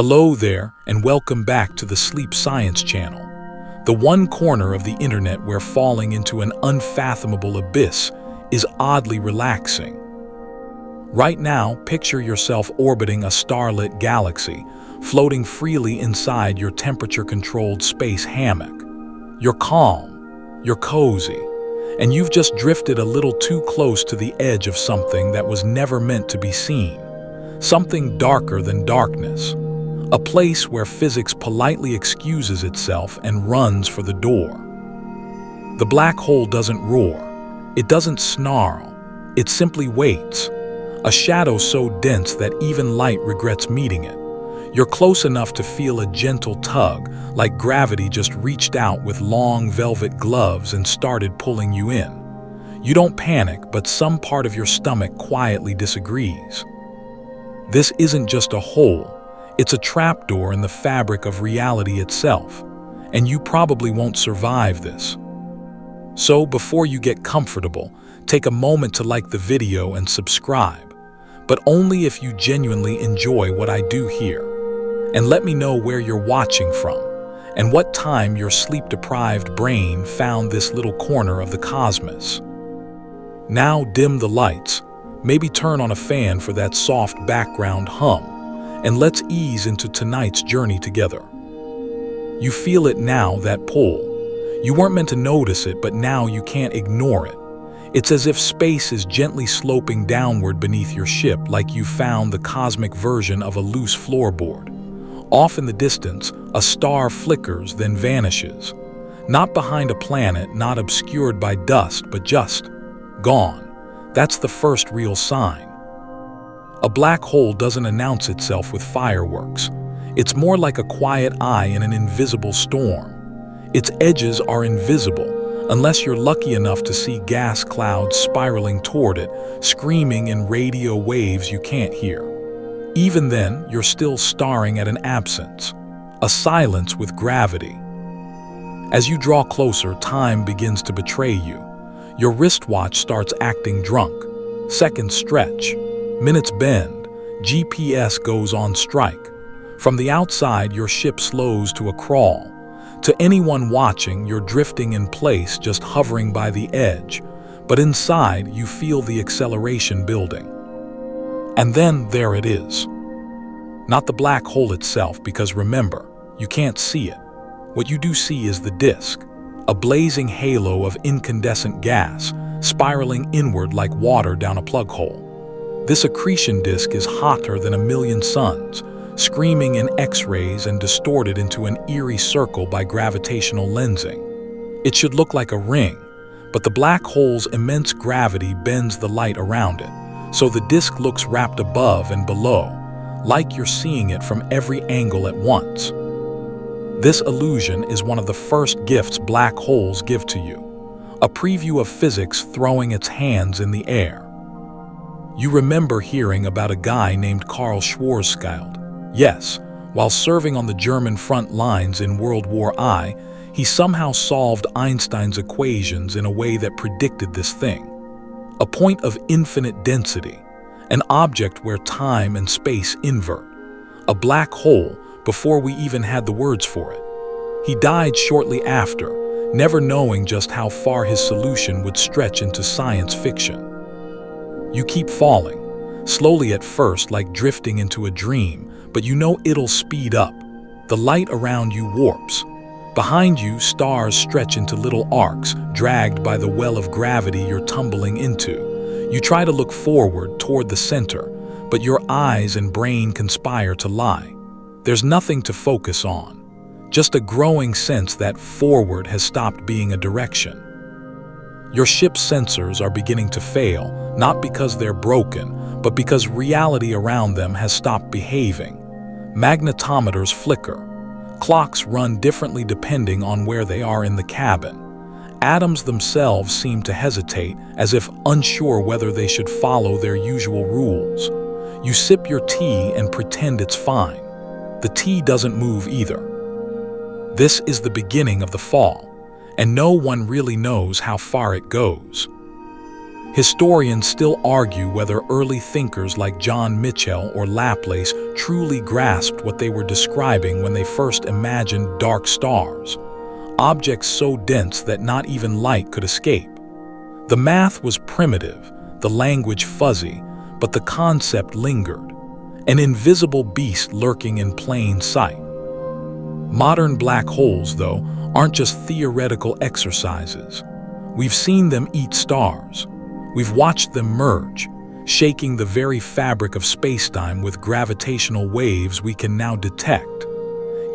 Hello there, and welcome back to the Sleep Science channel, the one corner of the internet where falling into an unfathomable abyss is oddly relaxing. Right now, picture yourself orbiting a starlit galaxy, floating freely inside your temperature-controlled space hammock. You're calm, you're cozy, and you've just drifted a little too close to the edge of something that was never meant to be seen. Something darker than darkness. A place where physics politely excuses itself and runs for the door. The black hole doesn't roar. It doesn't snarl. It simply waits. A shadow so dense that even light regrets meeting it. You're close enough to feel a gentle tug, like gravity just reached out with long velvet gloves and started pulling you in. You don't panic, but some part of your stomach quietly disagrees. This isn't just a hole. It's a trapdoor in the fabric of reality itself, and you probably won't survive this. So before you get comfortable, take a moment to like the video and subscribe, but only if you genuinely enjoy what I do here. And let me know where you're watching from, and what time your sleep-deprived brain found this little corner of the cosmos. Now dim the lights, maybe turn on a fan for that soft background hum, and let's ease into tonight's journey together. You feel it now, that pull. You weren't meant to notice it, but now you can't ignore it. It's as if space is gently sloping downward beneath your ship, like you found the cosmic version of a loose floorboard. Off in the distance, a star flickers, then vanishes. Not behind a planet, not obscured by dust, but just gone. That's the first real sign. A black hole doesn't announce itself with fireworks. It's more like a quiet eye in an invisible storm. Its edges are invisible, unless you're lucky enough to see gas clouds spiraling toward it, screaming in radio waves you can't hear. Even then, you're still staring at an absence, a silence with gravity. As you draw closer, time begins to betray you. Your wristwatch starts acting drunk. Seconds stretch. Minutes bend, GPS goes on strike. From the outside, your ship slows to a crawl. To anyone watching, you're drifting in place, just hovering by the edge. But inside, you feel the acceleration building. And then there it is. Not the black hole itself, because remember, you can't see it. What you do see is the disk, a blazing halo of incandescent gas, spiraling inward like water down a plug hole. This accretion disk is hotter than 1,000,000 suns, screaming in X-rays and distorted into an eerie circle by gravitational lensing. It should look like a ring, but the black hole's immense gravity bends the light around it, so the disk looks wrapped above and below, like you're seeing it from every angle at once. This illusion is one of the first gifts black holes give to you, a preview of physics throwing its hands in the air. You remember hearing about a guy named Karl Schwarzschild. Yes, while serving on the German front lines in World War I, he somehow solved Einstein's equations in a way that predicted this thing. A point of infinite density, an object where time and space invert. A black hole before we even had the words for it. He died shortly after, never knowing just how far his solution would stretch into science fiction. You keep falling, slowly at first like drifting into a dream, but you know it'll speed up. The light around you warps. Behind you, stars stretch into little arcs, dragged by the well of gravity you're tumbling into. You try to look forward toward the center, but your eyes and brain conspire to lie. There's nothing to focus on, just a growing sense that forward has stopped being a direction. Your ship's sensors are beginning to fail, not because they're broken, but because reality around them has stopped behaving. Magnetometers flicker. Clocks run differently depending on where they are in the cabin. Atoms themselves seem to hesitate, as if unsure whether they should follow their usual rules. You sip your tea and pretend it's fine. The tea doesn't move either. This is the beginning of the fall, and no one really knows how far it goes. Historians still argue whether early thinkers like John Michell or Laplace truly grasped what they were describing when they first imagined dark stars, objects so dense that not even light could escape. The math was primitive, the language fuzzy, but the concept lingered, an invisible beast lurking in plain sight. Modern black holes, though, aren't just theoretical exercises. We've seen them eat stars. We've watched them merge, shaking the very fabric of spacetime with gravitational waves we can now detect.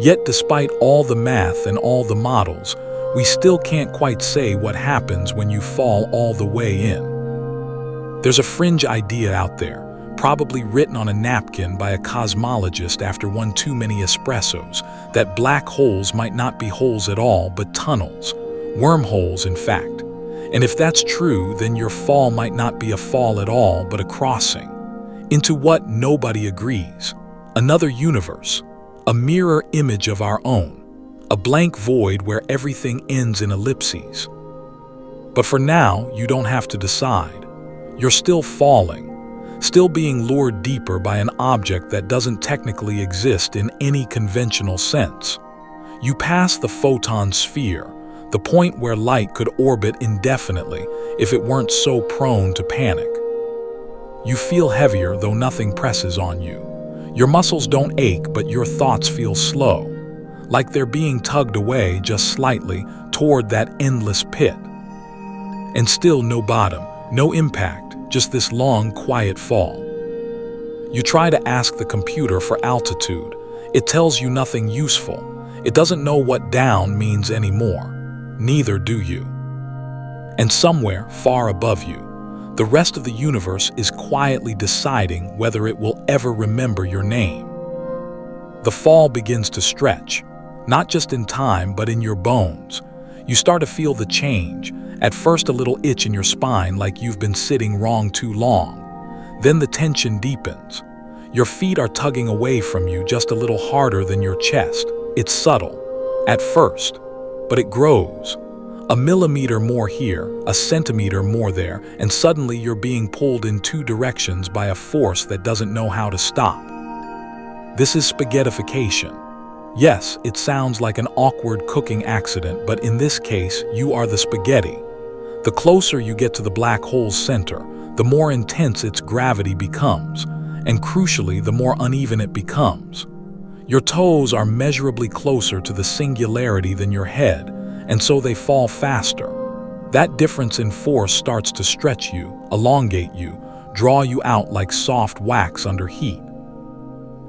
Yet despite all the math and all the models, we still can't quite say what happens when you fall all the way in. There's a fringe idea out there, probably written on a napkin by a cosmologist after one too many espressos, that black holes might not be holes at all but tunnels, wormholes in fact. And if that's true, then your fall might not be a fall at all but a crossing into what nobody agrees, another universe, a mirror image of our own, a blank void where everything ends in ellipses. But for now, you don't have to decide. You're still falling, still being lured deeper by an object that doesn't technically exist in any conventional sense. You pass the photon sphere, the point where light could orbit indefinitely if it weren't so prone to panic. You feel heavier though nothing presses on you. Your muscles don't ache, but your thoughts feel slow, like they're being tugged away just slightly toward that endless pit. And still no bottom, no impact, just this long, quiet fall. You try to ask the computer for altitude. It tells you nothing useful. It doesn't know what down means anymore. Neither do you. And somewhere far above you, the rest of the universe is quietly deciding whether it will ever remember your name. The fall begins to stretch, not just in time but in your bones. You start to feel the change, at first a little itch in your spine like you've been sitting wrong too long. Then the tension deepens. Your feet are tugging away from you just a little harder than your chest. It's subtle, at first, but it grows. A millimeter more here, a centimeter more there, and suddenly you're being pulled in two directions by a force that doesn't know how to stop. This is spaghettification. Yes, it sounds like an awkward cooking accident, but in this case, you are the spaghetti. The closer you get to the black hole's center, the more intense its gravity becomes, and crucially, the more uneven it becomes. Your toes are measurably closer to the singularity than your head, and so they fall faster. That difference in force starts to stretch you, elongate you, draw you out like soft wax under heat.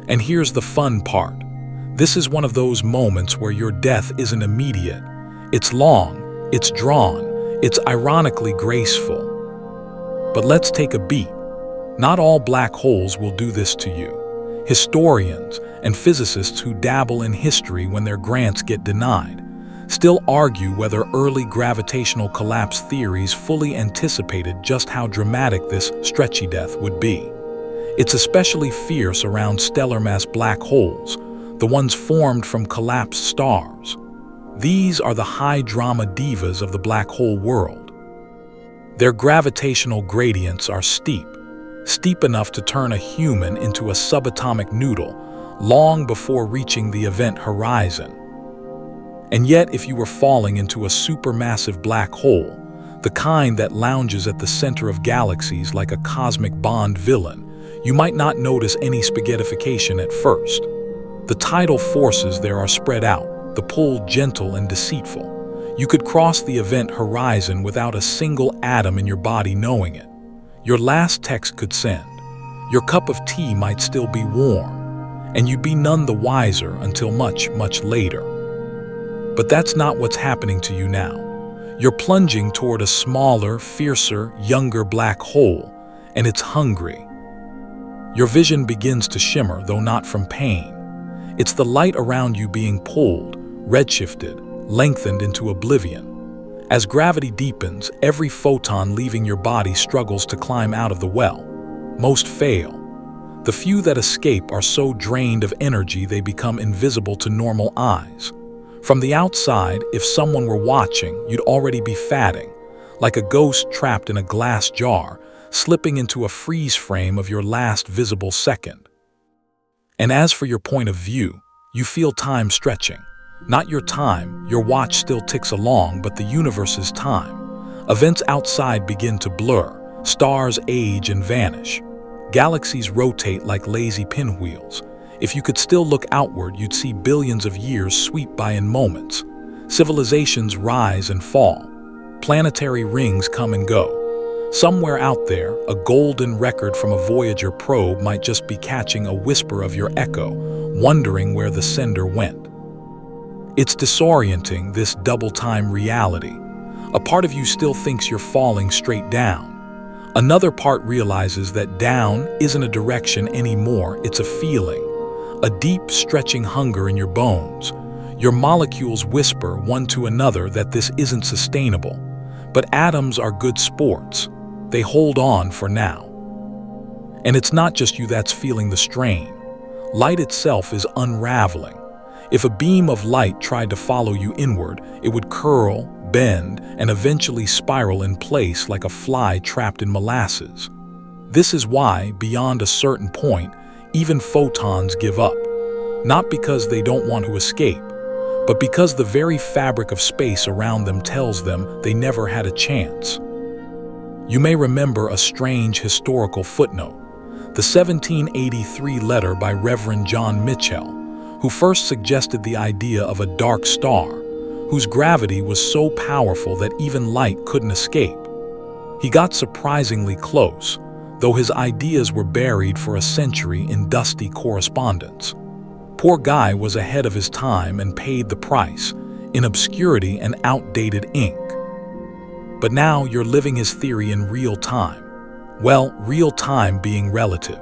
And here's the fun part. This is one of those moments where your death isn't immediate. It's long, it's drawn, it's ironically graceful. But let's take a beat. Not all black holes will do this to you. Historians and physicists who dabble in history when their grants get denied still argue whether early gravitational collapse theories fully anticipated just how dramatic this stretchy death would be. It's especially fierce around stellar mass black holes, the ones formed from collapsed stars. These are the high-drama divas of the black hole world. Their gravitational gradients are steep enough to turn a human into a subatomic noodle long before reaching the event horizon. And yet, if you were falling into a supermassive black hole, the kind that lounges at the center of galaxies like a cosmic Bond villain, you might not notice any spaghettification at first. The tidal forces there are spread out, the pull gentle and deceitful. You could cross the event horizon without a single atom in your body knowing it. Your last text could send. Your cup of tea might still be warm, and you'd be none the wiser until much, much later. But that's not what's happening to you now. You're plunging toward a smaller, fiercer, younger black hole, and it's hungry. Your vision begins to shimmer, though not from pain. It's the light around you being pulled, redshifted, lengthened into oblivion. As gravity deepens, every photon leaving your body struggles to climb out of the well. Most fail. The few that escape are so drained of energy they become invisible to normal eyes. From the outside, if someone were watching, you'd already be fatting, like a ghost trapped in a glass jar, slipping into a freeze frame of your last visible second. And as for your point of view, you feel time stretching. Not your time, your watch still ticks along, but the universe's time. Events outside begin to blur, stars age and vanish. Galaxies rotate like lazy pinwheels. If you could still look outward, you'd see billions of years sweep by in moments. Civilizations rise and fall. Planetary rings come and go. Somewhere out there, a golden record from a Voyager probe might just be catching a whisper of your echo, wondering where the sender went. It's disorienting, this double-time reality. A part of you still thinks you're falling straight down. Another part realizes that down isn't a direction anymore, it's a feeling. A deep, stretching hunger in your bones. Your molecules whisper one to another that this isn't sustainable. But atoms are good sports. They hold on for now. And it's not just you that's feeling the strain. Light itself is unraveling. If a beam of light tried to follow you inward, it would curl, bend, and eventually spiral in place like a fly trapped in molasses. This is why, beyond a certain point, even photons give up. Not because they don't want to escape, but because the very fabric of space around them tells them they never had a chance. You may remember a strange historical footnote, the 1783 letter by Reverend John Mitchell, who first suggested the idea of a dark star, whose gravity was so powerful that even light couldn't escape. He got surprisingly close, though his ideas were buried for a century in dusty correspondence. Poor guy was ahead of his time and paid the price, in obscurity and outdated ink. But now you're living his theory in real time. Well, real time being relative.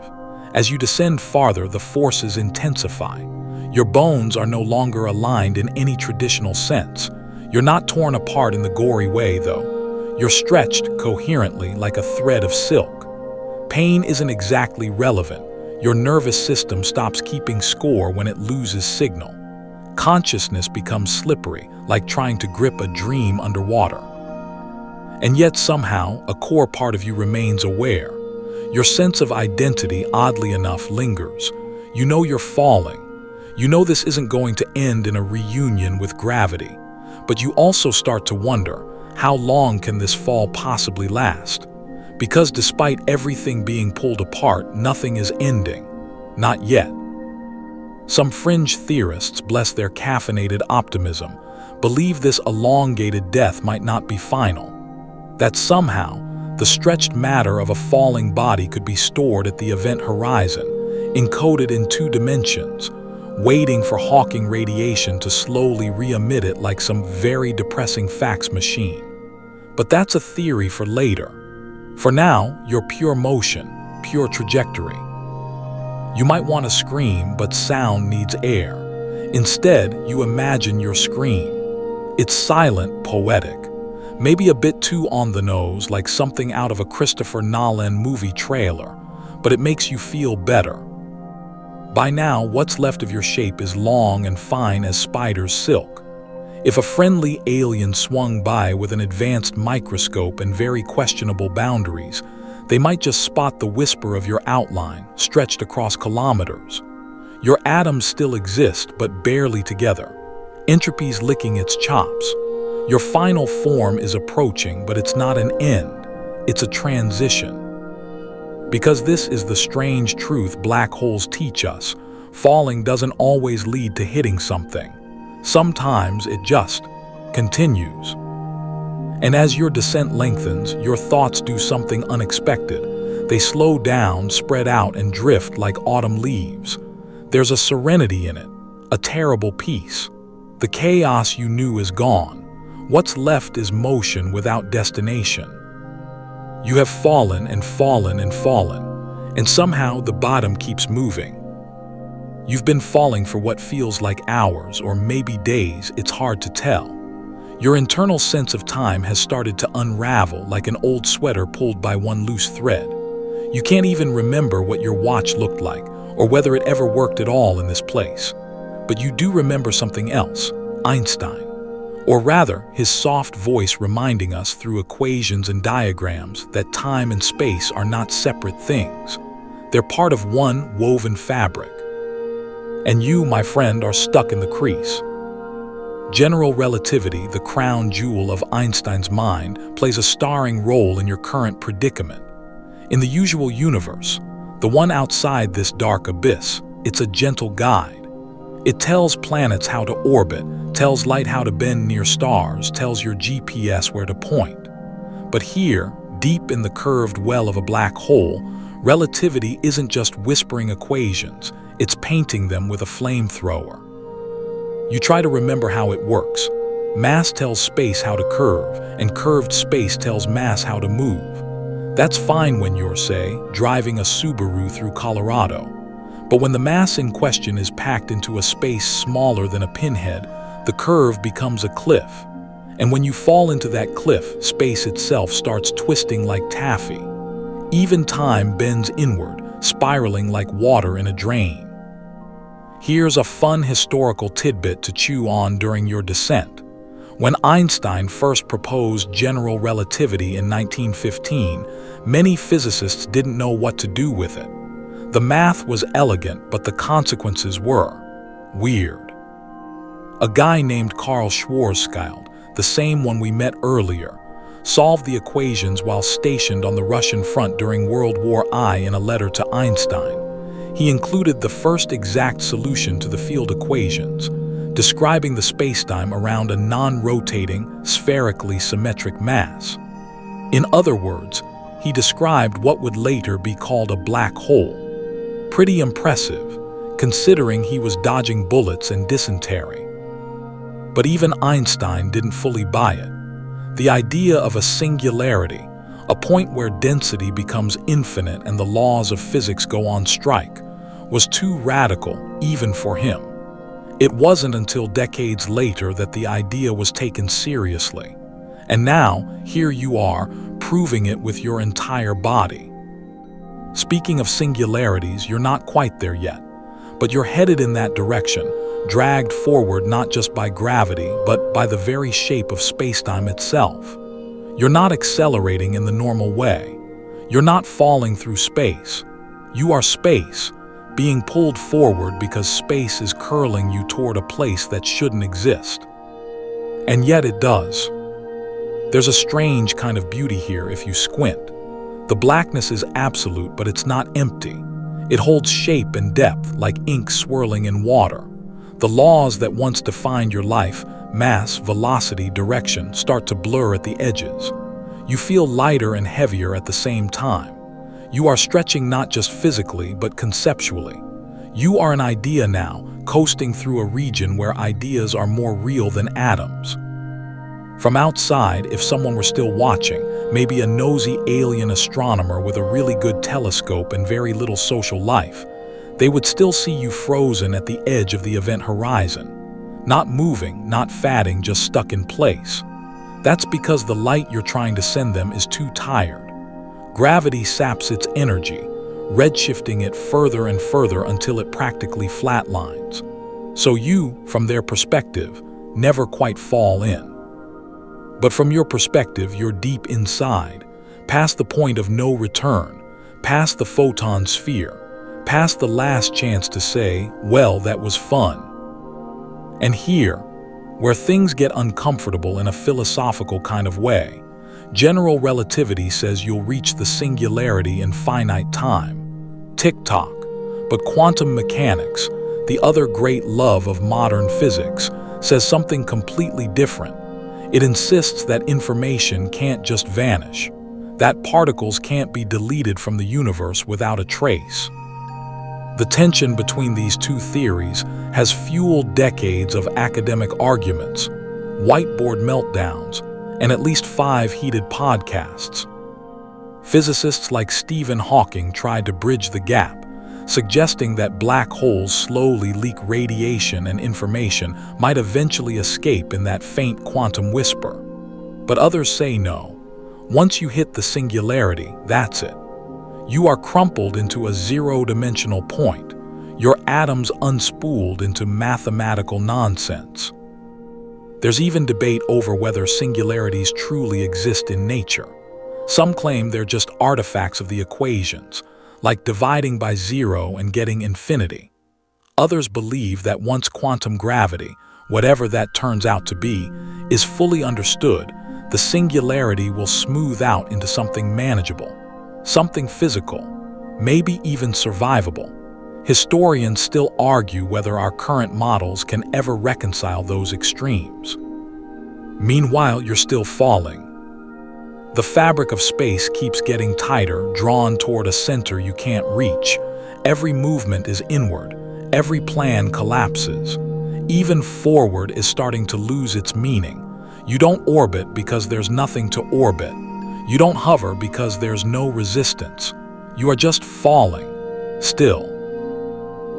As you descend farther, the forces intensify. Your bones are no longer aligned in any traditional sense. You're not torn apart in the gory way, though. You're stretched coherently like a thread of silk. Pain isn't exactly relevant. Your nervous system stops keeping score when it loses signal. Consciousness becomes slippery, like trying to grip a dream underwater. And yet somehow, a core part of you remains aware. Your sense of identity, oddly enough, lingers. You know you're falling. You know this isn't going to end in a reunion with gravity. But you also start to wonder, how long can this fall possibly last? Because despite everything being pulled apart, nothing is ending. Not yet. Some fringe theorists, bless their caffeinated optimism, believe this elongated death might not be final. That somehow, the stretched matter of a falling body could be stored at the event horizon, encoded in 2 dimensions, waiting for Hawking radiation to slowly re-emit it like some very depressing fax machine. But that's a theory for later. For now, you're pure motion, pure trajectory. You might want to scream, but sound needs air. Instead, you imagine your scream. It's silent, poetic. Maybe a bit too on the nose, like something out of a Christopher Nolan movie trailer, but it makes you feel better. By now, what's left of your shape is long and fine as spider's silk. If a friendly alien swung by with an advanced microscope and very questionable boundaries, they might just spot the whisper of your outline, stretched across kilometers. Your atoms still exist, but barely together. Entropy's licking its chops. Your final form is approaching, but it's not an end. It's a transition. Because this is the strange truth black holes teach us. Falling doesn't always lead to hitting something. Sometimes it just continues. And as your descent lengthens, your thoughts do something unexpected. They slow down, spread out, and drift like autumn leaves. There's a serenity in it, a terrible peace. The chaos you knew is gone. What's left is motion without destination. You have fallen and fallen and fallen, and somehow the bottom keeps moving. You've been falling for what feels like hours or maybe days, it's hard to tell. Your internal sense of time has started to unravel like an old sweater pulled by one loose thread. You can't even remember what your watch looked like or whether it ever worked at all in this place. But you do remember something else, Einstein. Or rather, his soft voice reminding us through equations and diagrams that time and space are not separate things. They're part of one woven fabric. And you, my friend, are stuck in the crease. General relativity, the crown jewel of Einstein's mind, plays a starring role in your current predicament. In the usual universe, the one outside this dark abyss, it's a gentle guide. It tells planets how to orbit, tells light how to bend near stars, tells your GPS where to point. But here, deep in the curved well of a black hole, relativity isn't just whispering equations, it's painting them with a flamethrower. You try to remember how it works. Mass tells space how to curve, and curved space tells mass how to move. That's fine when you're, say, driving a Subaru through Colorado. But when the mass in question is packed into a space smaller than a pinhead, the curve becomes a cliff. And when you fall into that cliff, space itself starts twisting like taffy. Even time bends inward, spiraling like water in a drain. Here's a fun historical tidbit to chew on during your descent. When Einstein first proposed general relativity in 1915, many physicists didn't know what to do with it. The math was elegant, but the consequences were weird. A guy named Karl Schwarzschild, the same one we met earlier, solved the equations while stationed on the Russian front during World War I in a letter to Einstein. He included the first exact solution to the field equations, describing the spacetime around a non-rotating, spherically symmetric mass. In other words, he described what would later be called a black hole. Pretty impressive, considering he was dodging bullets and dysentery. But even Einstein didn't fully buy it. The idea of a singularity, a point where density becomes infinite and the laws of physics go on strike, was too radical even for him. It wasn't until decades later that the idea was taken seriously. And now, here you are, proving it with your entire body. Speaking of singularities, you're not quite there yet, but you're headed in that direction, dragged forward not just by gravity, but by the very shape of spacetime itself. You're not accelerating in the normal way. You're not falling through space. You are space, being pulled forward because space is curling you toward a place that shouldn't exist. And yet it does. There's a strange kind of beauty here if you squint. The blackness is absolute, but it's not empty. It holds shape and depth like ink swirling in water. The laws that once defined your life, mass, velocity, direction, start to blur at the edges. You feel lighter and heavier at the same time. You are stretching not just physically, but conceptually. You are an idea now, coasting through a region where ideas are more real than atoms. From outside, if someone were still watching, maybe a nosy alien astronomer with a really good telescope and very little social life, they would still see you frozen at the edge of the event horizon. Not moving, not fatting, just stuck in place. That's because the light you're trying to send them is too tired. Gravity saps its energy, redshifting it further and further until it practically flatlines. So you, from their perspective, never quite fall in. But from your perspective, you're deep inside, past the point of no return, past the photon sphere, past the last chance to say, well, that was fun. And here, where things get uncomfortable in a philosophical kind of way, general relativity says you'll reach the singularity in finite time. Tick-tock. But quantum mechanics, the other great love of modern physics, says something completely different. It insists that information can't just vanish, that particles can't be deleted from the universe without a trace. The tension between these two theories has fueled decades of academic arguments, whiteboard meltdowns, and at least 5 heated podcasts. Physicists like Stephen Hawking tried to bridge the gap, suggesting that black holes slowly leak radiation and information might eventually escape in that faint quantum whisper. But others say no. Once you hit the singularity, that's it. You are crumpled into a zero-dimensional point, your atoms unspooled into mathematical nonsense. There's even debate over whether singularities truly exist in nature. Some claim they're just artifacts of the equations, like dividing by zero and getting infinity. Others believe that once quantum gravity, whatever that turns out to be, is fully understood, the singularity will smooth out into something manageable, something physical, maybe even survivable. Historians still argue whether our current models can ever reconcile those extremes. Meanwhile, you're still falling. The fabric of space keeps getting tighter, drawn toward a center you can't reach. Every movement is inward. Every plan collapses. Even forward is starting to lose its meaning. You don't orbit because there's nothing to orbit. You don't hover because there's no resistance. You are just falling, still.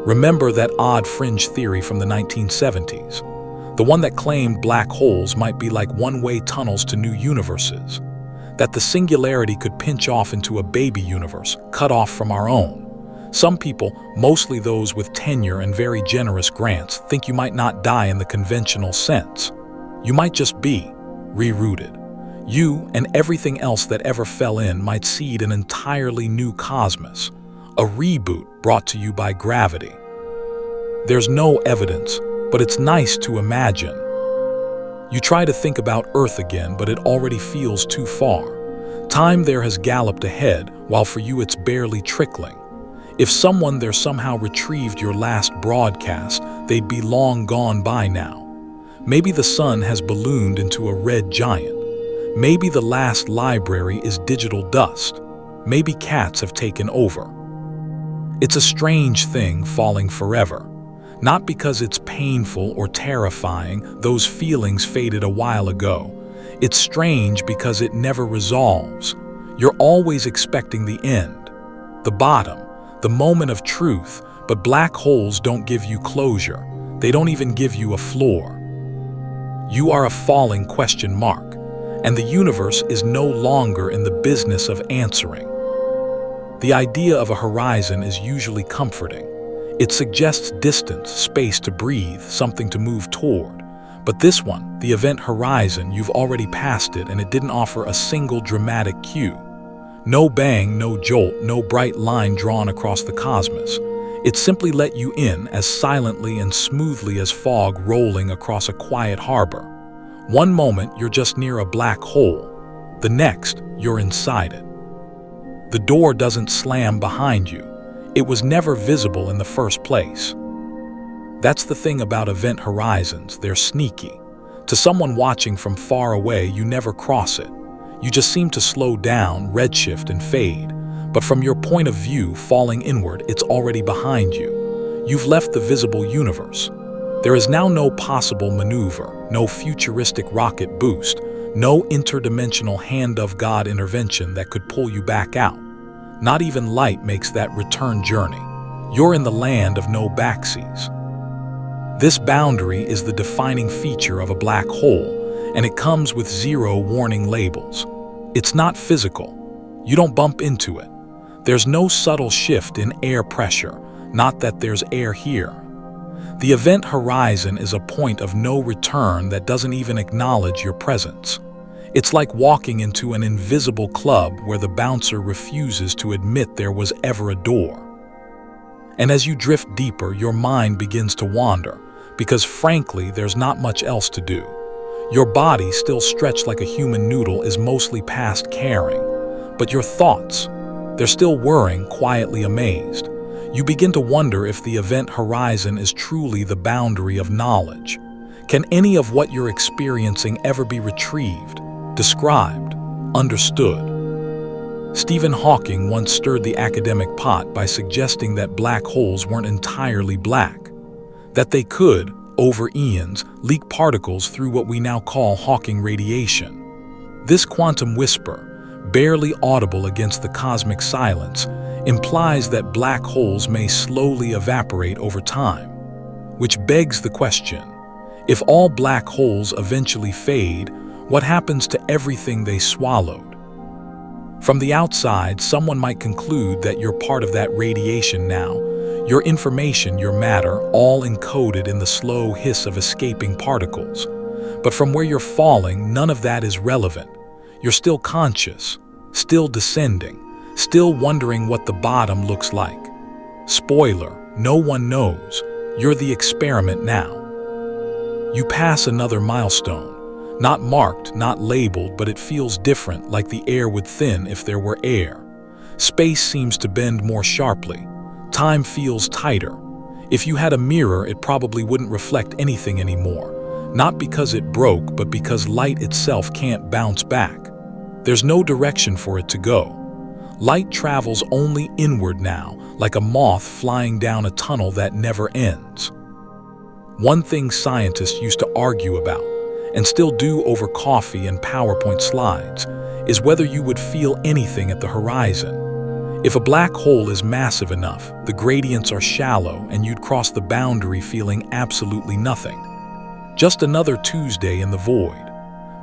Remember that odd fringe theory from the 1970s? The one that claimed black holes might be like one-way tunnels to new universes. That the singularity could pinch off into a baby universe, cut off from our own. Some people, mostly those with tenure and very generous grants, think you might not die in the conventional sense. You might just be rerouted. You and everything else that ever fell in might seed an entirely new cosmos, a reboot brought to you by gravity. There's no evidence, but it's nice to imagine. You try to think about Earth again, but it already feels too far. Time there has galloped ahead, while for you it's barely trickling. If someone there somehow retrieved your last broadcast, they'd be long gone by now. Maybe the sun has ballooned into a red giant. Maybe the last library is digital dust. Maybe cats have taken over. It's a strange thing falling forever. Not because it's painful or terrifying, those feelings faded a while ago. It's strange because it never resolves. You're always expecting the end, the bottom, the moment of truth, but black holes don't give you closure. They don't even give you a floor. You are a falling question mark, and the universe is no longer in the business of answering. The idea of a horizon is usually comforting. It suggests distance, space to breathe, something to move toward. But this one, the event horizon, you've already passed it, and it didn't offer a single dramatic cue. No bang, no jolt, no bright line drawn across the cosmos. It simply let you in as silently and smoothly as fog rolling across a quiet harbor. One moment, you're just near a black hole. The next, you're inside it. The door doesn't slam behind you. It was never visible in the first place. That's the thing about event horizons, they're sneaky. To someone watching from far away, you never cross it. You just seem to slow down, redshift, and fade. But from your point of view, falling inward, it's already behind you. You've left the visible universe. There is now no possible maneuver, no futuristic rocket boost, no interdimensional hand of God intervention that could pull you back out. Not even light makes that return journey. You're in the land of no backseas. This boundary is the defining feature of a black hole, and it comes with zero warning labels. It's not physical. You don't bump into it. There's no subtle shift in air pressure, not that there's air here. The event horizon is a point of no return that doesn't even acknowledge your presence. It's like walking into an invisible club where the bouncer refuses to admit there was ever a door. And as you drift deeper, your mind begins to wander, because frankly, there's not much else to do. Your body, still stretched like a human noodle, is mostly past caring. But your thoughts, they're still whirring, quietly amazed. You begin to wonder if the event horizon is truly the boundary of knowledge. Can any of what you're experiencing ever be retrieved, described, understood? Stephen Hawking once stirred the academic pot by suggesting that black holes weren't entirely black, that they could, over eons, leak particles through what we now call Hawking radiation. This quantum whisper, barely audible against the cosmic silence, implies that black holes may slowly evaporate over time, which begs the question, if all black holes eventually fade, what happens to everything they swallowed? From the outside, someone might conclude that you're part of that radiation now, your information, your matter, all encoded in the slow hiss of escaping particles. But from where you're falling, none of that is relevant. You're still conscious, still descending, still wondering what the bottom looks like. Spoiler, no one knows. You're the experiment now. You pass another milestone. Not marked, not labeled, but it feels different, like the air would thin if there were air. Space seems to bend more sharply. Time feels tighter. If you had a mirror, it probably wouldn't reflect anything anymore. Not because it broke, but because light itself can't bounce back. There's no direction for it to go. Light travels only inward now, like a moth flying down a tunnel that never ends. One thing scientists used to argue about, and still do over coffee and PowerPoint slides, is whether you would feel anything at the horizon. If a black hole is massive enough, the gradients are shallow, and you'd cross the boundary feeling absolutely nothing. Just another Tuesday in the void.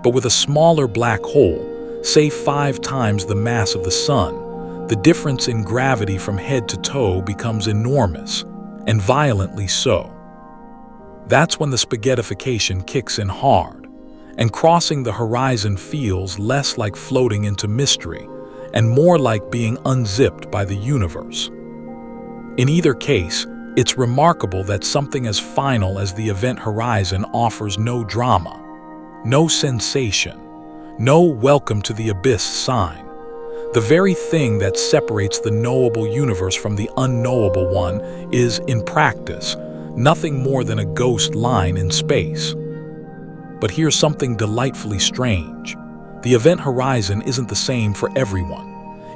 But with a smaller black hole, say 5 times the mass of the sun, the difference in gravity from head to toe becomes enormous, and violently so. That's when the spaghettification kicks in hard, and crossing the horizon feels less like floating into mystery, and more like being unzipped by the universe. In either case, it's remarkable that something as final as the event horizon offers no drama, no sensation, no welcome to the abyss sign. The very thing that separates the knowable universe from the unknowable one is, in practice, nothing more than a ghost line in space. But here's something delightfully strange. The event horizon isn't the same for everyone.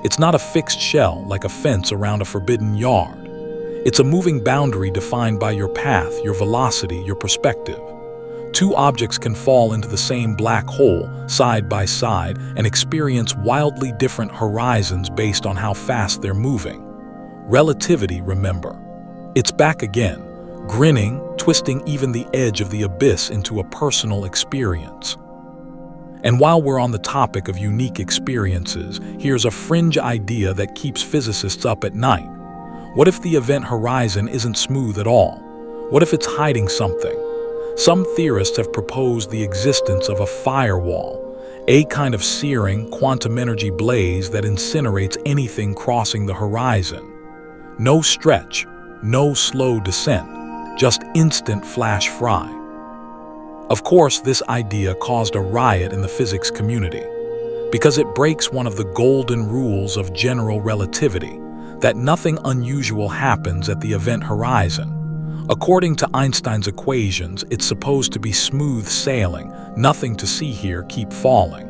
It's not a fixed shell like a fence around a forbidden yard. It's a moving boundary defined by your path, your velocity, your perspective. 2 objects can fall into the same black hole, side by side, and experience wildly different horizons based on how fast they're moving. Relativity, remember. It's back again, grinning, twisting even the edge of the abyss into a personal experience. And while we're on the topic of unique experiences, here's a fringe idea that keeps physicists up at night. What if the event horizon isn't smooth at all? What if it's hiding something? Some theorists have proposed the existence of a firewall, a kind of searing, quantum energy blaze that incinerates anything crossing the horizon. No stretch, no slow descent, just instant flash fry. Of course, this idea caused a riot in the physics community, because it breaks one of the golden rules of general relativity, that nothing unusual happens at the event horizon. According to Einstein's equations, it's supposed to be smooth sailing, nothing to see here, keep falling.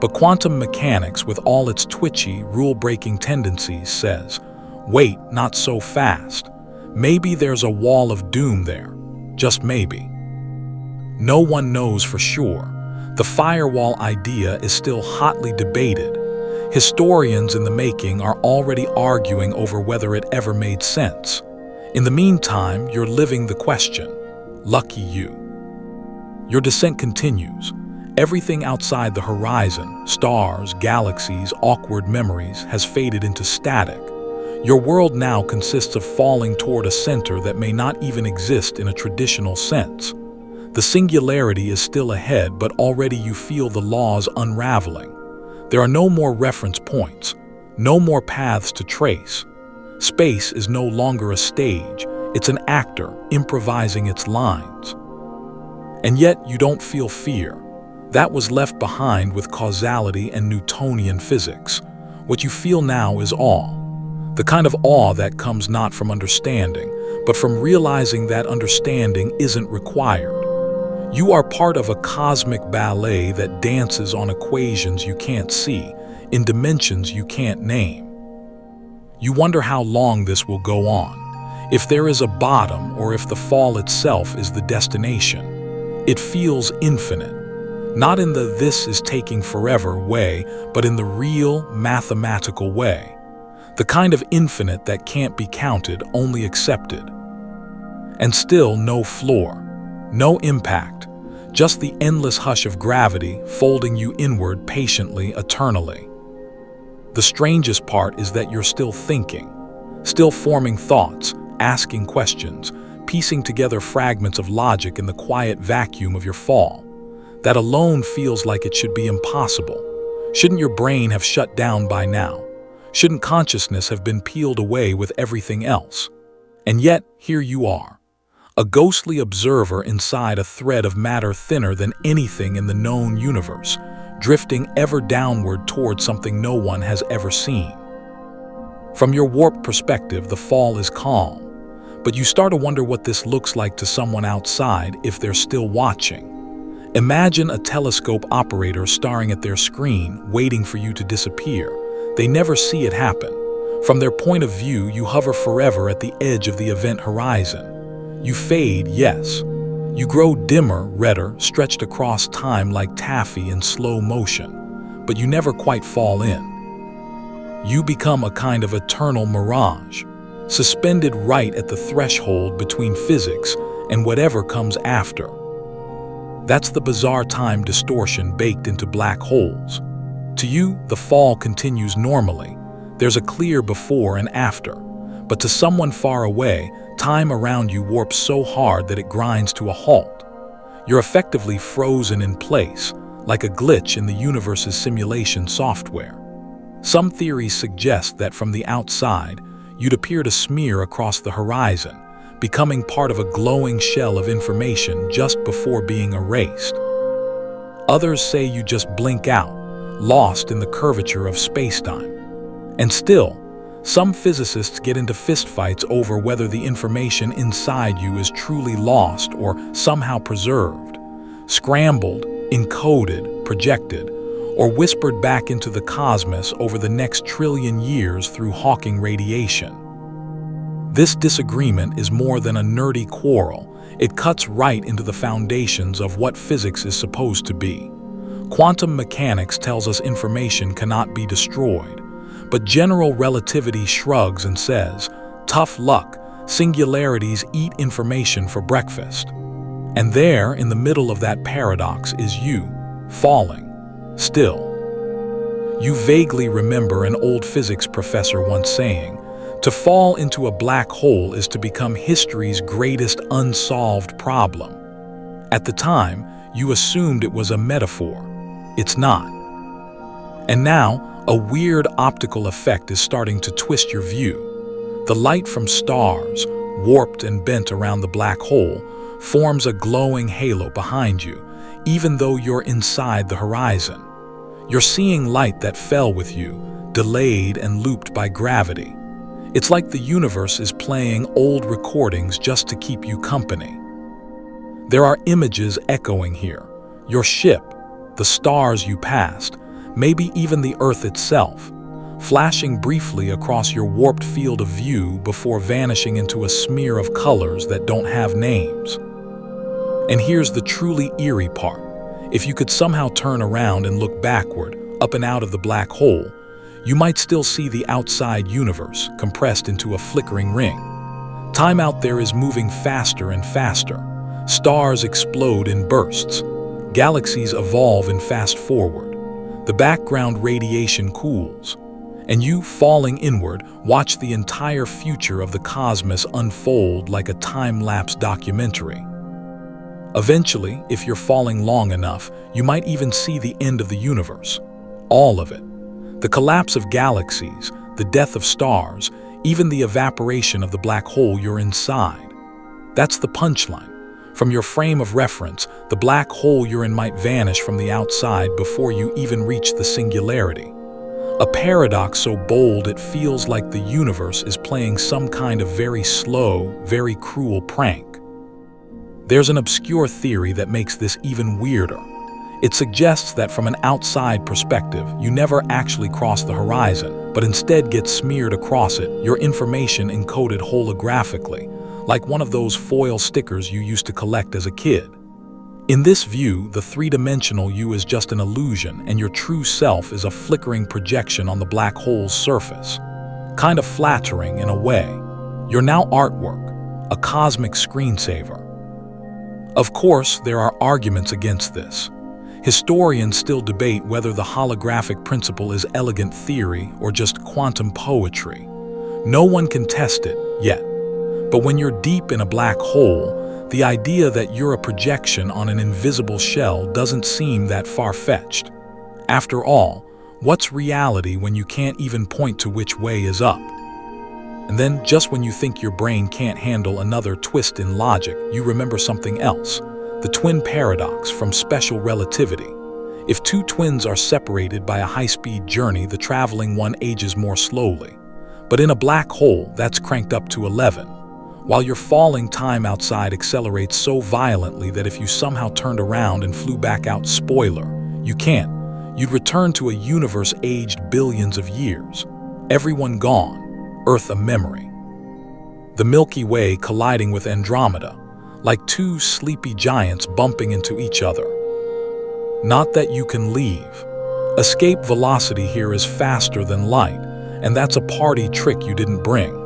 But quantum mechanics, with all its twitchy, rule-breaking tendencies, says, wait, not so fast. Maybe there's a wall of doom there, just maybe. No one knows for sure. The firewall idea is still hotly debated. Historians in the making are already arguing over whether it ever made sense. In the meantime, you're living the question. Lucky you. Your descent continues. Everything outside the horizon, stars, galaxies, awkward memories, has faded into static. Your world now consists of falling toward a center that may not even exist in a traditional sense. The singularity is still ahead, but already you feel the laws unraveling. There are no more reference points, no more paths to trace. Space is no longer a stage, it's an actor improvising its lines. And yet you don't feel fear. That was left behind with causality and Newtonian physics. What you feel now is awe. The kind of awe that comes not from understanding, but from realizing that understanding isn't required. You are part of a cosmic ballet that dances on equations you can't see, in dimensions you can't name. You wonder how long this will go on, if there is a bottom or if the fall itself is the destination. It feels infinite, not in the "this is taking forever" way, but in the real, mathematical way. The kind of infinite that can't be counted, only accepted. And still no floor, no impact, just the endless hush of gravity folding you inward patiently, eternally. The strangest part is that you're still thinking, still forming thoughts, asking questions, piecing together fragments of logic in the quiet vacuum of your fall. That alone feels like it should be impossible. Shouldn't your brain have shut down by now? Shouldn't consciousness have been peeled away with everything else? And yet, here you are, a ghostly observer inside a thread of matter thinner than anything in the known universe, drifting ever downward toward something no one has ever seen. From your warped perspective, the fall is calm, but you start to wonder what this looks like to someone outside if they're still watching. Imagine a telescope operator staring at their screen, waiting for you to disappear. They never see it happen. From their point of view, you hover forever at the edge of the event horizon. You fade, yes. You grow dimmer, redder, stretched across time like taffy in slow motion, but you never quite fall in. You become a kind of eternal mirage, suspended right at the threshold between physics and whatever comes after. That's the bizarre time distortion baked into black holes. To you, the fall continues normally. There's a clear before and after. But to someone far away, time around you warps so hard that it grinds to a halt. You're effectively frozen in place, like a glitch in the universe's simulation software. Some theories suggest that from the outside, you'd appear to smear across the horizon, becoming part of a glowing shell of information just before being erased. Others say you just blink out, lost in the curvature of space-time. And still, some physicists get into fistfights over whether the information inside you is truly lost or somehow preserved, scrambled, encoded, projected, or whispered back into the cosmos over the next trillion years through Hawking radiation. This disagreement is more than a nerdy quarrel. It cuts right into the foundations of what physics is supposed to be. Quantum mechanics tells us information cannot be destroyed, but general relativity shrugs and says, tough luck, singularities eat information for breakfast. And there, in the middle of that paradox, is you, falling, still. You vaguely remember an old physics professor once saying, to fall into a black hole is to become history's greatest unsolved problem. At the time, you assumed it was a metaphor. It's not. And now, a weird optical effect is starting to twist your view. The light from stars, warped and bent around the black hole, forms a glowing halo behind you, even though you're inside the horizon. You're seeing light that fell with you, delayed and looped by gravity. It's like the universe is playing old recordings just to keep you company. There are images echoing here. Your ship, the stars you passed, maybe even the Earth itself, flashing briefly across your warped field of view before vanishing into a smear of colors that don't have names. And here's the truly eerie part. If you could somehow turn around and look backward, up and out of the black hole, you might still see the outside universe compressed into a flickering ring. Time out there is moving faster and faster. Stars explode in bursts. Galaxies evolve and fast forward. The background radiation cools. And you, falling inward, watch the entire future of the cosmos unfold like a time-lapse documentary. Eventually, if you're falling long enough, you might even see the end of the universe. All of it. The collapse of galaxies, the death of stars, even the evaporation of the black hole you're inside. That's the punchline. From your frame of reference, the black hole you're in might vanish from the outside before you even reach the singularity. A paradox so bold it feels like the universe is playing some kind of very slow, very cruel prank. There's an obscure theory that makes this even weirder. It suggests that from an outside perspective, you never actually cross the horizon, but instead get smeared across it, your information encoded holographically, like one of those foil stickers you used to collect as a kid. In this view, the three-dimensional you is just an illusion, and your true self is a flickering projection on the black hole's surface. Kind of flattering in a way. You're now artwork, a cosmic screensaver. Of course, there are arguments against this. Historians still debate whether the holographic principle is elegant theory or just quantum poetry. No one can test it yet. But when you're deep in a black hole, The idea that you're a projection on an invisible shell doesn't seem that far-fetched. After all, what's reality when you can't even point to which way is up? And then, just when you think your brain can't handle another twist in logic, you remember something else: the twin paradox from special relativity. If two twins are separated by a high-speed journey, the traveling one ages more slowly. But in a black hole, that's cranked up to 11. While you're falling, time outside accelerates so violently that if you somehow turned around and flew back out, spoiler, you can't. You'd return to a universe aged billions of years. Everyone gone, Earth a memory. The Milky Way colliding with Andromeda, like two sleepy giants bumping into each other. Not that you can leave. Escape velocity here is faster than light, and that's a party trick you didn't bring.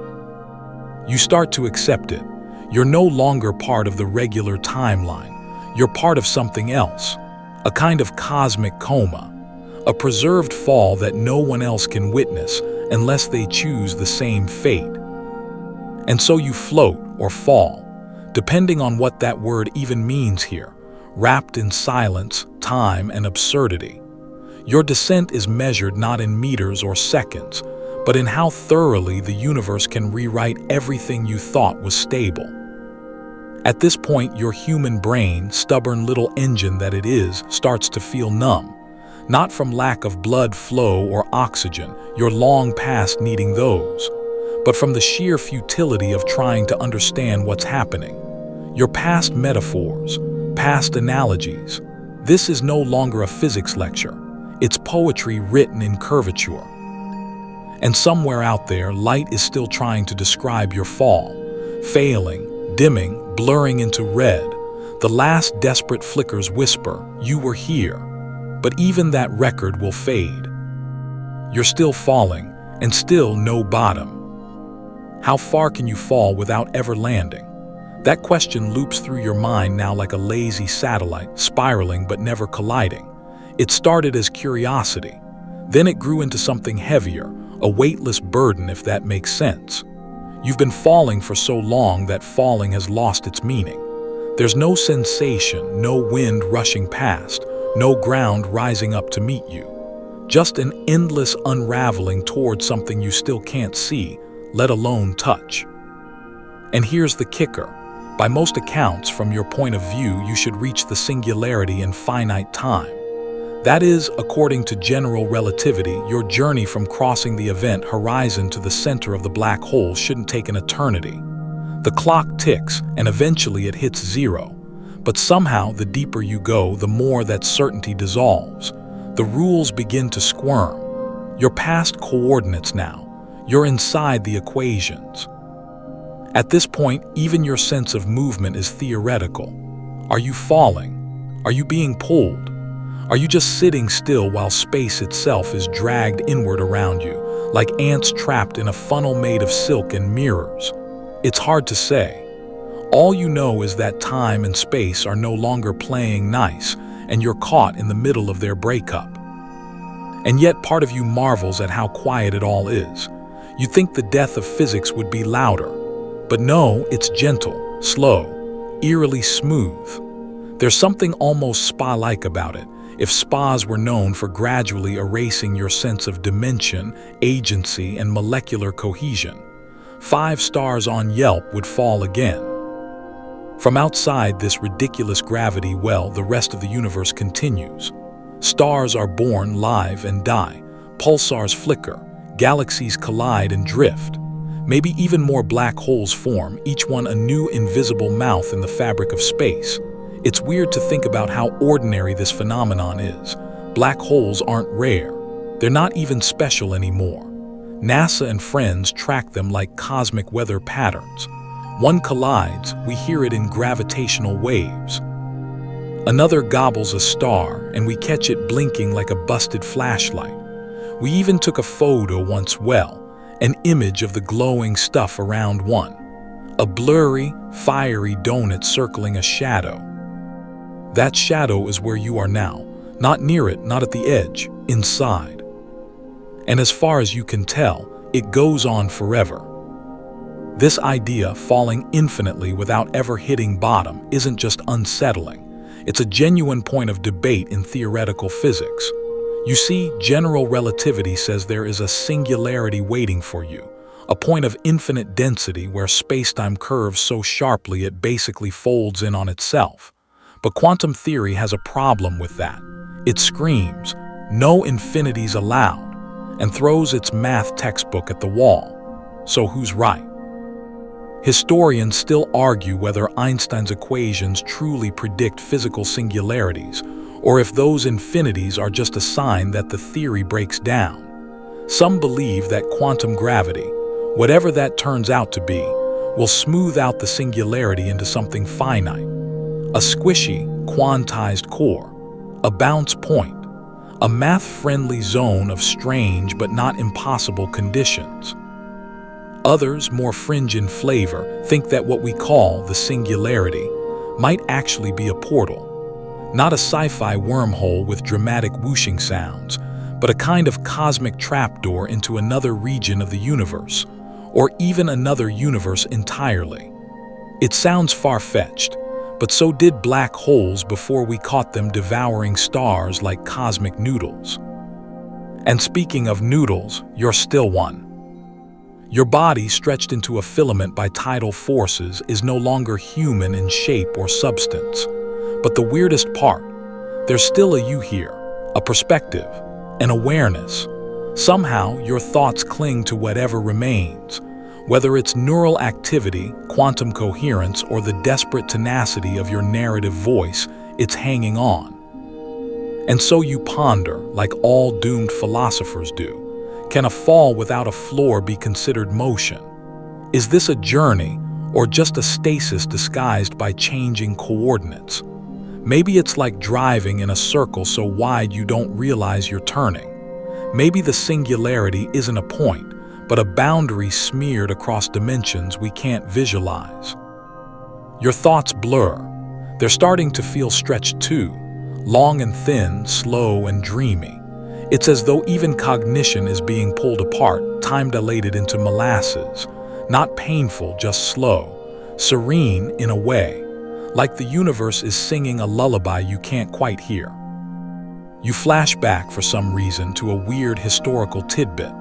You start to accept it. You're no longer part of the regular timeline. You're part of something else, a kind of cosmic coma, a preserved fall that no one else can witness unless they choose the same fate. And so you float or fall, depending on what that word even means here, wrapped in silence, time, and absurdity. Your descent is measured not in meters or seconds, but in how thoroughly the universe can rewrite everything you thought was stable. At this point, your human brain, stubborn little engine that it is, starts to feel numb. Not from lack of blood flow or oxygen, you're long past needing those, but from the sheer futility of trying to understand what's happening. You're past metaphors, past analogies. This is no longer a physics lecture. It's poetry written in curvature. And somewhere out there, light is still trying to describe your fall, failing, dimming, blurring into red. The last desperate flickers whisper, "You were here." But even that record will fade. You're still falling, and still no bottom. How far can you fall without ever landing? That question loops through your mind now like a lazy satellite, spiraling but never colliding. It started as curiosity. Then it grew into something heavier, a weightless burden, if that makes sense. You've been falling for so long that falling has lost its meaning. There's no sensation, no wind rushing past, no ground rising up to meet you. Just an endless unraveling towards something you still can't see, let alone touch. And here's the kicker. By most accounts, from your point of view, you should reach the singularity in finite time. That is, according to general relativity, your journey from crossing the event horizon to the center of the black hole shouldn't take an eternity. The clock ticks, and eventually it hits zero. But somehow, the deeper you go, the more that certainty dissolves. The rules begin to squirm. You're past coordinates now. You're inside the equations. At this point, even your sense of movement is theoretical. Are you falling? Are you being pulled? Are you just sitting still while space itself is dragged inward around you, like ants trapped in a funnel made of silk and mirrors? It's hard to say. All you know is that time and space are no longer playing nice, and you're caught in the middle of their breakup. And yet part of you marvels at how quiet it all is. You'd think the death of physics would be louder. But no, it's gentle, slow, eerily smooth. There's something almost spa-like about it, if spas were known for gradually erasing your sense of dimension, agency, and molecular cohesion. 5 stars on Yelp would fall again. From outside this ridiculous gravity well, the rest of the universe continues. Stars are born, live, and die. Pulsars flicker. Galaxies collide and drift. Maybe even more black holes form, each one a new invisible mouth in the fabric of space. It's weird to think about how ordinary this phenomenon is. Black holes aren't rare. They're not even special anymore. NASA and friends track them like cosmic weather patterns. One collides, we hear it in gravitational waves. Another gobbles a star, and we catch it blinking like a busted flashlight. We even took a photo once, an image of the glowing stuff around one. A blurry, fiery donut circling a shadow. That shadow is where you are now, not near it, not at the edge, inside. And as far as you can tell, it goes on forever. This idea, falling infinitely without ever hitting bottom, isn't just unsettling. It's a genuine point of debate in theoretical physics. You see, general relativity says there is a singularity waiting for you, a point of infinite density where space-time curves so sharply it basically folds in on itself. But quantum theory has a problem with that. It screams, "No infinities allowed," and throws its math textbook at the wall. So who's right? Historians still argue whether Einstein's equations truly predict physical singularities, or if those infinities are just a sign that the theory breaks down. Some believe that quantum gravity, whatever that turns out to be, will smooth out the singularity into something finite. A squishy, quantized core, a bounce point, a math-friendly zone of strange but not impossible conditions. Others, more fringe in flavor, think that what we call the singularity might actually be a portal. Not a sci-fi wormhole with dramatic whooshing sounds, but a kind of cosmic trapdoor into another region of the universe, or even another universe entirely. It sounds far-fetched, but so did black holes before we caught them devouring stars like cosmic noodles. And speaking of noodles, you're still one. Your body, stretched into a filament by tidal forces, is no longer human in shape or substance. But the weirdest part, there's still a you here, a perspective, an awareness. Somehow, your thoughts cling to whatever remains, whether it's neural activity, quantum coherence, or the desperate tenacity of your narrative voice, it's hanging on. And so you ponder, like all doomed philosophers do. Can a fall without a floor be considered motion? Is this a journey, or just a stasis disguised by changing coordinates? Maybe it's like driving in a circle so wide you don't realize you're turning. Maybe the singularity isn't a point, but a boundary smeared across dimensions we can't visualize. Your thoughts blur. They're starting to feel stretched too, long and thin, slow and dreamy. It's as though even cognition is being pulled apart, time-dilated into molasses. Not painful, just slow. Serene in a way, like the universe is singing a lullaby you can't quite hear. You flash back for some reason to a weird historical tidbit,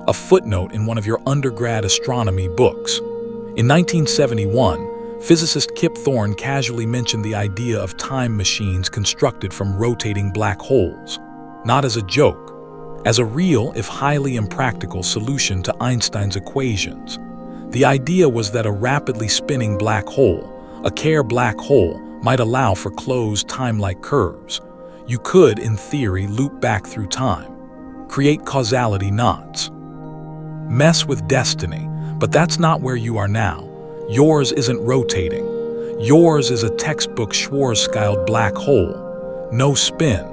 a footnote in one of your undergrad astronomy books. In 1971, physicist Kip Thorne casually mentioned the idea of time machines constructed from rotating black holes. Not as a joke, as a real, if highly impractical, solution to Einstein's equations. The idea was that a rapidly spinning black hole, a Kerr black hole, might allow for closed time-like curves. You could, in theory, loop back through time, create causality knots, mess with destiny, but that's not where you are now. Yours isn't rotating. Yours is a textbook Schwarzschild black hole. No spin.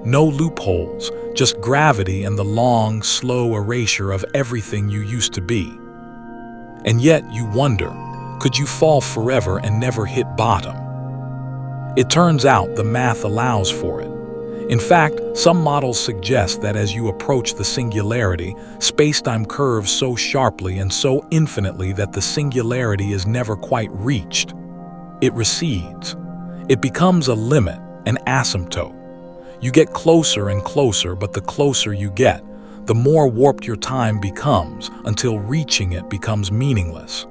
No loopholes, just gravity and the long, slow erasure of everything you used to be. And yet you wonder, could you fall forever and never hit bottom? It turns out the math allows for it. In fact, some models suggest that as you approach the singularity, space-time curves so sharply and so infinitely that the singularity is never quite reached. It recedes. It becomes a limit, an asymptote. You get closer and closer, but the closer you get, the more warped your time becomes until reaching it becomes meaningless.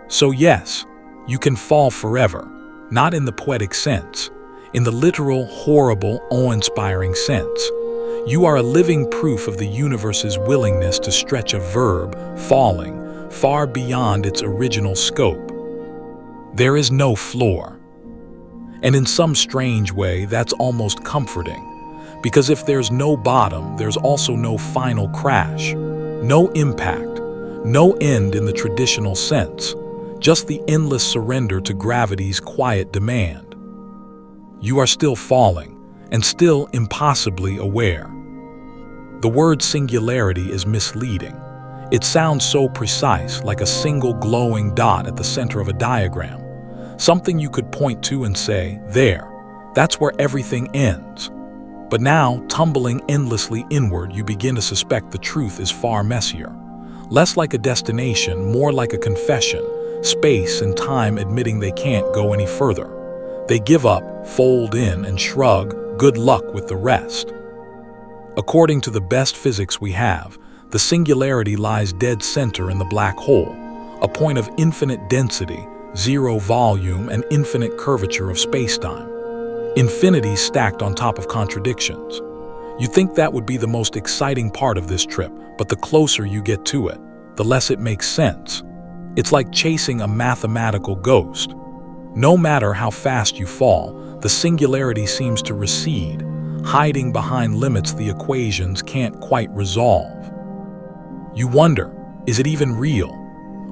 So yes, you can fall forever, not in the poetic sense, in the literal, horrible, awe-inspiring sense. You are a living proof of the universe's willingness to stretch a verb, falling, far beyond its original scope. There is no floor. And in some strange way, that's almost comforting. Because if there's no bottom, there's also no final crash, no impact, no end in the traditional sense, just the endless surrender to gravity's quiet demand. You are still falling, and still impossibly aware. The word singularity is misleading. It sounds so precise, like a single glowing dot at the center of a diagram. Something you could point to and say, there, that's where everything ends. But now, tumbling endlessly inward, you begin to suspect the truth is far messier. Less like a destination, more like a confession, space and time admitting they can't go any further. They give up, fold in, and shrug, good luck with the rest. According to the best physics we have, the singularity lies dead center in the black hole, a point of infinite density, zero volume, and infinite curvature of spacetime. Infinity stacked on top of contradictions. You think that would be the most exciting part of this trip, but the closer you get to it, the less it makes sense. It's like chasing a mathematical ghost. No matter how fast you fall, the singularity seems to recede, hiding behind limits the equations can't quite resolve. You wonder, is it even real?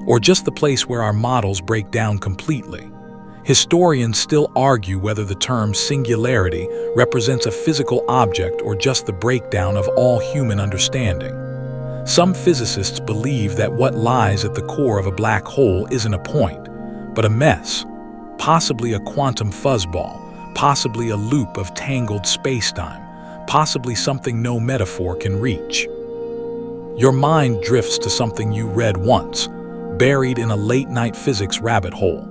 Or just the place where our models break down completely? Historians still argue whether the term singularity represents a physical object or just the breakdown of all human understanding. Some physicists believe that what lies at the core of a black hole isn't a point, but a mess, possibly a quantum fuzzball, possibly a loop of tangled spacetime, possibly something no metaphor can reach. Your mind drifts to something you read once, buried in a late-night physics rabbit hole.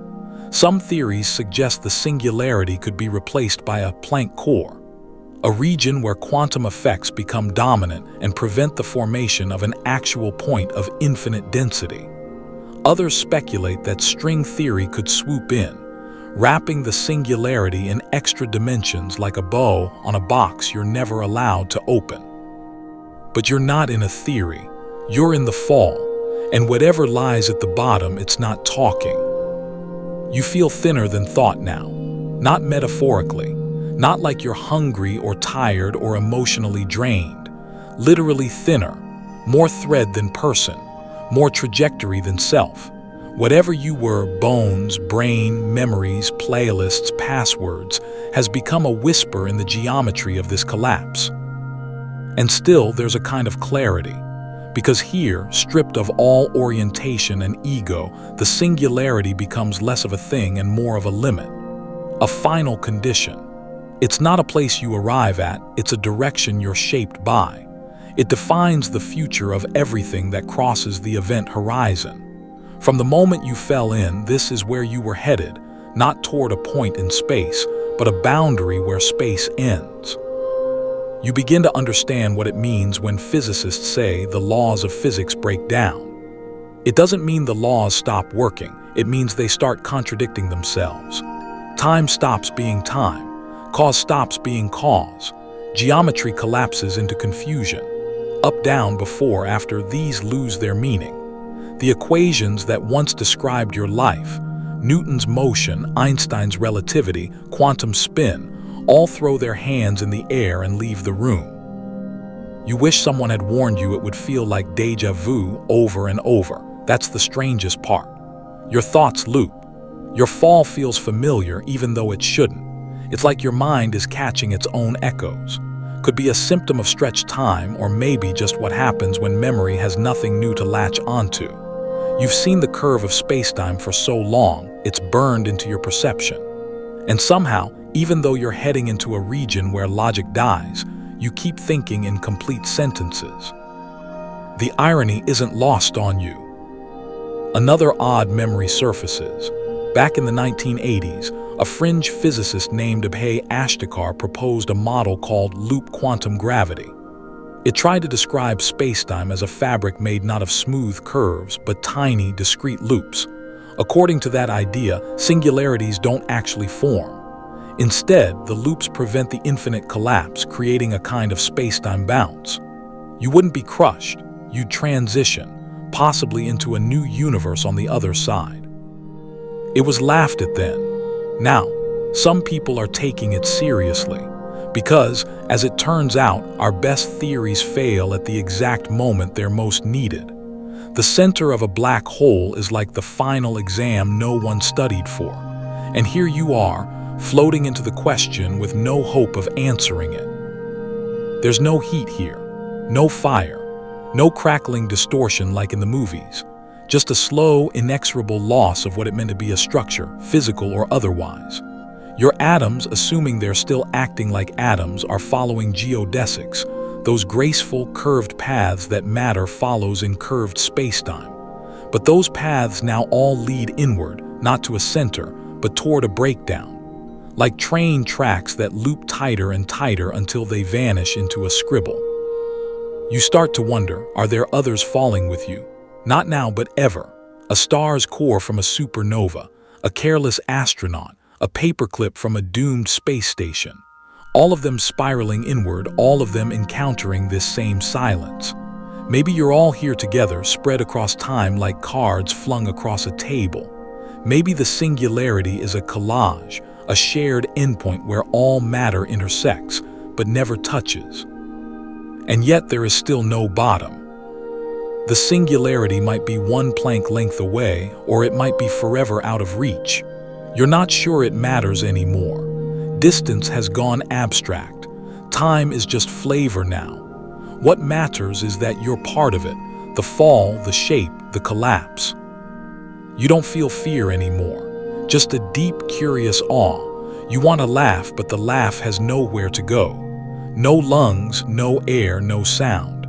Some theories suggest the singularity could be replaced by a Planck core, a region where quantum effects become dominant and prevent the formation of an actual point of infinite density. Others speculate that string theory could swoop in, wrapping the singularity in extra dimensions like a bow on a box you're never allowed to open. But you're not in a theory, you're in the fall, and whatever lies at the bottom, it's not talking. You feel thinner than thought now, not metaphorically, not like you're hungry or tired or emotionally drained, literally thinner, more thread than person, more trajectory than self. Whatever you were, bones, brain, memories, playlists, passwords, has become a whisper in the geometry of this collapse. And still, there's a kind of clarity. Because here, stripped of all orientation and ego, the singularity becomes less of a thing and more of a limit, a final condition. It's not a place you arrive at, it's a direction you're shaped by. It defines the future of everything that crosses the event horizon. From the moment you fell in, this is where you were headed, not toward a point in space, but a boundary where space ends. You begin to understand what it means when physicists say the laws of physics break down. It doesn't mean the laws stop working, it means they start contradicting themselves. Time stops being time, cause stops being cause. Geometry collapses into confusion. Up, down, before, after, these lose their meaning. The equations that once described your life, Newton's motion, Einstein's relativity, quantum spin, all throw their hands in the air and leave the room. You wish someone had warned you it would feel like déjà vu over and over. That's the strangest part. Your thoughts loop. Your fall feels familiar even though it shouldn't. It's like your mind is catching its own echoes. Could be a symptom of stretched time, or maybe just what happens when memory has nothing new to latch onto. You've seen the curve of spacetime for so long, it's burned into your perception. And somehow, even though you're heading into a region where logic dies, you keep thinking in complete sentences. The irony isn't lost on you. Another odd memory surfaces. Back in the 1980s, a fringe physicist named Abhay Ashtekar proposed a model called loop quantum gravity. It tried to describe spacetime as a fabric made not of smooth curves, but tiny, discrete loops. According to that idea, singularities don't actually form. Instead, the loops prevent the infinite collapse, creating a kind of spacetime bounce. You wouldn't be crushed, you'd transition, possibly into a new universe on the other side. It was laughed at then. Now, some people are taking it seriously, because, as it turns out, our best theories fail at the exact moment they're most needed. The center of a black hole is like the final exam no one studied for. And here you are, floating into the question with no hope of answering it. There's no heat here, no fire, no crackling distortion like in the movies, just a slow, inexorable loss of what it meant to be a structure, physical or otherwise. Your atoms, assuming they're still acting like atoms, are following geodesics, those graceful, curved paths that matter follows in curved spacetime. But those paths now all lead inward, not to a center, but toward a breakdown, like train tracks that loop tighter and tighter until they vanish into a scribble. You start to wonder, are there others falling with you? Not now, but ever. A star's core from a supernova, a careless astronaut, a paperclip from a doomed space station. All of them spiraling inward, all of them encountering this same silence. Maybe you're all here together, spread across time like cards flung across a table. Maybe the singularity is a collage, a shared endpoint where all matter intersects, but never touches. And yet there is still no bottom. The singularity might be one Planck length away, or it might be forever out of reach. You're not sure it matters anymore. Distance has gone abstract. Time is just flavor now. What matters is that you're part of it, the fall, the shape, the collapse. You don't feel fear anymore, just a deep, curious awe. You want to laugh, but the laugh has nowhere to go. No lungs, no air, no sound.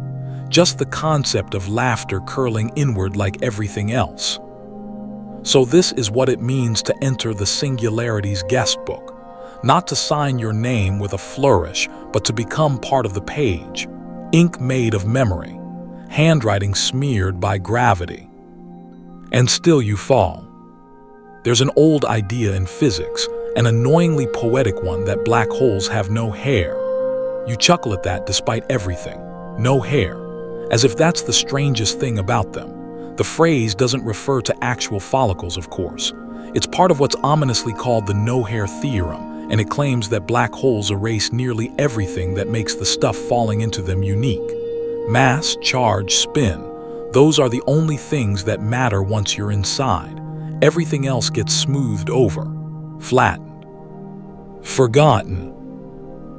Just the concept of laughter curling inward like everything else. So this is what it means to enter the Singularity's guest book. Not to sign your name with a flourish, but to become part of the page. Ink made of memory, handwriting smeared by gravity. And still you fall. There's an old idea in physics, an annoyingly poetic one, that black holes have no hair. You chuckle at that despite everything. No hair. As if that's the strangest thing about them. The phrase doesn't refer to actual follicles, of course. It's part of what's ominously called the no-hair theorem, and it claims that black holes erase nearly everything that makes the stuff falling into them unique. Mass, charge, spin. Those are the only things that matter once you're inside. Everything else gets smoothed over, flattened, forgotten.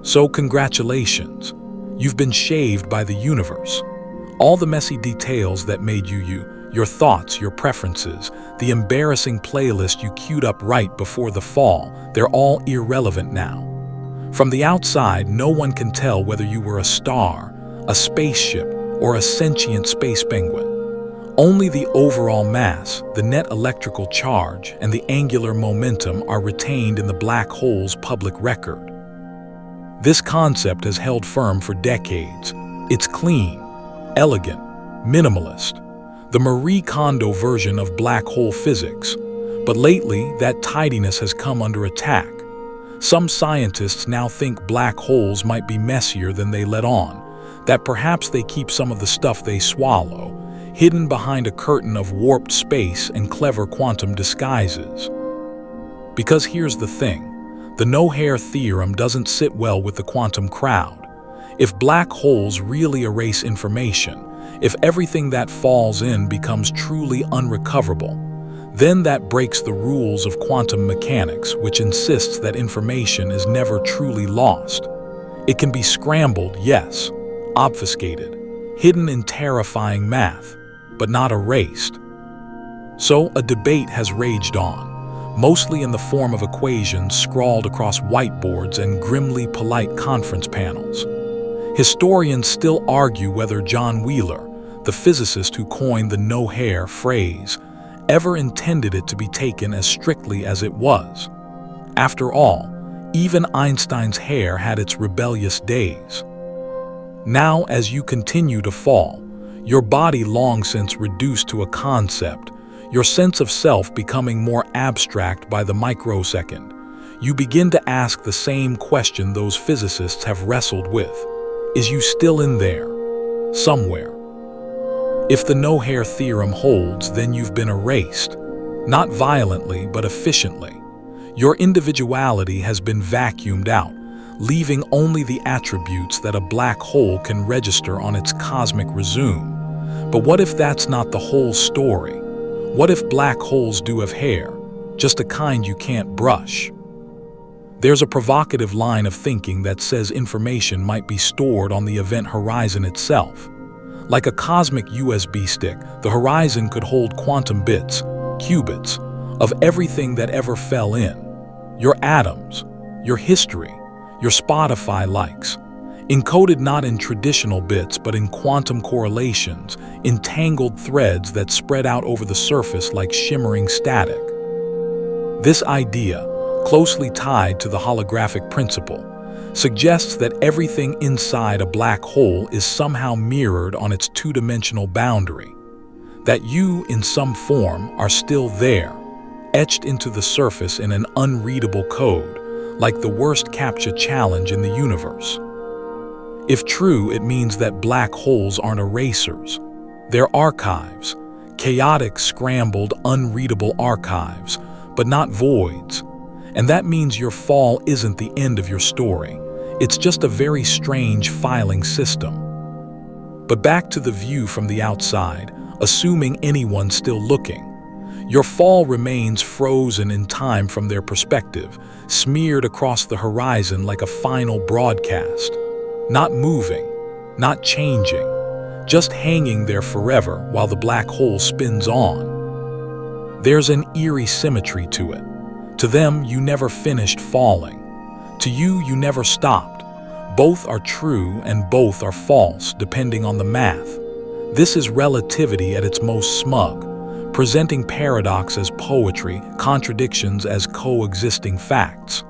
So congratulations. You've been shaved by the universe. All the messy details that made you you, your thoughts, your preferences, the embarrassing playlist you queued up right before the fall, they're all irrelevant now. From the outside, no one can tell whether you were a star, a spaceship, or a sentient space penguin. Only the overall mass, the net electrical charge, and the angular momentum are retained in the black hole's public record. This concept has held firm for decades. It's clean, elegant, minimalist, the Marie Kondo version of black hole physics. But lately, that tidiness has come under attack. Some scientists now think black holes might be messier than they let on, that perhaps they keep some of the stuff they swallow, hidden behind a curtain of warped space and clever quantum disguises. Because here's the thing, the no-hair theorem doesn't sit well with the quantum crowd. If black holes really erase information, if everything that falls in becomes truly unrecoverable, then that breaks the rules of quantum mechanics, which insists that information is never truly lost. It can be scrambled, yes, obfuscated, hidden in terrifying math, but not erased. So a debate has raged on, mostly in the form of equations scrawled across whiteboards and grimly polite conference panels. Historians still argue whether John Wheeler, the physicist who coined the no-hair phrase, ever intended it to be taken as strictly as it was. After all, even Einstein's hair had its rebellious days. Now, as you continue to fall, your body long since reduced to a concept, your sense of self becoming more abstract by the microsecond, you begin to ask the same question those physicists have wrestled with. Is you still in there? Somewhere? If the no-hair theorem holds, then you've been erased. Not violently, but efficiently. Your individuality has been vacuumed out, leaving only the attributes that a black hole can register on its cosmic resume. But what if that's not the whole story? What if black holes do have hair, just a kind you can't brush? There's a provocative line of thinking that says information might be stored on the event horizon itself. Like a cosmic USB stick, the horizon could hold quantum bits, qubits, of everything that ever fell in. Your atoms, your history, your Spotify likes. encoded not in traditional bits but in quantum correlations, entangled threads that spread out over the surface like shimmering static. This idea, closely tied to the holographic principle, suggests that everything inside a black hole is somehow mirrored on its two-dimensional boundary, that you, in some form, are still there, etched into the surface in an unreadable code, like the worst CAPTCHA challenge in the universe. If true, it means that black holes aren't erasers. They're archives, chaotic, scrambled, unreadable archives, but not voids. And that means your fall isn't the end of your story. It's just a very strange filing system. But back to the view from the outside, assuming anyone's still looking. Your fall remains frozen in time from their perspective, smeared across the horizon like a final broadcast. Not moving, not changing, just hanging there forever while the black hole spins on. There's an eerie symmetry to it. To them, you never finished falling. To you, you never stopped. Both are true and both are false, depending on the math. This is relativity at its most smug, presenting paradox as poetry, contradictions as coexisting facts.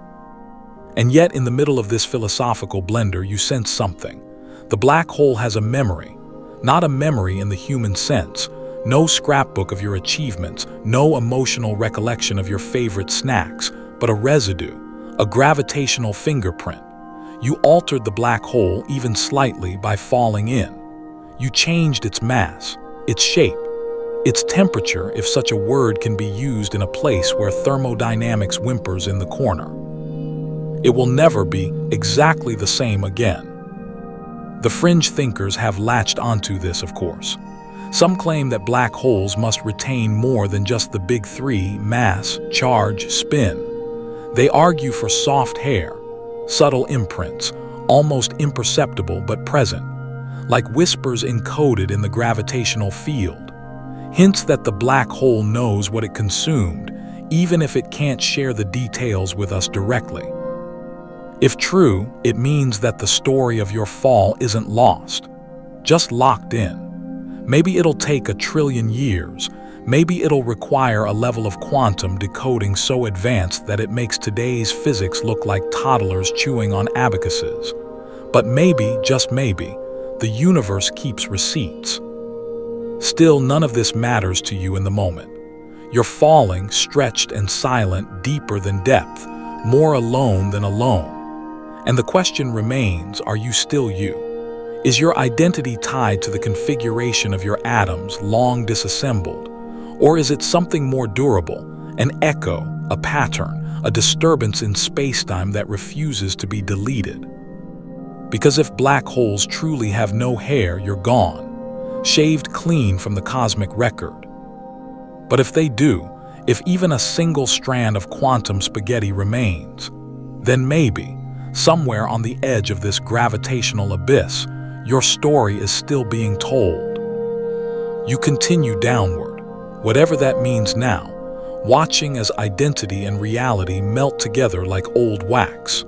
And yet, in the middle of this philosophical blender, you sense something. The black hole has a memory, not a memory in the human sense. No scrapbook of your achievements, no emotional recollection of your favorite snacks, but a residue, a gravitational fingerprint. You altered the black hole even slightly by falling in. You changed its mass, its shape, its temperature, if such a word can be used in a place where thermodynamics whimpers in the corner. It will never be exactly the same again. The fringe thinkers have latched onto this, of course. Some claim that black holes must retain more than just the big three: mass, charge, spin. They argue for soft hair, subtle imprints, almost imperceptible but present, like whispers encoded in the gravitational field. Hints that the black hole knows what it consumed, even if it can't share the details with us directly. If true, it means that the story of your fall isn't lost, just locked in. Maybe it'll take 1 trillion years. Maybe it'll require a level of quantum decoding so advanced that it makes today's physics look like toddlers chewing on abacuses. But maybe, just maybe, the universe keeps receipts. Still, none of this matters to you in the moment. You're falling, stretched and silent, deeper than depth, more alone than alone. And the question remains, are you still you? Is your identity tied to the configuration of your atoms, long disassembled? Or is it something more durable, an echo, a pattern, a disturbance in spacetime that refuses to be deleted? Because if black holes truly have no hair, you're gone, shaved clean from the cosmic record. But if they do, if even a single strand of quantum spaghetti remains, then maybe, somewhere on the edge of this gravitational abyss, your story is still being told. You continue downward, whatever that means now, watching as identity and reality melt together like old wax.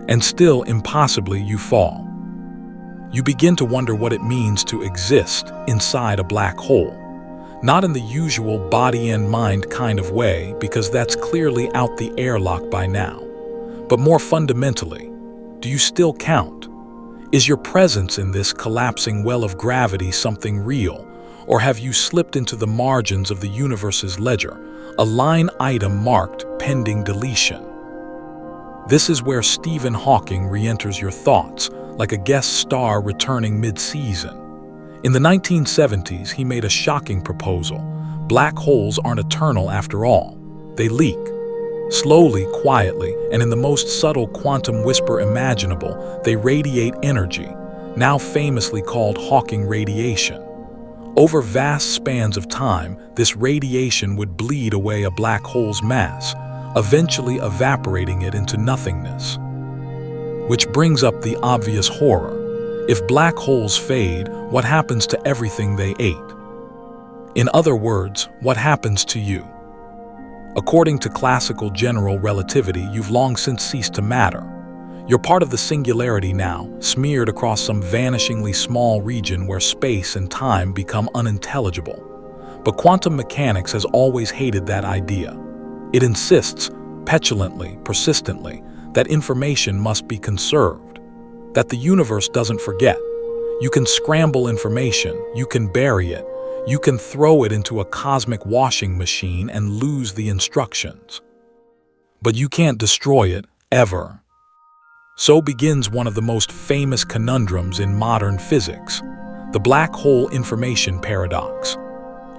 And still, impossibly, you fall. You begin to wonder what it means to exist inside a black hole. Not in the usual body and mind kind of way, because that's clearly out the airlock by now. But more fundamentally, do you still count? Is your presence in this collapsing well of gravity something real, or have you slipped into the margins of the universe's ledger, a line item marked pending deletion? This is where Stephen Hawking re-enters your thoughts, like a guest star returning mid-season. In the 1970s, he made a shocking proposal. Black holes aren't eternal after all. They leak. Slowly, quietly, and in the most subtle quantum whisper imaginable, they radiate energy, now famously called Hawking radiation. Over vast spans of time, this radiation would bleed away a black hole's mass, eventually evaporating it into nothingness. Which brings up the obvious horror. If black holes fade, what happens to everything they ate? In other words, what happens to you? According to classical general relativity, you've long since ceased to matter. You're part of the singularity now, smeared across some vanishingly small region where space and time become unintelligible. But quantum mechanics has always hated that idea. It insists, petulantly, persistently, that information must be conserved, that the universe doesn't forget. You can scramble information, you can bury it, you can throw it into a cosmic washing machine and lose the instructions. But you can't destroy it, ever. So begins one of the most famous conundrums in modern physics, the black hole information paradox.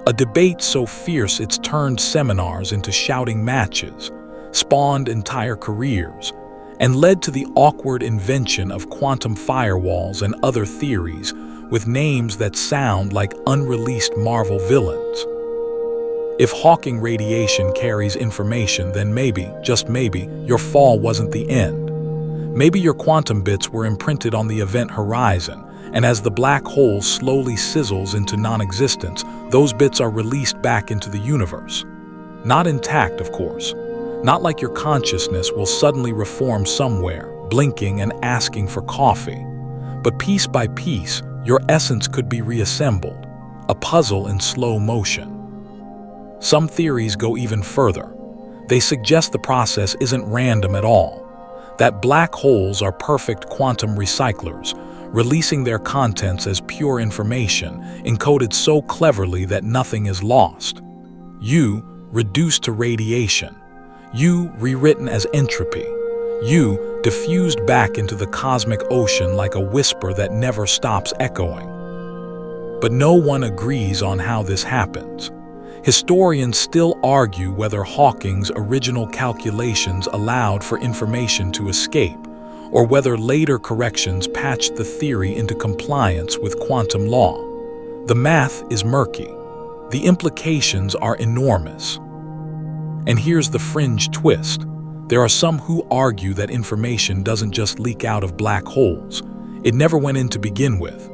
A debate so fierce it's turned seminars into shouting matches, spawned entire careers, and led to the awkward invention of quantum firewalls and other theories with names that sound like unreleased Marvel villains. If Hawking radiation carries information, then maybe, just maybe, your fall wasn't the end. Maybe your quantum bits were imprinted on the event horizon, and as the black hole slowly sizzles into non-existence, those bits are released back into the universe. Not intact, of course. Not like your consciousness will suddenly reform somewhere, blinking and asking for coffee. But piece by piece, your essence could be reassembled, a puzzle in slow motion. Some theories go even further. They suggest the process isn't random at all, that black holes are perfect quantum recyclers, releasing their contents as pure information, encoded so cleverly that nothing is lost. You, reduced to radiation. You, rewritten as entropy. You, diffused back into the cosmic ocean like a whisper that never stops echoing. But no one agrees on how this happens. Historians still argue whether Hawking's original calculations allowed for information to escape, or whether later corrections patched the theory into compliance with quantum law. The math is murky. The implications are enormous. And here's the fringe twist. There are some who argue that information doesn't just leak out of black holes. It never went in to begin with.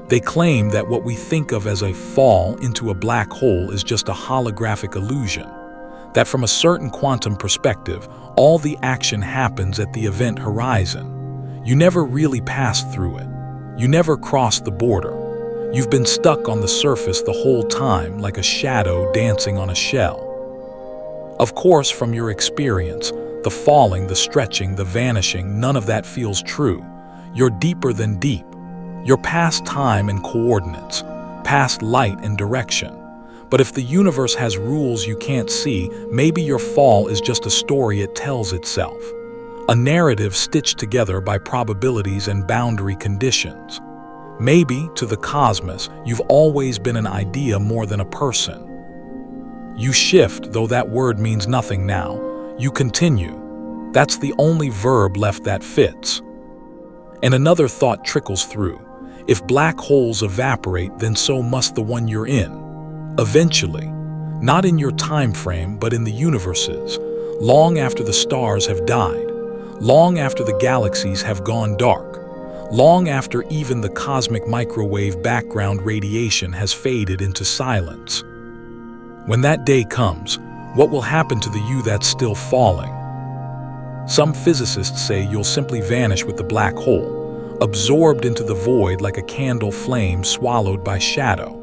They claim that what we think of as a fall into a black hole is just a holographic illusion, that from a certain quantum perspective, all the action happens at the event horizon. You never really passed through it. You never crossed the border. You've been stuck on the surface the whole time like a shadow dancing on a shell. Of course, from your experience, the falling, the stretching, the vanishing, none of that feels true. You're deeper than deep. You're past time and coordinates, past light and direction. But if the universe has rules you can't see, maybe your fall is just a story it tells itself. A narrative stitched together by probabilities and boundary conditions. Maybe, to the cosmos, you've always been an idea more than a person. You shift, though that word means nothing now. You continue. That's the only verb left that fits. And another thought trickles through. If black holes evaporate, then so must the one you're in. Eventually. Not in your time frame, but in the universe's. Long after the stars have died. Long after the galaxies have gone dark. Long after even the cosmic microwave background radiation has faded into silence. When that day comes, what will happen to the you that's still falling? Some physicists say you'll simply vanish with the black hole, absorbed into the void like a candle flame swallowed by shadow.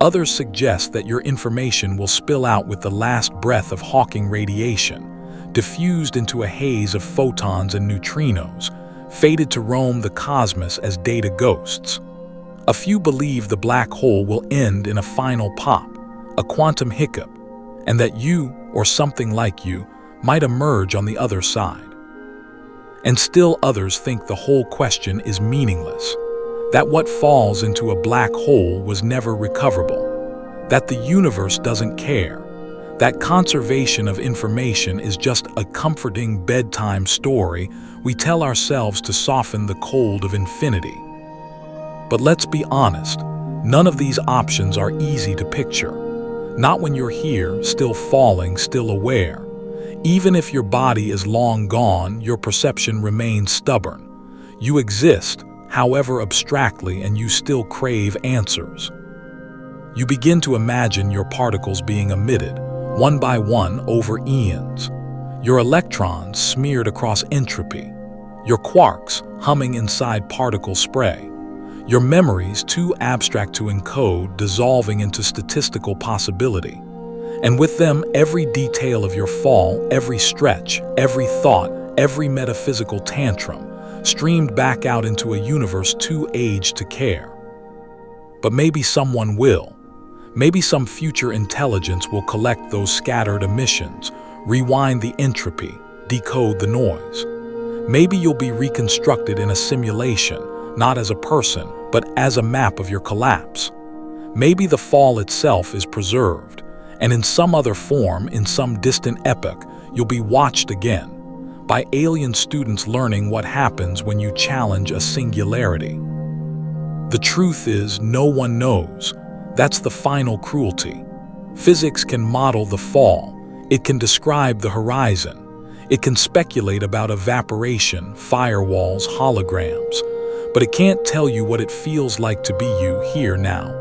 Others suggest that your information will spill out with the last breath of Hawking radiation, diffused into a haze of photons and neutrinos, fated to roam the cosmos as data ghosts. A few believe the black hole will end in a final pop, a quantum hiccup, and that you, or something like you, might emerge on the other side. And still others think the whole question is meaningless, that what falls into a black hole was never recoverable, that the universe doesn't care, that conservation of information is just a comforting bedtime story we tell ourselves to soften the cold of infinity. But let's be honest, none of these options are easy to picture. Not when you're here, still falling, still aware. Even if your body is long gone, your perception remains stubborn. You exist, however abstractly, and you still crave answers. You begin to imagine your particles being emitted, one by one over eons. Your electrons smeared across entropy. your quarks humming inside particle spray, your memories too abstract to encode dissolving into statistical possibility. And with them, every detail of your fall, every stretch, every thought, every metaphysical tantrum, streamed back out into a universe too aged to care. But maybe someone will. Maybe some future intelligence will collect those scattered emissions, rewind the entropy, decode the noise. Maybe you'll be reconstructed in a simulation, not as a person, but as a map of your collapse. Maybe the fall itself is preserved, and in some other form, in some distant epoch, you'll be watched again by alien students learning what happens when you challenge a singularity. The truth is, no one knows. That's the final cruelty. Physics can model the fall. It can describe the horizon. It can speculate about evaporation, firewalls, holograms. But it can't tell you what it feels like to be you here now.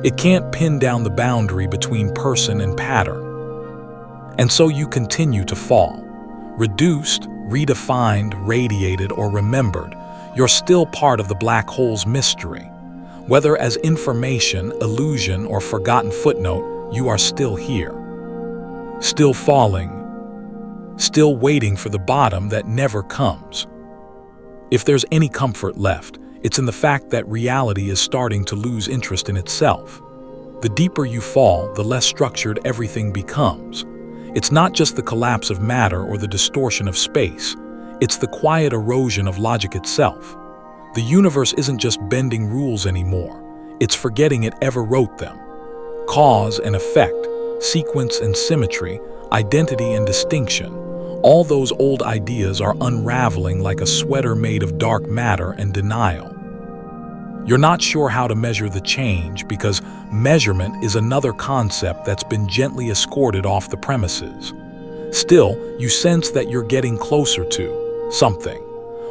It can't pin down the boundary between person and pattern. And so you continue to fall. Reduced, redefined, radiated, or remembered, you're still part of the black hole's mystery. Whether as information, illusion, or forgotten footnote, you are still here. Still falling. Still waiting for the bottom that never comes. If there's any comfort left, it's in the fact that reality is starting to lose interest in itself. The deeper you fall, the less structured everything becomes. It's not just the collapse of matter or the distortion of space. It's the quiet erosion of logic itself. The universe isn't just bending rules anymore. It's forgetting it ever wrote them. Cause and effect, sequence and symmetry, identity and distinction. All those old ideas are unraveling like a sweater made of dark matter and denial. You're not sure how to measure the change because measurement is another concept that's been gently escorted off the premises. Still, you sense that you're getting closer to something.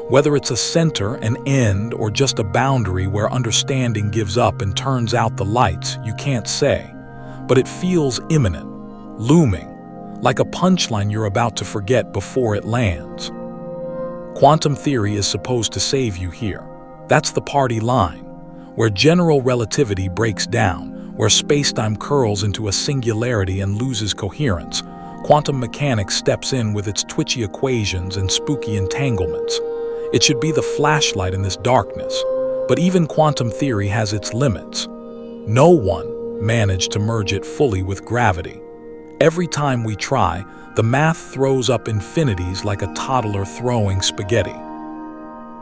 Whether it's a center, an end, or just a boundary where understanding gives up and turns out the lights, you can't say. But it feels imminent, looming. Like a punchline you're about to forget before it lands. Quantum theory is supposed to save you here. That's the party line, where general relativity breaks down, where space-time curls into a singularity and loses coherence. Quantum mechanics steps in with its twitchy equations and spooky entanglements. It should be the flashlight in this darkness, but even quantum theory has its limits. No one managed to merge it fully with gravity. Every time we try, the math throws up infinities like a toddler throwing spaghetti.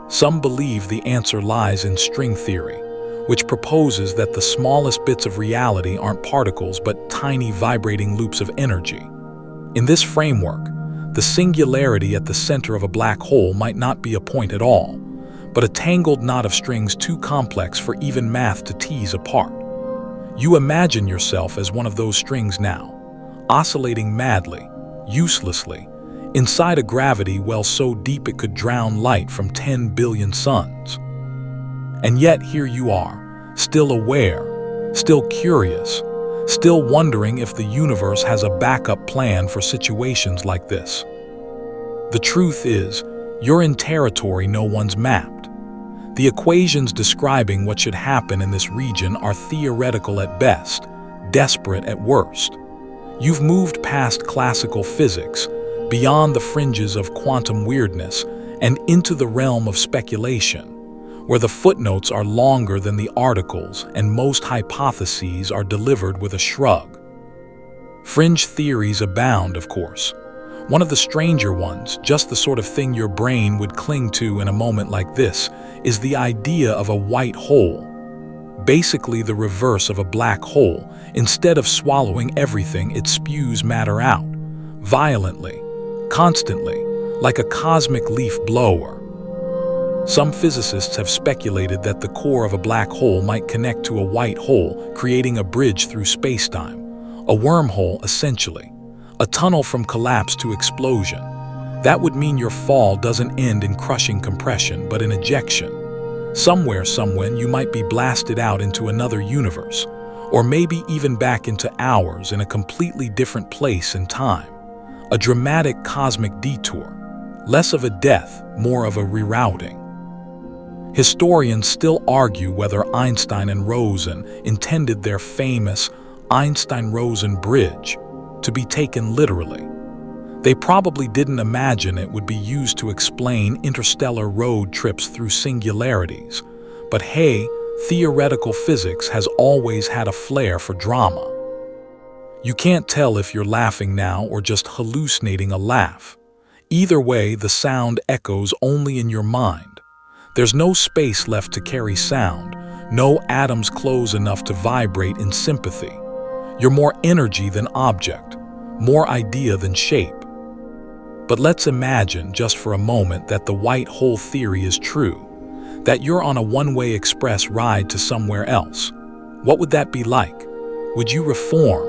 Some believe the answer lies in string theory, which proposes that the smallest bits of reality aren't particles but tiny vibrating loops of energy. In this framework, the singularity at the center of a black hole might not be a point at all, but a tangled knot of strings too complex for even math to tease apart. You imagine yourself as one of those strings now, oscillating madly, uselessly, inside a gravity well so deep it could drown light from 10 billion suns. And yet here you are, still aware, still curious, still wondering if the universe has a backup plan for situations like this. The truth is, you're in territory no one's mapped. The equations describing what should happen in this region are theoretical at best, desperate at worst. You've moved past classical physics, beyond the fringes of quantum weirdness, and into the realm of speculation, where the footnotes are longer than the articles and most hypotheses are delivered with a shrug. Fringe theories abound, of course. One of the stranger ones, just the sort of thing your brain would cling to in a moment like this, is the idea of a white hole. Basically the reverse of a black hole. Instead of swallowing everything, it spews matter out, violently, constantly, like a cosmic leaf blower. Some physicists have speculated that the core of a black hole might connect to a white hole, creating a bridge through spacetime, a wormhole essentially, a tunnel from collapse to explosion. That would mean your fall doesn't end in crushing compression, but in ejection. Somewhere, somewhen, you might be blasted out into another universe, or maybe even back into ours in a completely different place and time. A dramatic cosmic detour, Less of a death, more of a rerouting. Historians still argue whether Einstein and Rosen intended their famous Einstein-Rosen bridge to be taken literally. They probably didn't imagine it would be used to explain interstellar road trips through singularities. But hey, theoretical physics has always had a flair for drama. You can't tell if you're laughing now or just hallucinating a laugh. Either way, the sound echoes only in your mind. There's no space left to carry sound, no atoms close enough to vibrate in sympathy. You're more energy than object, more idea than shape. But let's imagine just for a moment that the white hole theory is true, that you're on a one-way express ride to somewhere else. What would that be like? Would you reform,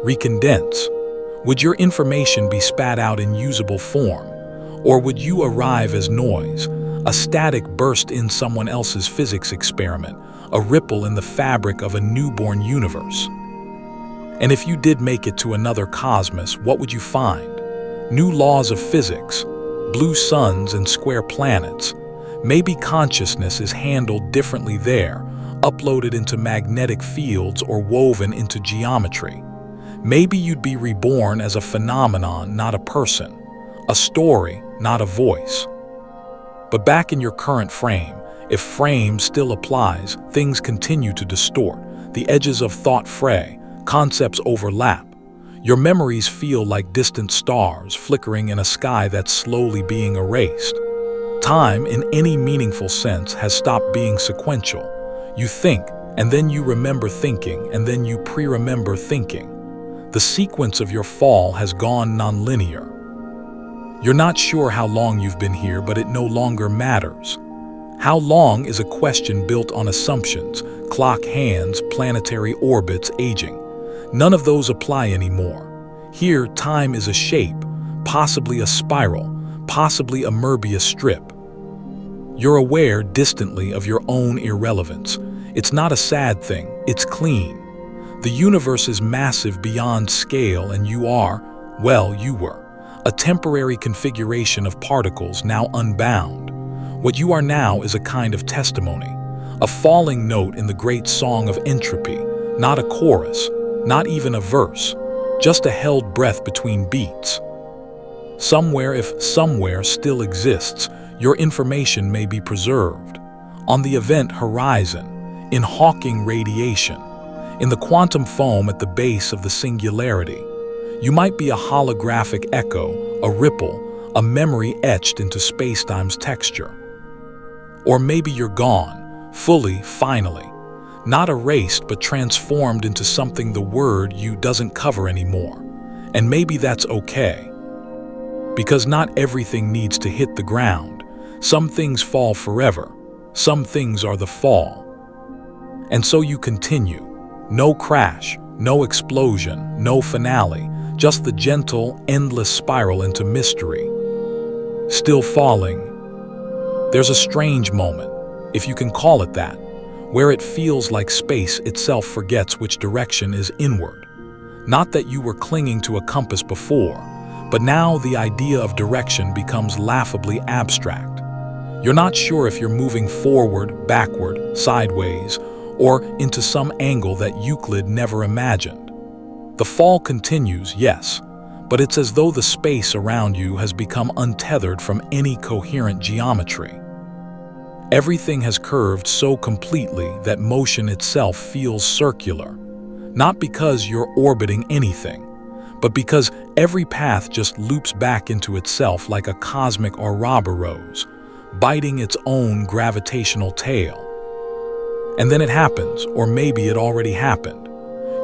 recondense? Would your information be spat out in usable form? Or would you arrive as noise, a static burst in someone else's physics experiment, a ripple in the fabric of a newborn universe? And if you did make it to another cosmos, what would you find? New laws of physics, blue suns and square planets. Maybe consciousness is handled differently there, uploaded into magnetic fields or woven into geometry. Maybe you'd be reborn as a phenomenon, not a person, a story, not a voice. But back in your current frame, if frame still applies, things continue to distort, the edges of thought fray, concepts overlap. Your memories feel like distant stars flickering in a sky that's slowly being erased. Time, in any meaningful sense, has stopped being sequential. You think, and then you remember thinking, and then you pre-remember thinking. The sequence of your fall has gone nonlinear. You're not sure how long you've been here, but it no longer matters. How long is a question built on assumptions, clock hands, planetary orbits, aging. None of those apply anymore. Here, time is a shape, possibly a spiral, possibly a Möbius strip. You're aware distantly of your own irrelevance. It's not a sad thing, it's clean. The universe is massive beyond scale, and you are, well, you were, a temporary configuration of particles now unbound. What you are now is a kind of testimony, a falling note in the great song of entropy, not a chorus, not even a verse, just a held breath between beats. Somewhere, if somewhere still exists, your information may be preserved. On the event horizon, in Hawking radiation, in the quantum foam at the base of the singularity, you might be a holographic echo, a ripple, a memory etched into spacetime's texture. Or maybe you're gone, fully, finally. Not erased, but transformed into something the word you doesn't cover anymore. And maybe that's okay. Because not everything needs to hit the ground. Some things fall forever. Some things are the fall. And so you continue. No crash, no explosion, no finale, just the gentle, endless spiral into mystery. Still falling. There's a strange moment, if you can call it that, where it feels like space itself forgets which direction is inward. Not that you were clinging to a compass before, but now the idea of direction becomes laughably abstract. You're not sure if you're moving forward, backward, sideways, or into some angle that Euclid never imagined. The fall continues, yes, but it's as though the space around you has become untethered from any coherent geometry. Everything has curved so completely that motion itself feels circular, not because you're orbiting anything, but because every path just loops back into itself like a cosmic Ouroboros, biting its own gravitational tail. And then it happens, or maybe it already happened.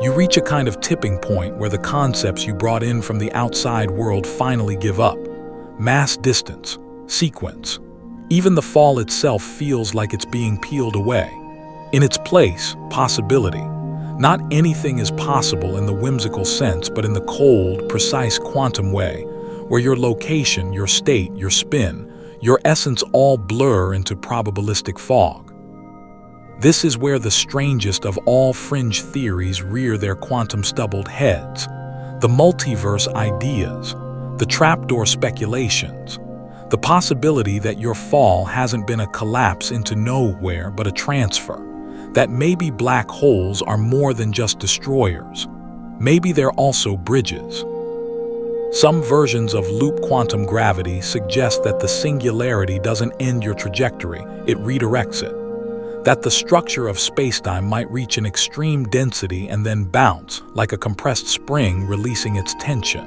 You reach a kind of tipping point where the concepts you brought in from the outside world finally give up. Mass distance, sequence. Even the fall itself feels like it's being peeled away. In its place, possibility. Not anything is possible in the whimsical sense, but in the cold, precise quantum way, where your location, your state, your spin, your essence all blur into probabilistic fog. This is where the strangest of all fringe theories rear their quantum-stubbled heads. The multiverse ideas, the trapdoor speculations, The possibility that your fall hasn't been a collapse into nowhere but a transfer. That maybe black holes are more than just destroyers. Maybe they're also bridges. Some versions of loop quantum gravity suggest that the singularity doesn't end your trajectory, it redirects it. That the structure of spacetime might reach an extreme density and then bounce, like a compressed spring releasing its tension.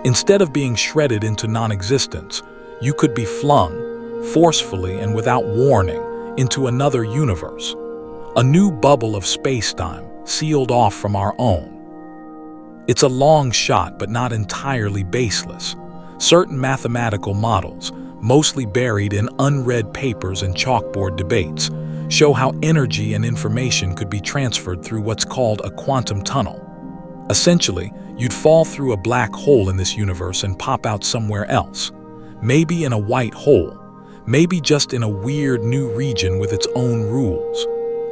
Instead of being shredded into non-existence, you could be flung, forcefully and without warning, into another universe. A new bubble of spacetime, sealed off from our own. It's a long shot, but not entirely baseless. Certain mathematical models, mostly buried in unread papers and chalkboard debates, show how energy and information could be transferred through what's called a quantum tunnel. Essentially, you'd fall through a black hole in this universe and pop out somewhere else. Maybe in a white hole, maybe just in a weird new region with its own rules.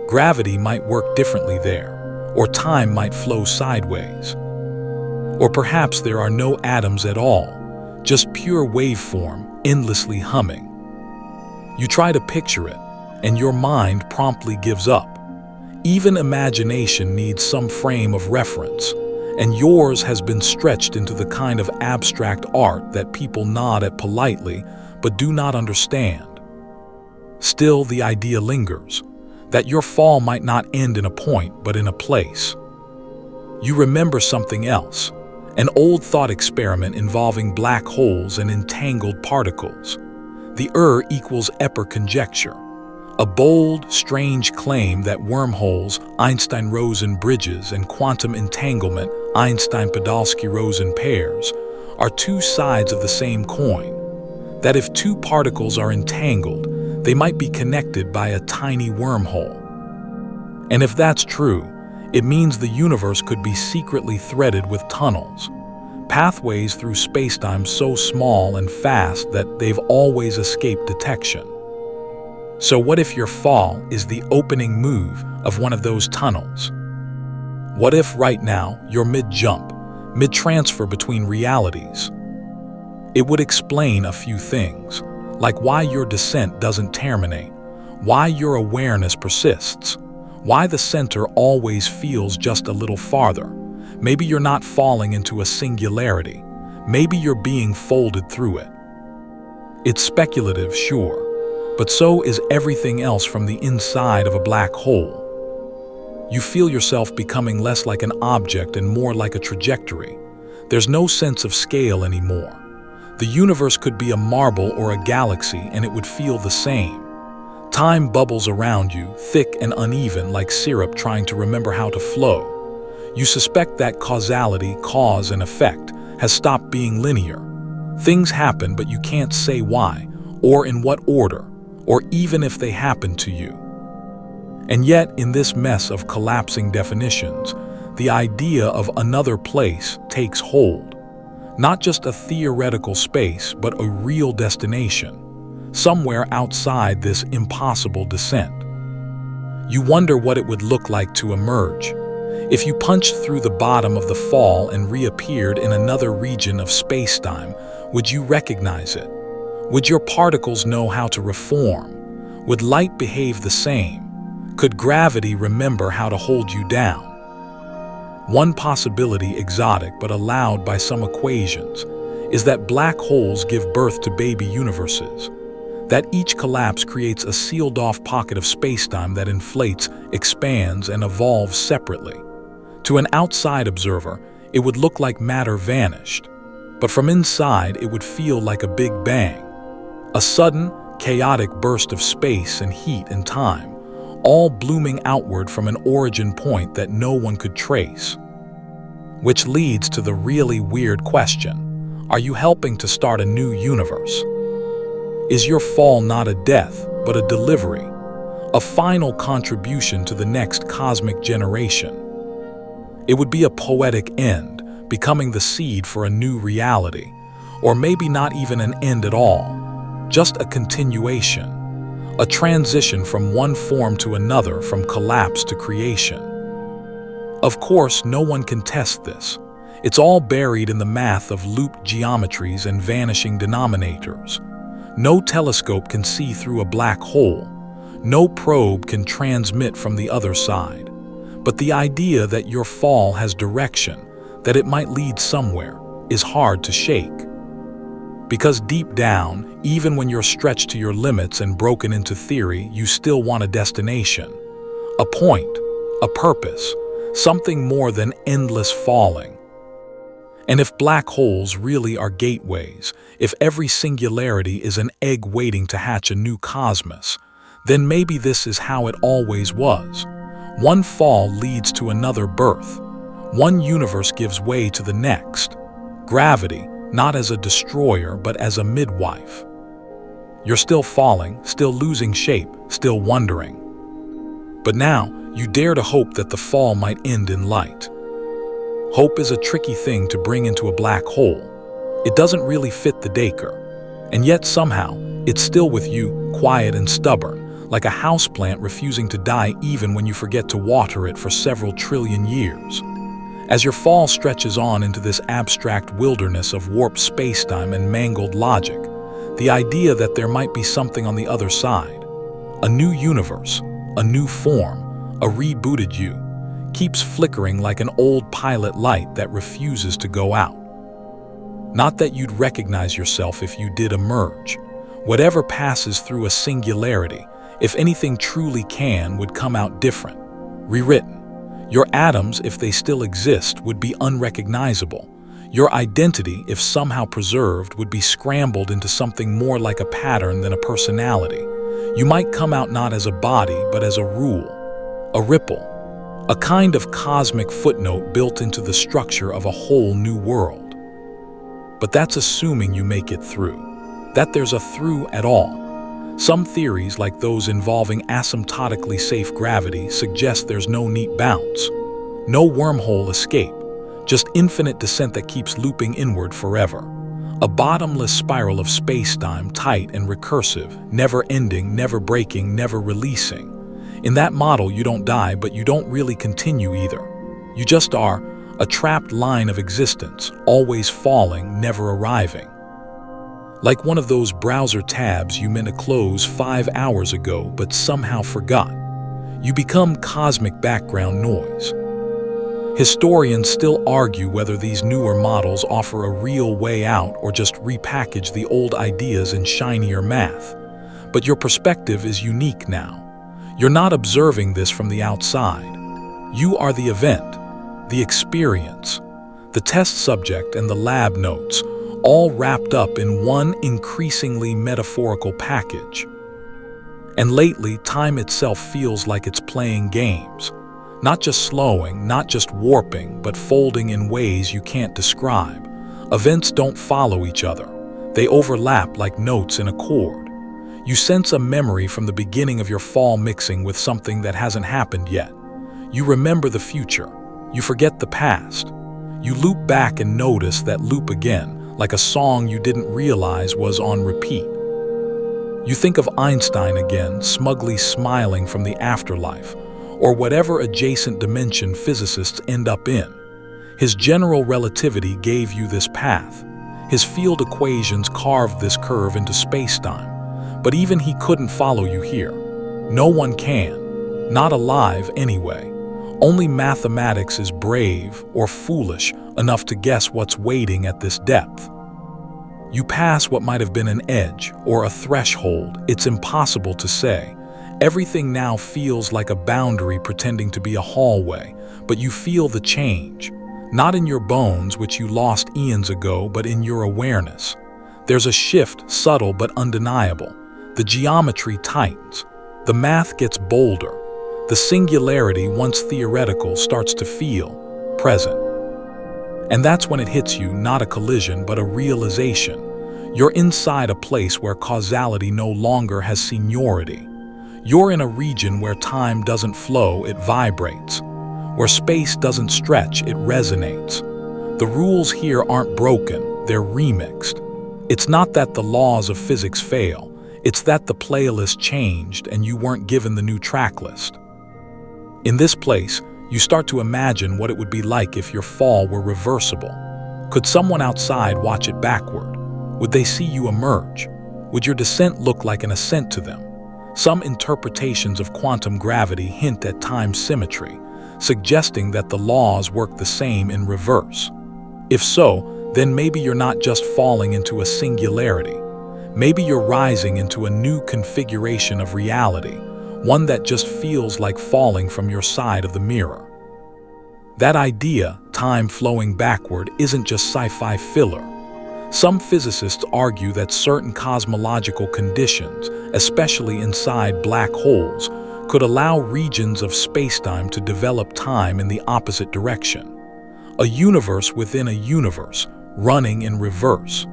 Gravity might work differently there, or time might flow sideways. Or perhaps there are no atoms at all, just pure waveform, endlessly humming. You try to picture it, and your mind promptly gives up. Even imagination needs some frame of reference, and yours has been stretched into the kind of abstract art that people nod at politely but do not understand. Still, the idea lingers, that your fall might not end in a point but in a place. You remember something else. An old thought experiment involving black holes and entangled particles. The equals Epper conjecture, a bold, strange claim that wormholes, Einstein-Rosen bridges, and quantum entanglement, Einstein-Podolsky-Rosen pairs, are two sides of the same coin. That if two particles are entangled, they might be connected by a tiny wormhole. And if that's true, it means the universe could be secretly threaded with tunnels, pathways through spacetime so small and fast that they've always escaped detection. So what if your fall is the opening move of one of those tunnels? What if right now you're mid-jump, mid-transfer between realities? It would explain a few things, like why your descent doesn't terminate, why your awareness persists, why the center always feels just a little farther. Maybe you're not falling into a singularity. Maybe you're being folded through it. It's speculative, sure, but so is everything else from the inside of a black hole. You feel yourself becoming less like an object and more like a trajectory. There's no sense of scale anymore. The universe could be a marble or a galaxy and it would feel the same. Time bubbles around you, thick and uneven like syrup trying to remember how to flow. You suspect that causality, cause and effect, has stopped being linear. Things happen, but you can't say why, or in what order, or even if they happen to you. And yet, in this mess of collapsing definitions, the idea of another place takes hold. Not just a theoretical space, but a real destination. Somewhere outside this impossible descent. You wonder what it would look like to emerge. If you punched through the bottom of the fall and reappeared in another region of spacetime, would you recognize it? Would your particles know how to reform? Would light behave the same? Could gravity remember how to hold you down? One possibility, exotic but allowed by some equations, is that black holes give birth to baby universes. That each collapse creates a sealed-off pocket of spacetime that inflates, expands, and evolves separately. To an outside observer, it would look like matter vanished, but from inside it would feel like a big bang. A sudden, chaotic burst of space and heat and time, all blooming outward from an origin point that no one could trace. Which leads to the really weird question: are you helping to start a new universe? Is your fall not a death, but a delivery, a final contribution to the next cosmic generation? It would be a poetic end, becoming the seed for a new reality, or maybe not even an end at all, just a continuation, a transition from one form to another, from collapse to creation. Of course, no one can test this. It's all buried in the math of looped geometries and vanishing denominators. No telescope can see through a black hole. No probe can transmit from the other side. But the idea that your fall has direction, that it might lead somewhere, is hard to shake. Because deep down, even when you're stretched to your limits and broken into theory, you still want a destination. A point, a purpose, something more than endless falling. And if black holes really are gateways, if every singularity is an egg waiting to hatch a new cosmos, then maybe this is how it always was. One fall leads to another birth. One universe gives way to the next. Gravity, not as a destroyer, but as a midwife. You're still falling, still losing shape, still wondering. But now, you dare to hope that the fall might end in light. Hope is a tricky thing to bring into a black hole. It doesn't really fit the Daker. And yet somehow, it's still with you, quiet and stubborn, like a houseplant refusing to die even when you forget to water it for several trillion years. As your fall stretches on into this abstract wilderness of warped spacetime and mangled logic, the idea that there might be something on the other side, a new universe, a new form, a rebooted you, keeps flickering like an old pilot light that refuses to go out. Not that you'd recognize yourself if you did emerge. Whatever passes through a singularity, if anything truly can, would come out different, rewritten. Your atoms, if they still exist, would be unrecognizable. Your identity, if somehow preserved, would be scrambled into something more like a pattern than a personality. You might come out not as a body, but as a rule, a ripple, a kind of cosmic footnote built into the structure of a whole new world. But that's assuming you make it through, that there's a through at all. Some theories, like those involving asymptotically safe gravity, suggest there's no neat bounce, no wormhole escape, just infinite descent that keeps looping inward forever. A bottomless spiral of spacetime, tight and recursive, never ending, never breaking, never releasing. In that model, you don't die, but you don't really continue either. You just are, a trapped line of existence, always falling, never arriving. Like one of those browser tabs you meant to close 5 hours ago but somehow forgot. You become cosmic background noise. Historians still argue whether these newer models offer a real way out or just repackage the old ideas in shinier math. But your perspective is unique now. You're not observing this from the outside. You are the event, the experience, the test subject and the lab notes, all wrapped up in one increasingly metaphorical package. And lately, time itself feels like it's playing games. Not just slowing, not just warping, but folding in ways you can't describe. Events don't follow each other. They overlap like notes in a chord. You sense a memory from the beginning of your fall mixing with something that hasn't happened yet. You remember the future. You forget the past. You loop back and notice that loop again, like a song you didn't realize was on repeat. You think of Einstein again, smugly smiling from the afterlife, or whatever adjacent dimension physicists end up in. His general relativity gave you this path. His field equations carved this curve into spacetime. But even he couldn't follow you here. No one can. Not alive anyway. Only mathematics is brave or foolish enough to guess what's waiting at this depth. You pass what might have been an edge or a threshold. It's impossible to say. Everything now feels like a boundary pretending to be a hallway, but you feel the change. Not in your bones, which you lost eons ago, but in your awareness. There's a shift, subtle but undeniable. The geometry tightens. The math gets bolder. The singularity, once theoretical, starts to feel present. And that's when it hits you, not a collision, but a realization. You're inside a place where causality no longer has seniority. You're in a region where time doesn't flow, it vibrates. Where space doesn't stretch, it resonates. The rules here aren't broken, they're remixed. It's not that the laws of physics fail. It's that the playlist changed and you weren't given the new track list. In this place, you start to imagine what it would be like if your fall were reversible. Could someone outside watch it backward? Would they see you emerge? Would your descent look like an ascent to them? Some interpretations of quantum gravity hint at time symmetry, suggesting that the laws work the same in reverse. If so, then maybe you're not just falling into a singularity. Maybe you're rising into a new configuration of reality, one that just feels like falling from your side of the mirror. That idea, time flowing backward, isn't just sci-fi filler. Some physicists argue that certain cosmological conditions, especially inside black holes, could allow regions of spacetime to develop time in the opposite direction. A universe within a universe, running in reverse.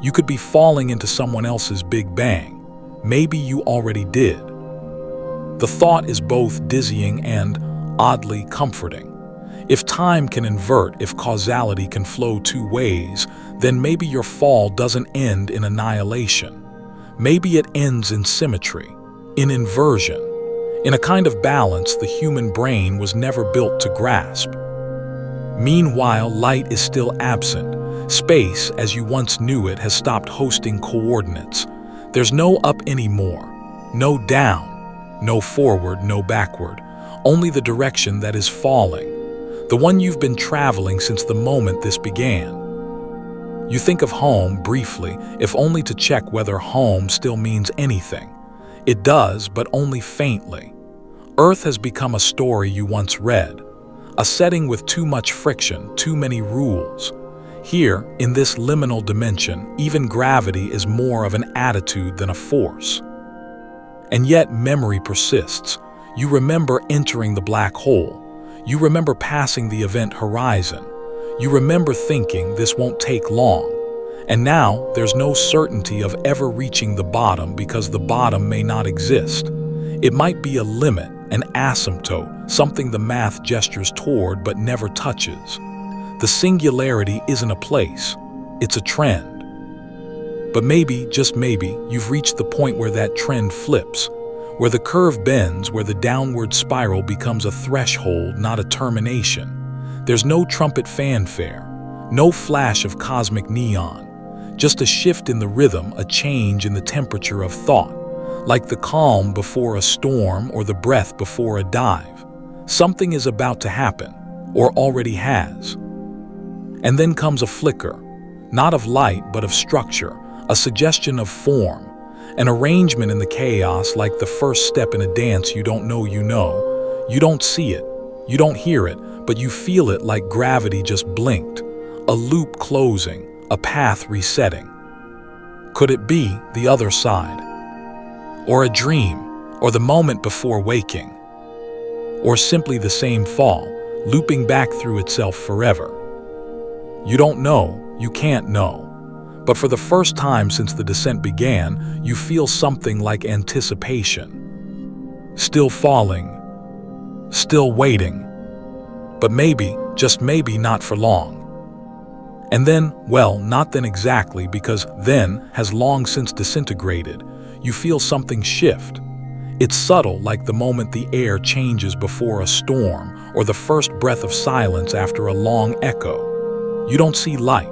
You could be falling into someone else's Big Bang. Maybe you already did. The thought is both dizzying and oddly comforting. If time can invert, if causality can flow two ways, then maybe your fall doesn't end in annihilation. Maybe it ends in symmetry, in inversion, in a kind of balance the human brain was never built to grasp. Meanwhile, light is still absent. Space, as you once knew it, has stopped hosting coordinates. There's no up anymore, no down, no forward, no backward, only the direction that is falling, the one you've been traveling since the moment this began. You think of home briefly, if only to check whether home still means anything. It does, but only faintly. Earth has become a story you once read, a setting with too much friction, too many rules. Here, in this liminal dimension, even gravity is more of an attitude than a force. And yet memory persists. You remember entering the black hole. You remember passing the event horizon. You remember thinking this won't take long. And now there's no certainty of ever reaching the bottom because the bottom may not exist. It might be a limit, an asymptote, something the math gestures toward but never touches. The singularity isn't a place, it's a trend. But maybe, just maybe, you've reached the point where that trend flips, where the curve bends, where the downward spiral becomes a threshold, not a termination. There's no trumpet fanfare, no flash of cosmic neon, just a shift in the rhythm, a change in the temperature of thought, like the calm before a storm or the breath before a dive. Something is about to happen, or already has. And then comes a flicker, not of light but of structure, a suggestion of form, an arrangement in the chaos like the first step in a dance you don't know you know. You don't see it, you don't hear it, but you feel it like gravity just blinked, a loop closing, a path resetting. Could it be the other side? Or a dream, or the moment before waking? Or simply the same fall, looping back through itself forever? You don't know, you can't know. But for the first time since the descent began, you feel something like anticipation. Still falling, still waiting, but maybe, just maybe, not for long. And then, well, not then exactly, because then has long since disintegrated. You feel something shift. It's subtle, like the moment the air changes before a storm, or the first breath of silence after a long echo. You don't see light,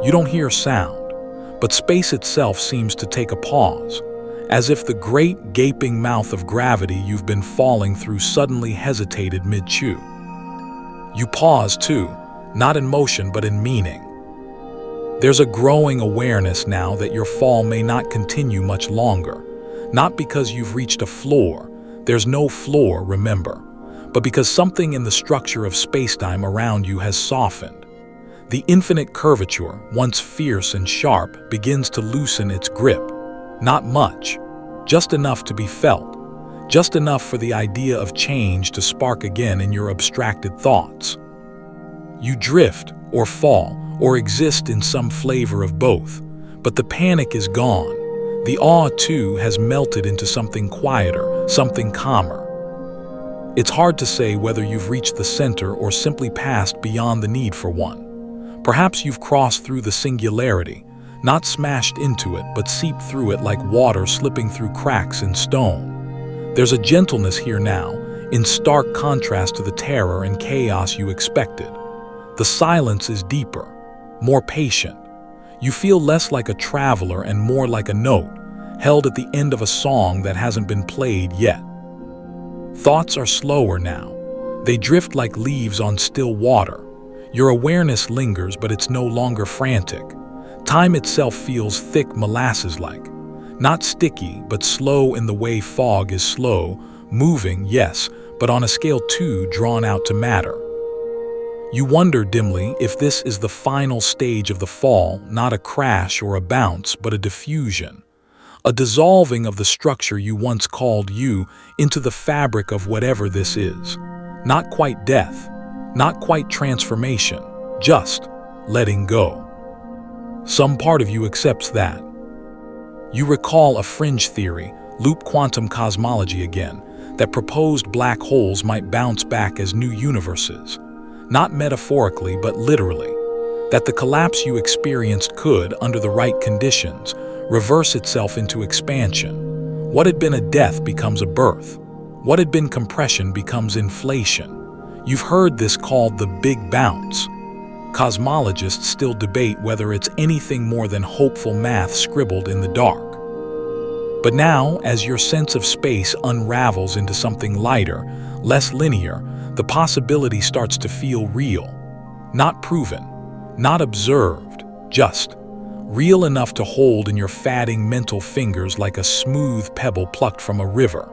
you don't hear sound, but space itself seems to take a pause, as if the great gaping mouth of gravity you've been falling through suddenly hesitated mid-chew. You pause too, not in motion but in meaning. There's a growing awareness now that your fall may not continue much longer, not because you've reached a floor, there's no floor, remember, but because something in the structure of spacetime around you has softened. The infinite curvature, once fierce and sharp, begins to loosen its grip. Not much, just enough to be felt, just enough for the idea of change to spark again in your abstracted thoughts. You drift, or fall, or exist in some flavor of both, but the panic is gone. The awe, too, has melted into something quieter, something calmer. It's hard to say whether you've reached the center or simply passed beyond the need for one. Perhaps you've crossed through the singularity, not smashed into it, but seeped through it like water slipping through cracks in stone. There's a gentleness here now, in stark contrast to the terror and chaos you expected. The silence is deeper, more patient. You feel less like a traveler and more like a note, held at the end of a song that hasn't been played yet. Thoughts are slower now. They drift like leaves on still water. Your awareness lingers, but it's no longer frantic. Time itself feels thick, molasses-like. Not sticky, but slow in the way fog is slow, moving, yes, but on a scale too drawn out to matter. You wonder dimly if this is the final stage of the fall, not a crash or a bounce, but a diffusion. A dissolving of the structure you once called you into the fabric of whatever this is. Not quite death, not quite transformation, just letting go. Some part of you accepts that. You recall a fringe theory, loop quantum cosmology again, that proposed black holes might bounce back as new universes. Not metaphorically, but literally. That the collapse you experienced could, under the right conditions, reverse itself into expansion. What had been a death becomes a birth. What had been compression becomes inflation. You've heard this called the Big Bounce. Cosmologists still debate whether it's anything more than hopeful math scribbled in the dark. But now, as your sense of space unravels into something lighter, less linear, the possibility starts to feel real. Not proven, not observed, just real enough to hold in your fatting mental fingers like a smooth pebble plucked from a river.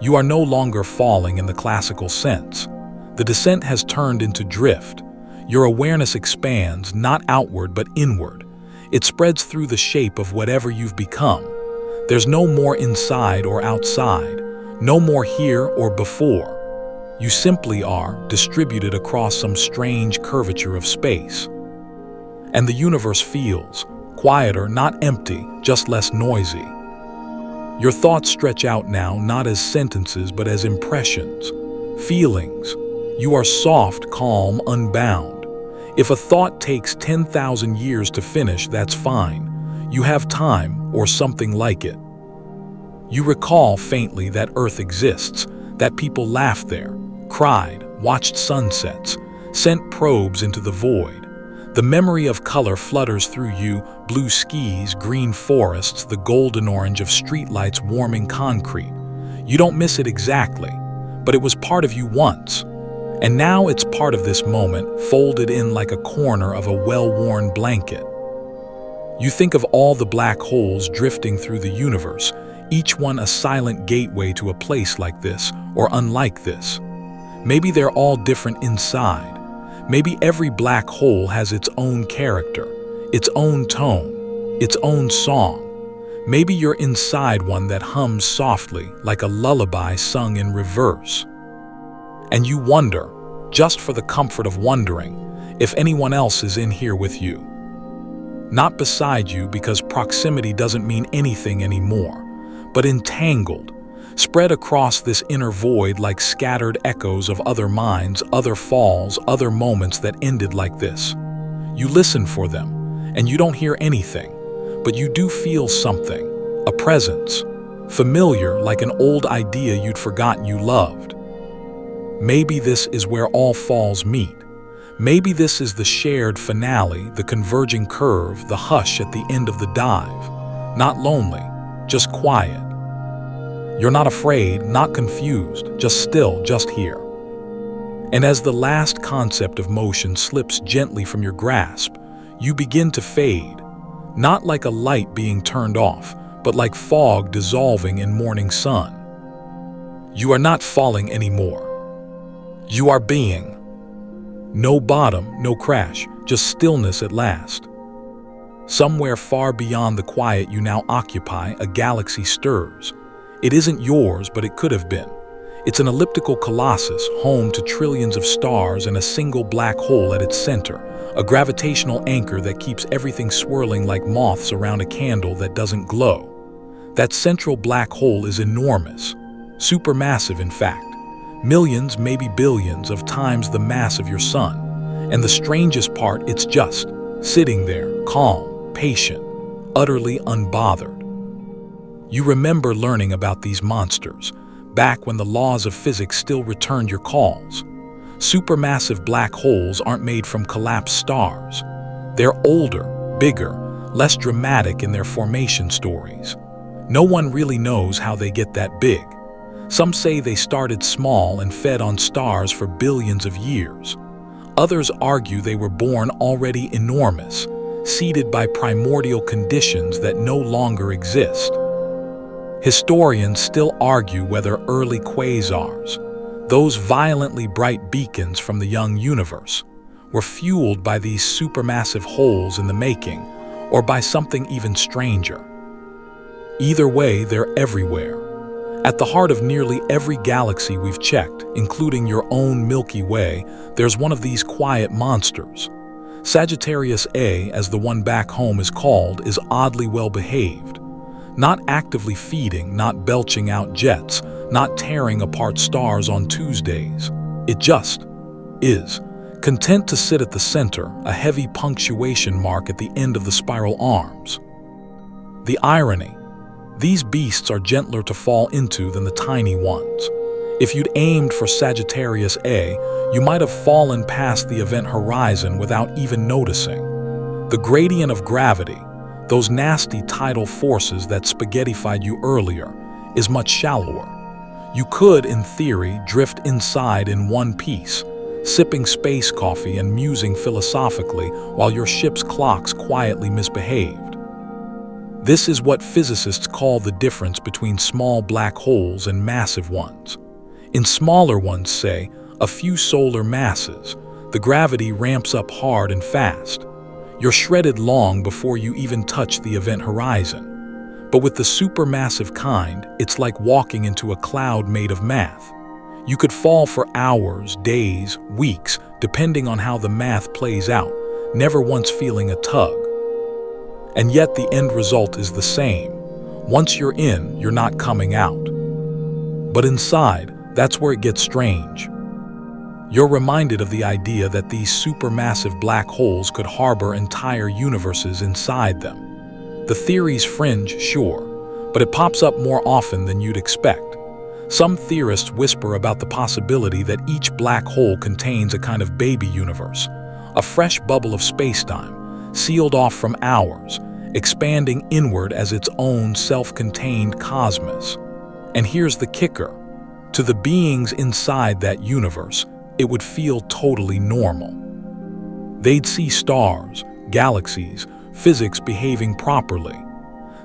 You are no longer falling in the classical sense. The descent has turned into drift. Your awareness expands, not outward but inward. It spreads through the shape of whatever you've become. There's no more inside or outside, no more here or before. You simply are, distributed across some strange curvature of space. And the universe feels quieter, not empty, just less noisy. Your thoughts stretch out now, not as sentences, but as impressions, feelings. You are soft, calm, unbound. If a thought takes 10,000 years to finish, that's fine. You have time, or something like it. You recall faintly that Earth exists, that people laughed there, cried, watched sunsets, sent probes into the void. The memory of color flutters through you, blue skies, green forests, the golden orange of streetlights warming concrete. You don't miss it exactly, but it was part of you once. And now it's part of this moment, folded in like a corner of a well-worn blanket. You think of all the black holes drifting through the universe, each one a silent gateway to a place like this, or unlike this. Maybe they're all different inside. Maybe every black hole has its own character, its own tone, its own song. Maybe you're inside one that hums softly, like a lullaby sung in reverse. And you wonder, just for the comfort of wondering, if anyone else is in here with you. Not beside you, because proximity doesn't mean anything anymore, but entangled, spread across this inner void like scattered echoes of other minds, other falls, other moments that ended like this. You listen for them, and you don't hear anything, but you do feel something, a presence, familiar like an old idea you'd forgotten you loved. Maybe this is where all falls meet. Maybe this is the shared finale, the converging curve, the hush at the end of the dive. Not lonely, just quiet. You're not afraid, not confused, just still, just here. And as the last concept of motion slips gently from your grasp, you begin to fade, not like a light being turned off, but like fog dissolving in morning sun. You are not falling anymore. You are being. No bottom, no crash, just stillness at last. Somewhere far beyond the quiet you now occupy, a galaxy stirs. It isn't yours, but it could have been. It's an elliptical colossus, home to trillions of stars and a single black hole at its center, a gravitational anchor that keeps everything swirling like moths around a candle that doesn't glow. That central black hole is enormous, supermassive in fact. Millions, maybe billions of times the mass of your sun. And the strangest part, it's just sitting there, calm, patient, utterly unbothered. You remember learning about these monsters, back when the laws of physics still returned your calls. Supermassive black holes aren't made from collapsed stars. They're older, bigger, less dramatic in their formation stories. No one really knows how they get that big. Some say they started small and fed on stars for billions of years. Others argue they were born already enormous, seeded by primordial conditions that no longer exist. Historians still argue whether early quasars, those violently bright beacons from the young universe, were fueled by these supermassive holes in the making, or by something even stranger. Either way, they're everywhere. At the heart of nearly every galaxy we've checked, including your own Milky Way, there's one of these quiet monsters. Sagittarius A, as the one back home is called, is oddly well-behaved. Not actively feeding, not belching out jets, not tearing apart stars on Tuesdays. It just is. Content to sit at the center, a heavy punctuation mark at the end of the spiral arms. The irony: these beasts are gentler to fall into than the tiny ones. If you'd aimed for Sagittarius A, you might have fallen past the event horizon without even noticing. The gradient of gravity, those nasty tidal forces that spaghettified you earlier, is much shallower. You could, in theory, drift inside in one piece, sipping space coffee and musing philosophically while your ship's clocks quietly misbehaved. This is what physicists call the difference between small black holes and massive ones. In smaller ones, say, a few solar masses, the gravity ramps up hard and fast. You're shredded long before you even touch the event horizon. But with the supermassive kind, it's like walking into a cloud made of math. You could fall for hours, days, weeks, depending on how the math plays out, never once feeling a tug. And yet the end result is the same. Once you're in, you're not coming out. But inside, that's where it gets strange. You're reminded of the idea that these supermassive black holes could harbor entire universes inside them. The theory's fringe, sure, but it pops up more often than you'd expect. Some theorists whisper about the possibility that each black hole contains a kind of baby universe, a fresh bubble of spacetime, sealed off from ours, expanding inward as its own self-contained cosmos. And here's the kicker. To the beings inside that universe, it would feel totally normal. They'd see stars, galaxies, physics behaving properly.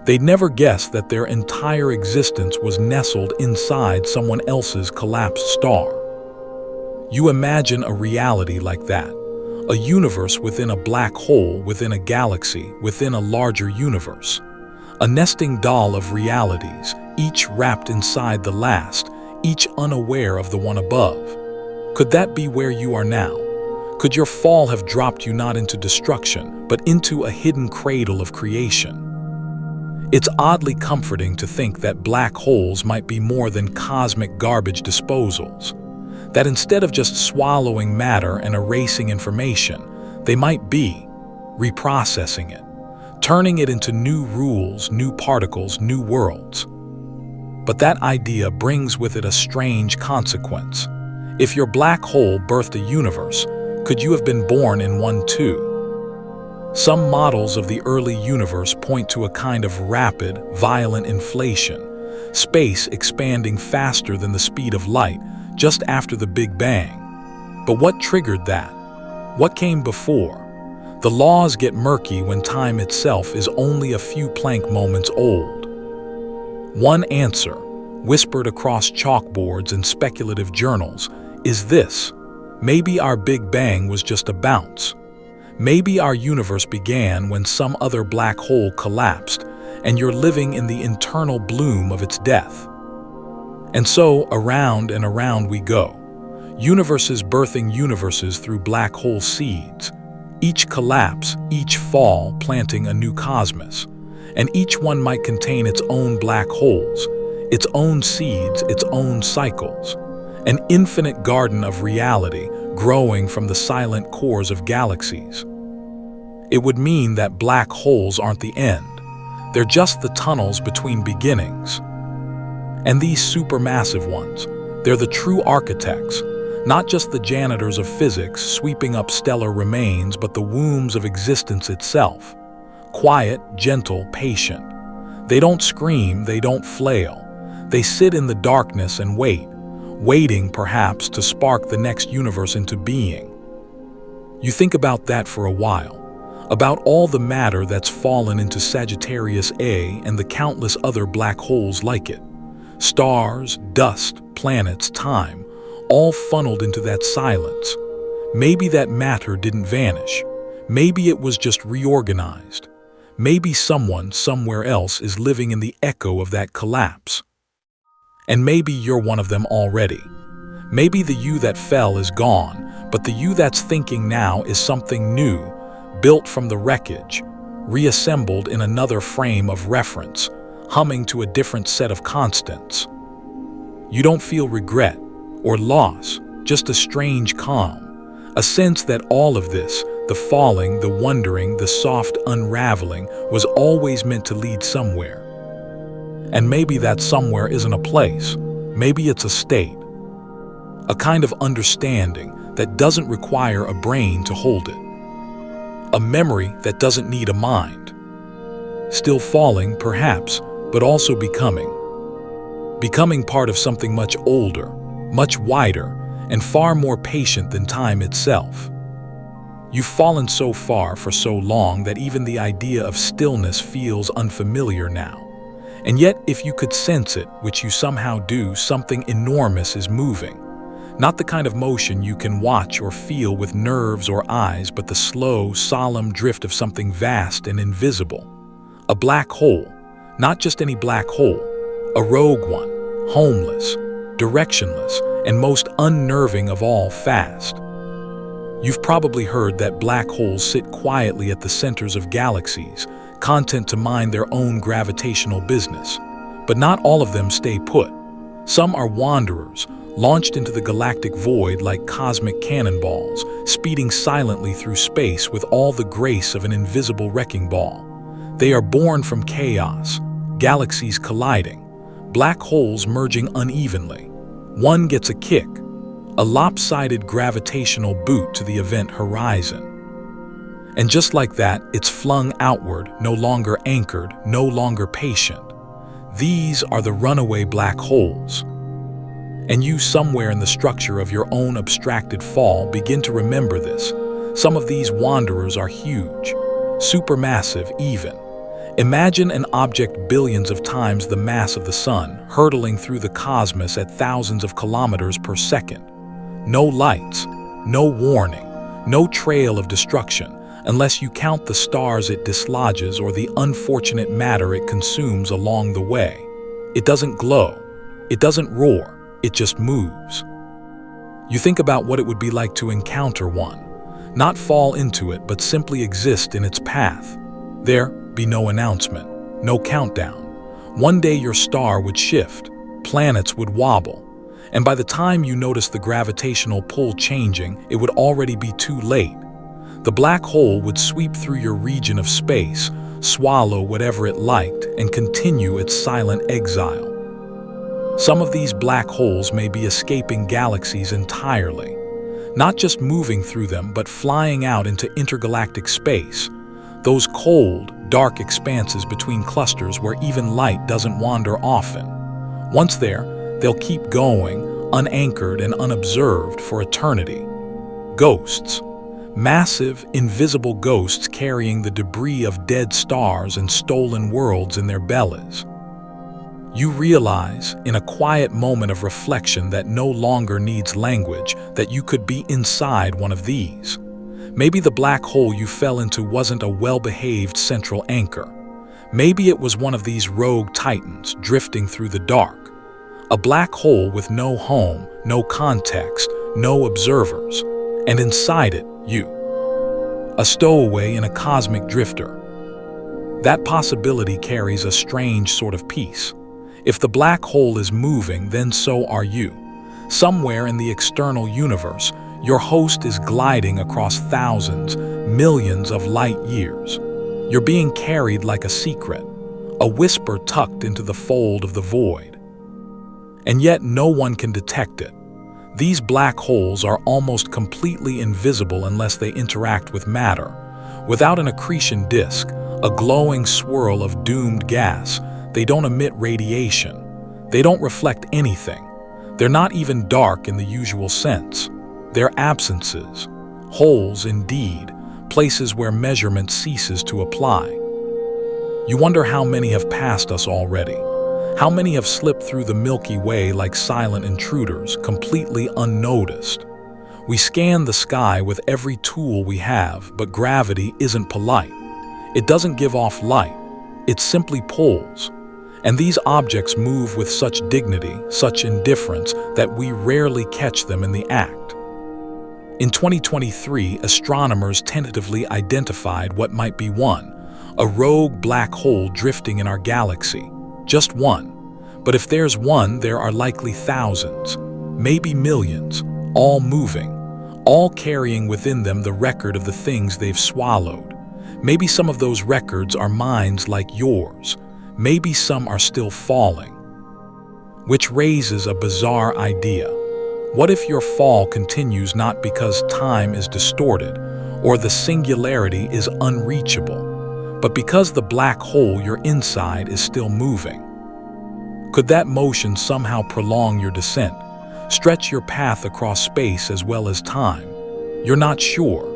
They'd never guess that their entire existence was nestled inside someone else's collapsed star. You imagine a reality like that, a universe within a black hole, within a galaxy, within a larger universe. A nesting doll of realities, each wrapped inside the last, each unaware of the one above. Could that be where you are now? Could your fall have dropped you not into destruction, but into a hidden cradle of creation? It's oddly comforting to think that black holes might be more than cosmic garbage disposals. That instead of just swallowing matter and erasing information, they might be reprocessing it, turning it into new rules, new particles, new worlds. But that idea brings with it a strange consequence. If your black hole birthed a universe, could you have been born in one too? Some models of the early universe point to a kind of rapid, violent inflation, space expanding faster than the speed of light just after the Big Bang. But what triggered that? What came before? The laws get murky when time itself is only a few Planck moments old. One answer, whispered across chalkboards and speculative journals, is this: maybe our Big Bang was just a bounce. Maybe our universe began when some other black hole collapsed, and you're living in the internal bloom of its death. And so, around and around we go. Universes birthing universes through black hole seeds. Each collapse, each fall planting a new cosmos. And each one might contain its own black holes, its own seeds, its own cycles. An infinite garden of reality growing from the silent cores of galaxies. It would mean that black holes aren't the end. They're just the tunnels between beginnings. And these supermassive ones, they're the true architects, not just the janitors of physics sweeping up stellar remains, but the wombs of existence itself, Quiet, gentle, patient. They don't scream, they don't flail. They sit in the darkness and wait, waiting perhaps to spark the next universe into being. You think about that for a while, about all the matter that's fallen into Sagittarius A and the countless other black holes like it. Stars, dust, planets, time, all funneled into that silence. Maybe that matter didn't vanish. Maybe it was just reorganized. Maybe someone somewhere else is living in the echo of that collapse. And maybe you're one of them already. Maybe the you that fell is gone, but the you that's thinking now is something new, built from the wreckage, reassembled in another frame of reference, humming to a different set of constants. You don't feel regret or loss, just a strange calm, a sense that all of this, the falling, the wondering, the soft unraveling, was always meant to lead somewhere. And maybe that somewhere isn't a place, maybe it's a state, a kind of understanding that doesn't require a brain to hold it, a memory that doesn't need a mind. Still falling, perhaps, but also becoming part of something much older, much wider, and far more patient than time itself. You've fallen so far for so long that even the idea of stillness feels unfamiliar now. And yet, if you could sense it, which you somehow do, something enormous is moving. Not the kind of motion you can watch or feel with nerves or eyes, but the slow, solemn drift of something vast and invisible. A black hole, not just any black hole, a rogue one, homeless, directionless, and most unnerving of all, fast. You've probably heard that black holes sit quietly at the centers of galaxies, content to mind their own gravitational business. But not all of them stay put. Some are wanderers, launched into the galactic void like cosmic cannonballs, speeding silently through space with all the grace of an invisible wrecking ball. They are born from chaos, galaxies colliding, black holes merging unevenly. One gets a kick, a lopsided gravitational boot to the event horizon. And just like that, it's flung outward, no longer anchored, no longer patient. These are the runaway black holes. And you, somewhere in the structure of your own abstracted fall, begin to remember this. Some of these wanderers are huge, supermassive even. Imagine an object billions of times the mass of the sun, hurtling through the cosmos at thousands of kilometers per second. No lights, no warning, no trail of destruction, unless you count the stars it dislodges or the unfortunate matter it consumes along the way. It doesn't glow, it doesn't roar, it just moves. You think about what it would be like to encounter one, not fall into it, but simply exist in its path. There be no announcement, no countdown. One day your star would shift, planets would wobble, and by the time you notice the gravitational pull changing, it would already be too late. The black hole would sweep through your region of space, swallow whatever it liked, and continue its silent exile. Some of these black holes may be escaping galaxies entirely, not just moving through them, but flying out into intergalactic space, those cold, dark expanses between clusters where even light doesn't wander often. Once there, they'll keep going, unanchored and unobserved for eternity. Ghosts. Massive, invisible ghosts carrying the debris of dead stars and stolen worlds in their bellies. You realize, in a quiet moment of reflection that no longer needs language, that you could be inside one of these. Maybe the black hole you fell into wasn't a well-behaved central anchor. Maybe it was one of these rogue titans drifting through the dark. A black hole with no home, no context, no observers. And inside it, you. A stowaway in a cosmic drifter. That possibility carries a strange sort of peace. If the black hole is moving, then so are you. Somewhere in the external universe, your host is gliding across thousands, millions of light years. You're being carried like a secret, a whisper tucked into the fold of the void. And yet no one can detect it. These black holes are almost completely invisible unless they interact with matter. Without an accretion disk, a glowing swirl of doomed gas. They don't emit radiation. They don't reflect anything. They're not even dark in the usual sense. They're absences, holes indeed, places where measurement ceases to apply. You wonder how many have passed us already. How many have slipped through the Milky Way like silent intruders, completely unnoticed? We scan the sky with every tool we have, but gravity isn't polite. It doesn't give off light. It simply pulls. And these objects move with such dignity, such indifference, that we rarely catch them in the act. In 2023, astronomers tentatively identified what might be a rogue black hole drifting in our galaxy. Just one. But if there's one, there are likely thousands, maybe millions, all moving, all carrying within them the record of the things they've swallowed. Maybe some of those records are minds like yours. Maybe some are still falling. Which raises a bizarre idea. What if your fall continues not because time is distorted or the singularity is unreachable, but because the black hole you're inside is still moving? Could that motion somehow prolong your descent, stretch your path across space as well as time? You're not sure.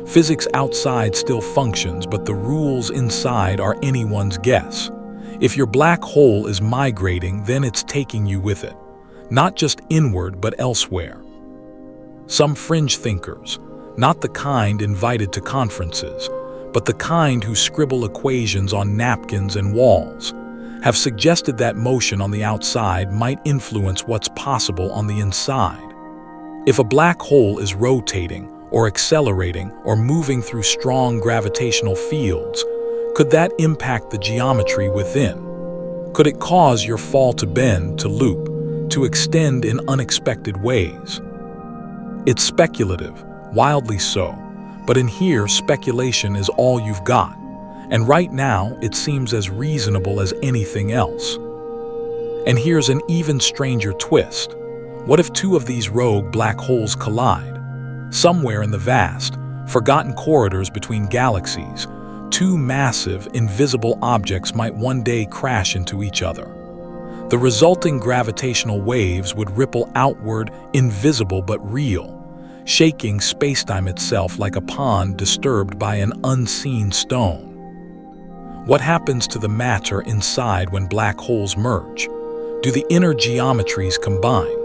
Physics outside still functions, but the rules inside are anyone's guess. If your black hole is migrating, then it's taking you with it, not just inward but elsewhere. Some fringe thinkers, not the kind invited to conferences, but the kind who scribble equations on napkins and walls, have suggested that motion on the outside might influence what's possible on the inside. If a black hole is rotating or accelerating or moving through strong gravitational fields, could that impact the geometry within? Could it cause your fall to bend, to loop, to extend in unexpected ways? It's speculative, wildly so, but in here speculation is all you've got. And right now, it seems as reasonable as anything else. And here's an even stranger twist. What if two of these rogue black holes collide? Somewhere in the vast, forgotten corridors between galaxies, two massive, invisible objects might one day crash into each other. The resulting gravitational waves would ripple outward, invisible but real, shaking spacetime itself like a pond disturbed by an unseen stone. What happens to the matter inside when black holes merge? Do the inner geometries combine?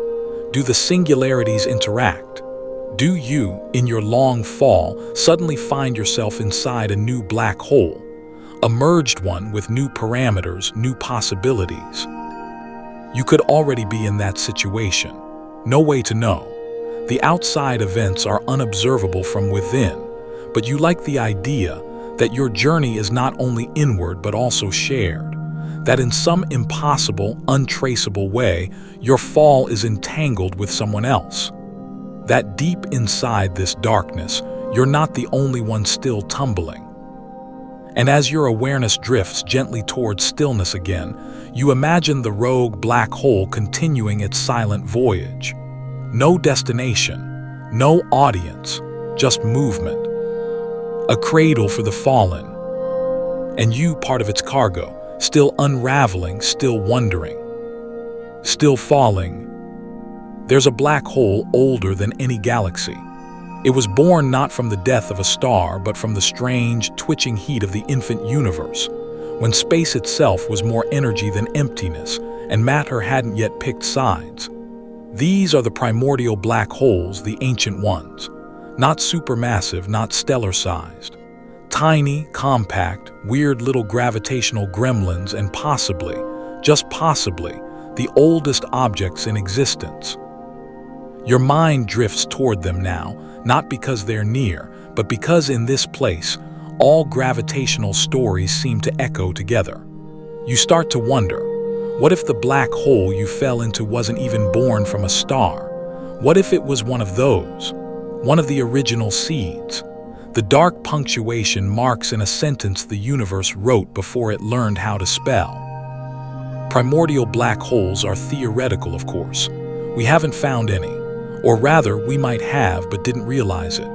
Do the singularities interact? Do you, in your long fall, suddenly find yourself inside a new black hole, a merged one with new parameters, new possibilities? You could already be in that situation. No way to know. The outside events are unobservable from within, but you like the idea that your journey is not only inward but also shared, that in some impossible, untraceable way, your fall is entangled with someone else. That deep inside this darkness, you're not the only one still tumbling. And as your awareness drifts gently towards stillness again, you imagine the rogue black hole continuing its silent voyage. No destination, no audience, just movement. A cradle for the fallen, and you part of its cargo, still unraveling, still wondering, still falling. There's a black hole older than any galaxy. It was born not from the death of a star, but from the strange, twitching heat of the infant universe, when space itself was more energy than emptiness, and matter hadn't yet picked sides. These are the primordial black holes, the ancient ones. Not supermassive, not stellar-sized. Tiny, compact, weird little gravitational gremlins and possibly, just possibly, the oldest objects in existence. Your mind drifts toward them now, not because they're near, but because in this place, all gravitational stories seem to echo together. You start to wonder, what if the black hole you fell into wasn't even born from a star? What if it was one of those? One of the original seeds. The dark punctuation marks in a sentence the universe wrote before it learned how to spell. Primordial black holes are theoretical, of course. We haven't found any, or rather, we might have but didn't realize it.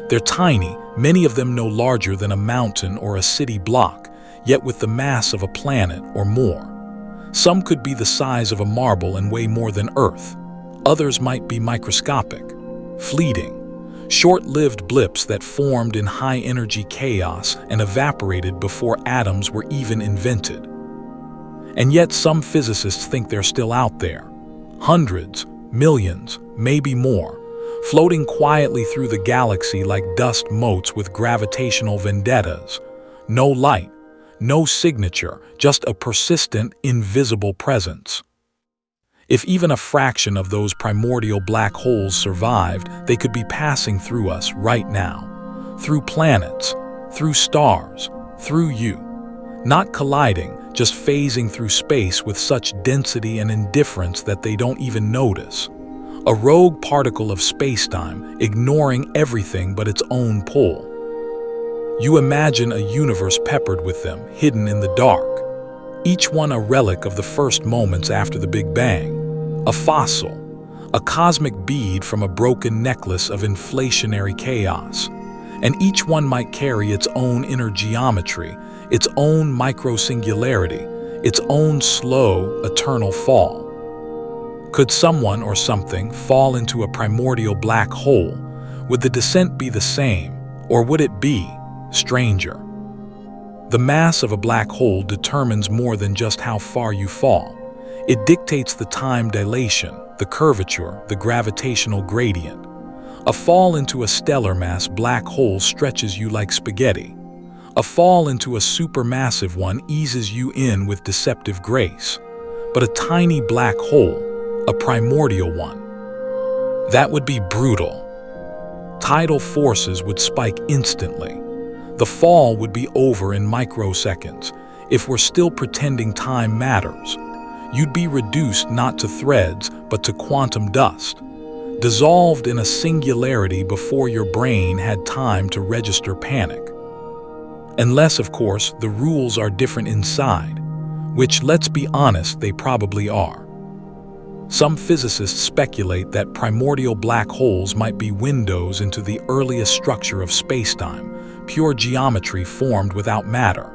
They're tiny, many of them no larger than a mountain or a city block, yet with the mass of a planet or more. Some could be the size of a marble and weigh more than Earth. Others might be microscopic, fleeting, short-lived blips that formed in high-energy chaos and evaporated before atoms were even invented. And yet some physicists think they're still out there. Hundreds, millions, maybe more, floating quietly through the galaxy like dust motes with gravitational vendettas. No light, no signature, just a persistent, invisible presence. If even a fraction of those primordial black holes survived, they could be passing through us right now. Through planets, through stars, through you. Not colliding, just phasing through space with such density and indifference that they don't even notice. A rogue particle of spacetime, ignoring everything but its own pull. You imagine a universe peppered with them, hidden in the dark. Each one a relic of the first moments after the Big Bang. A fossil, a cosmic bead from a broken necklace of inflationary chaos. And each one might carry its own inner geometry, its own micro-singularity, its own slow, eternal fall. Could someone or something fall into a primordial black hole? Would the descent be the same, or would it be stranger? The mass of a black hole determines more than just how far you fall. It dictates the time dilation, the curvature, the gravitational gradient. A fall into a stellar mass black hole stretches you like spaghetti. A fall into a supermassive one eases you in with deceptive grace. But a tiny black hole, a primordial one, that would be brutal. Tidal forces would spike instantly. The fall would be over in microseconds. If we're still pretending time matters, you'd be reduced not to threads, but to quantum dust, dissolved in a singularity before your brain had time to register panic. Unless, of course, the rules are different inside, which, let's be honest, they probably are. Some physicists speculate that primordial black holes might be windows into the earliest structure of spacetime, pure geometry formed without matter.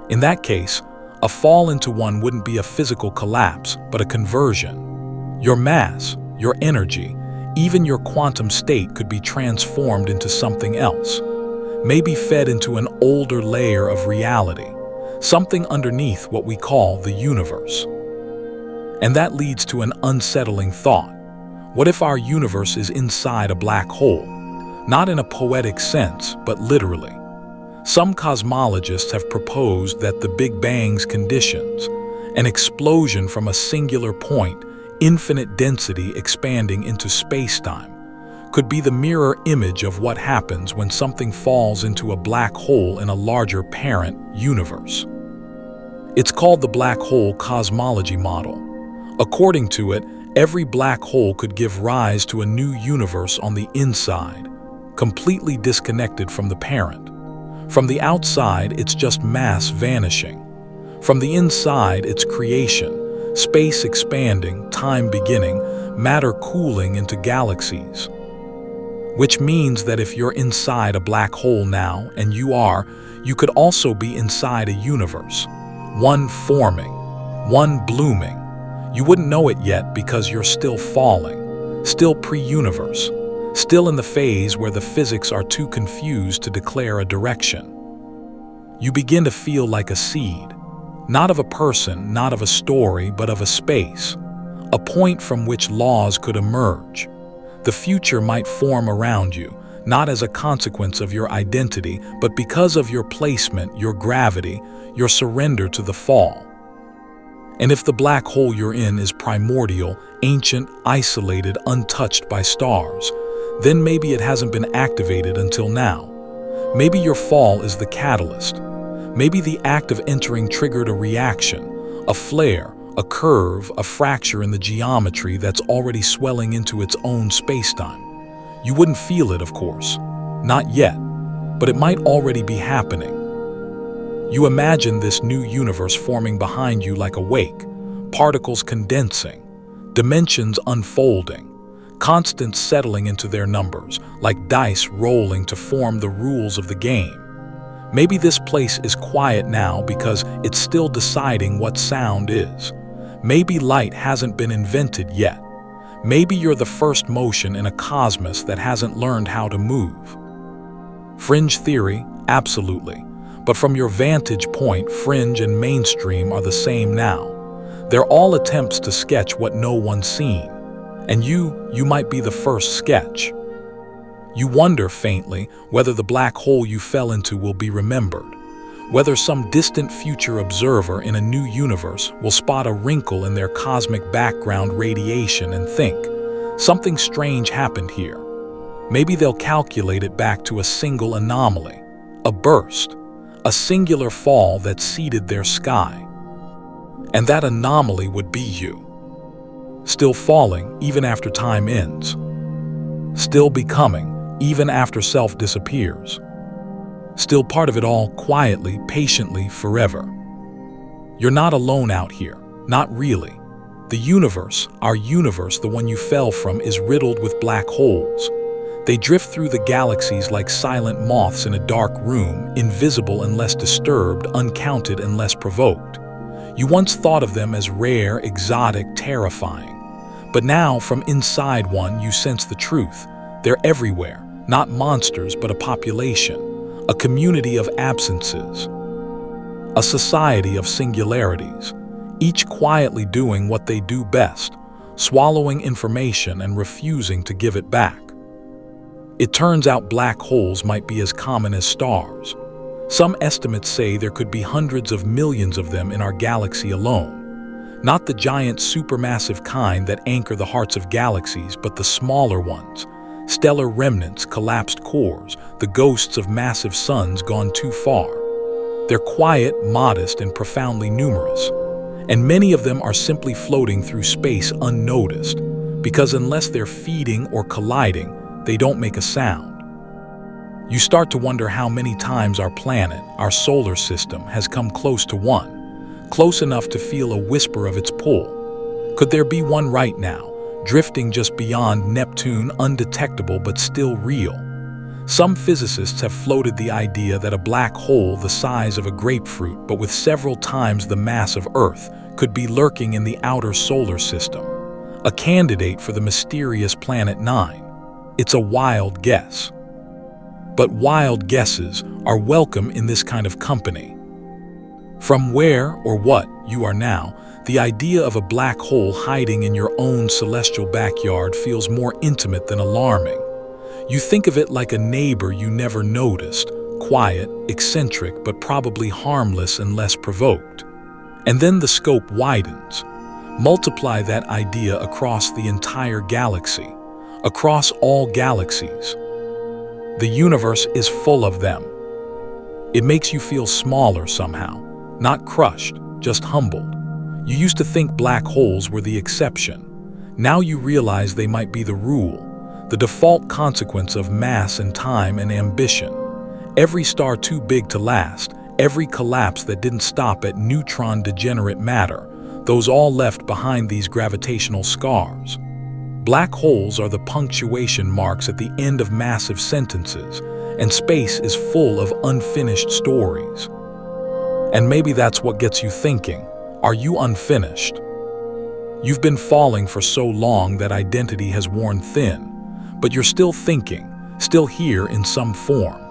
In that case, a fall into one wouldn't be a physical collapse, but a conversion. Your mass, your energy, even your quantum state could be transformed into something else, maybe fed into an older layer of reality, something underneath what we call the universe. And that leads to an unsettling thought. What if our universe is inside a black hole? Not in a poetic sense, but literally. Some cosmologists have proposed that the Big Bang's conditions, an explosion from a singular point, infinite density expanding into spacetime, could be the mirror image of what happens when something falls into a black hole in a larger parent universe. It's called the black hole cosmology model. According to it, every black hole could give rise to a new universe on the inside, completely disconnected from the parent. From the outside, it's just mass vanishing. From the inside, it's creation, space expanding, time beginning, matter cooling into galaxies. Which means that if you're inside a black hole now, and you could also be inside a universe. One forming, one blooming. You wouldn't know it yet because you're still falling, still pre-universe, still in the phase where the physics are too confused to declare a direction. You begin to feel like a seed, not of a person, not of a story, but of a space, a point from which laws could emerge. The future might form around you, not as a consequence of your identity, but because of your placement, your gravity, your surrender to the fall. And if the black hole you're in is primordial, ancient, isolated, untouched by stars, then maybe it hasn't been activated until now. Maybe your fall is the catalyst. Maybe the act of entering triggered a reaction, a flare, a curve, a fracture in the geometry that's already swelling into its own spacetime. You wouldn't feel it, of course. Not yet. But it might already be happening. You imagine this new universe forming behind you like a wake, particles condensing, dimensions unfolding, constants settling into their numbers, like dice rolling to form the rules of the game. Maybe this place is quiet now because it's still deciding what sound is. Maybe light hasn't been invented yet. Maybe you're the first motion in a cosmos that hasn't learned how to move. Fringe theory, absolutely. But from your vantage point, fringe and mainstream are the same now. They're all attempts to sketch what no one's seen. And you might be the first sketch. You wonder faintly whether the black hole you fell into will be remembered, whether some distant future observer in a new universe will spot a wrinkle in their cosmic background radiation and think, something strange happened here. Maybe they'll calculate it back to a single anomaly, a burst, a singular fall that seeded their sky. And that anomaly would be you. Still falling even after time ends. Still becoming even after self disappears. Still part of it all quietly, patiently, forever. You're not alone out here, not really. The universe, our universe, the one you fell from, is riddled with black holes. They drift through the galaxies like silent moths in a dark room, invisible unless disturbed, uncounted unless provoked. You once thought of them as rare, exotic, terrifying. But now, from inside one, you sense the truth. They're everywhere, not monsters, but a population, a community of absences, a society of singularities, each quietly doing what they do best, swallowing information and refusing to give it back. It turns out black holes might be as common as stars. Some estimates say there could be hundreds of millions of them in our galaxy alone. Not the giant supermassive kind that anchor the hearts of galaxies, but the smaller ones. Stellar remnants, collapsed cores, the ghosts of massive suns gone too far. They're quiet, modest, and profoundly numerous. And many of them are simply floating through space unnoticed, because unless they're feeding or colliding, they don't make a sound. You start to wonder how many times our planet, our solar system, has come close to one, close enough to feel a whisper of its pull. Could there be one right now, drifting just beyond Neptune, undetectable but still real? Some physicists have floated the idea that a black hole the size of a grapefruit, but with several times the mass of Earth, could be lurking in the outer solar system, a candidate for the mysterious Planet 9. It's a wild guess. But wild guesses are welcome in this kind of company. From where or what you are now, the idea of a black hole hiding in your own celestial backyard feels more intimate than alarming. You think of it like a neighbor you never noticed, quiet, eccentric, but probably harmless unless provoked. And then the scope widens. Multiply that idea across the entire galaxy, across all galaxies. The universe is full of them. It makes you feel smaller somehow, not crushed, just humbled. You used to think black holes were the exception. Now you realize they might be the rule, the default consequence of mass and time and ambition. Every star too big to last, every collapse that didn't stop at neutron degenerate matter, those all left behind these gravitational scars. Black holes are the punctuation marks at the end of massive sentences, and space is full of unfinished stories. And maybe that's what gets you thinking. Are you unfinished? You've been falling for so long that identity has worn thin, but you're still thinking, still here in some form.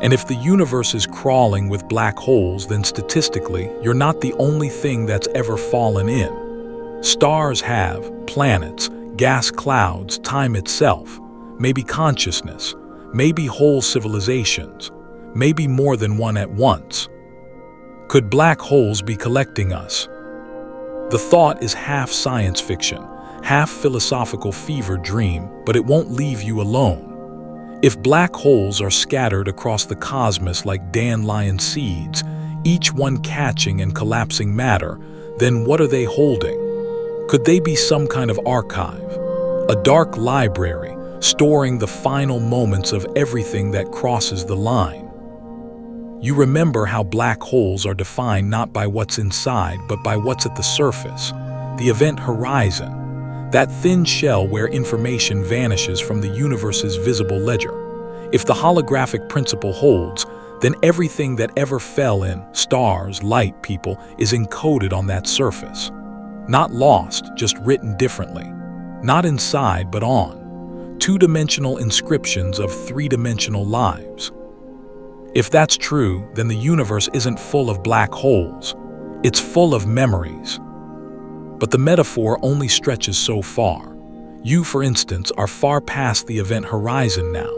And if the universe is crawling with black holes, then statistically, you're not the only thing that's ever fallen in. Stars have, planets, gas clouds, time itself, maybe consciousness, maybe whole civilizations, maybe more than one at once. Could black holes be collecting us? The thought is half science fiction, half philosophical fever dream, but it won't leave you alone. If black holes are scattered across the cosmos like dandelion seeds, each one catching and collapsing matter, then what are they holding? Could they be some kind of archive? A dark library, storing the final moments of everything that crosses the line. You remember how black holes are defined not by what's inside, but by what's at the surface, the event horizon, that thin shell where information vanishes from the universe's visible ledger. If the holographic principle holds, then everything that ever fell in, stars, light, people, is encoded on that surface. Not lost, just written differently. Not inside, but on. Two-dimensional inscriptions of three-dimensional lives. If that's true, then the universe isn't full of black holes. It's full of memories. But the metaphor only stretches so far. You, for instance, are far past the event horizon now.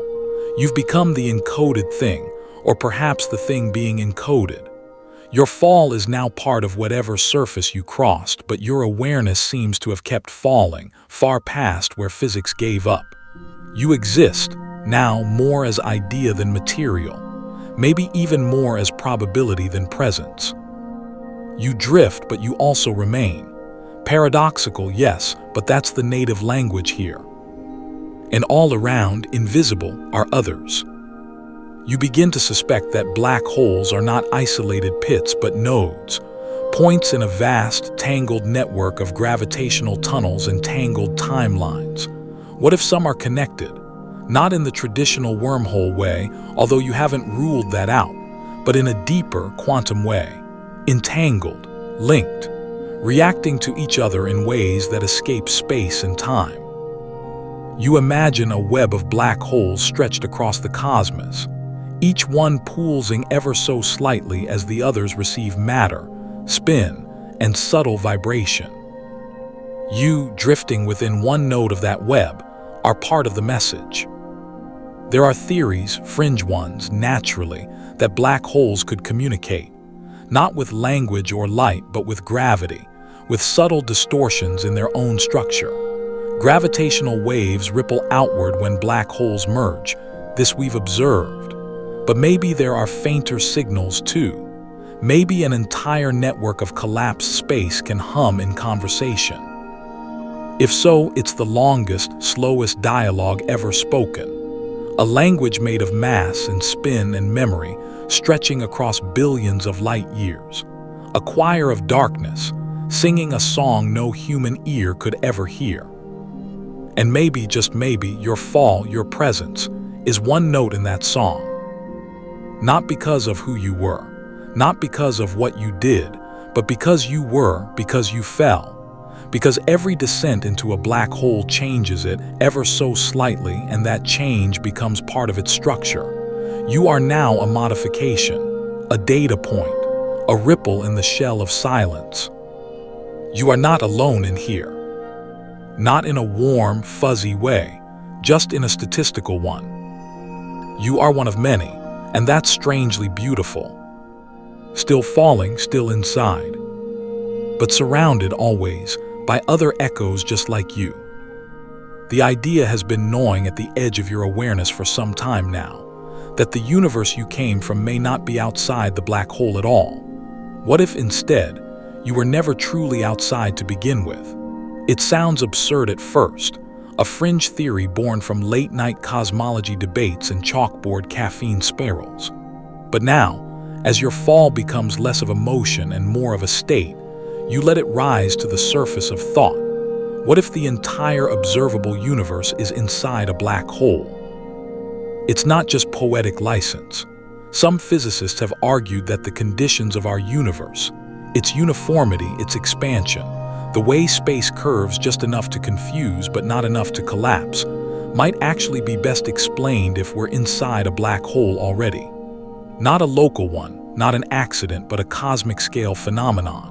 You've become the encoded thing, or perhaps the thing being encoded. Your fall is now part of whatever surface you crossed, but your awareness seems to have kept falling, far past where physics gave up. You exist, now more as idea than material, maybe even more as probability than presence. You drift, but you also remain. Paradoxical, yes, but that's the native language here. And all around, invisible, are others. You begin to suspect that black holes are not isolated pits but nodes, points in a vast, tangled network of gravitational tunnels and tangled timelines. What if some are connected? Not in the traditional wormhole way, although you haven't ruled that out, but in a deeper, quantum way. Entangled, linked, reacting to each other in ways that escape space and time. You imagine a web of black holes stretched across the cosmos, each one pulsing ever so slightly as the others receive matter, spin, and subtle vibration. You, drifting within one node of that web, are part of the message. There are theories, fringe ones, naturally, that black holes could communicate, not with language or light, but with gravity, with subtle distortions in their own structure. Gravitational waves ripple outward when black holes merge. This we've observed. But maybe there are fainter signals too. Maybe an entire network of collapsed space can hum in conversation. If so, it's the longest, slowest dialogue ever spoken. A language made of mass and spin and memory, stretching across billions of light years. A choir of darkness, singing a song no human ear could ever hear. And maybe, just maybe, your fall, your presence, is one note in that song. Not because of who you were, not because of what you did, but because you were, because you fell. Because every descent into a black hole changes it ever so slightly, and that change becomes part of its structure. You are now a modification, a data point, a ripple in the shell of silence. You are not alone in here. Not in a warm, fuzzy way, just in a statistical one. You are one of many. And that's strangely beautiful. Still falling, still inside, but surrounded always by other echoes just like you. The idea has been gnawing at the edge of your awareness for some time now, that the universe you came from may not be outside the black hole at all. What if instead, you were never truly outside to begin with? It sounds absurd at first, a fringe theory born from late-night cosmology debates and chalkboard caffeine spirals. But now, as your fall becomes less of a motion and more of a state, you let it rise to the surface of thought. What if the entire observable universe is inside a black hole? It's not just poetic license. Some physicists have argued that the conditions of our universe, its uniformity, its expansion, the way space curves just enough to confuse but not enough to collapse, might actually be best explained if we're inside a black hole already. Not a local one, not an accident, but a cosmic-scale phenomenon.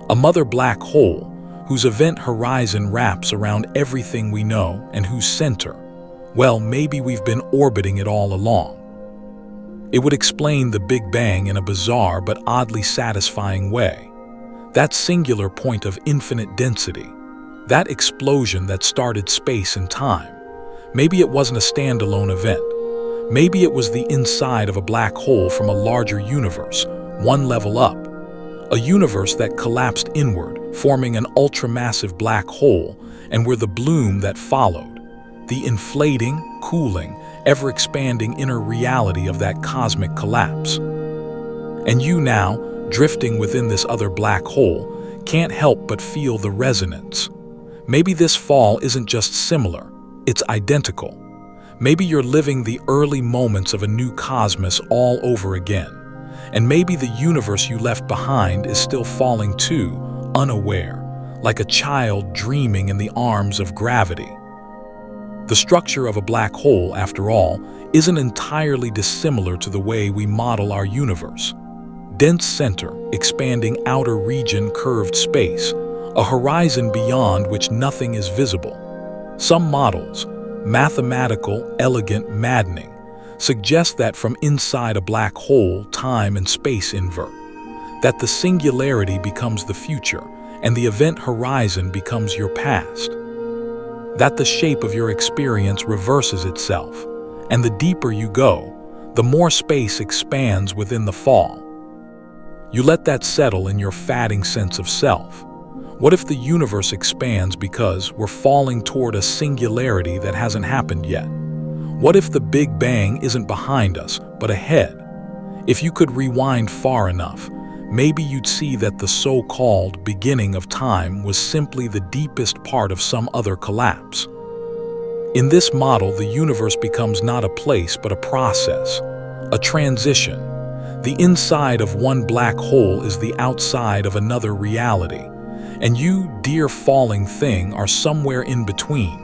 A mother black hole whose event horizon wraps around everything we know and whose center, well, maybe we've been orbiting it all along. It would explain the Big Bang in a bizarre but oddly satisfying way. That singular point of infinite density, that explosion that started space and time. Maybe it wasn't a standalone event. Maybe it was the inside of a black hole from a larger universe, one level up. A universe that collapsed inward, forming an ultramassive black hole, and we're the bloom that followed. The inflating, cooling, ever-expanding inner reality of that cosmic collapse. And you now, drifting within this other black hole, can't help but feel the resonance. Maybe this fall isn't just similar, it's identical. Maybe you're living the early moments of a new cosmos all over again. And maybe the universe you left behind is still falling too, unaware, like a child dreaming in the arms of gravity. The structure of a black hole, after all, isn't entirely dissimilar to the way we model our universe. Dense center, expanding outer region, curved space, a horizon beyond which nothing is visible. Some models, mathematical, elegant, maddening, suggest that from inside a black hole, time and space invert, that the singularity becomes the future and the event horizon becomes your past, that the shape of your experience reverses itself, and the deeper you go, the more space expands within the fall. You let that settle in your fatting sense of self. What if the universe expands because we're falling toward a singularity that hasn't happened yet? What if the Big Bang isn't behind us, but ahead? If you could rewind far enough, maybe you'd see that the so-called beginning of time was simply the deepest part of some other collapse. In this model, the universe becomes not a place but a process, a transition. The inside of one black hole is the outside of another reality, and you, dear falling thing, are somewhere in between,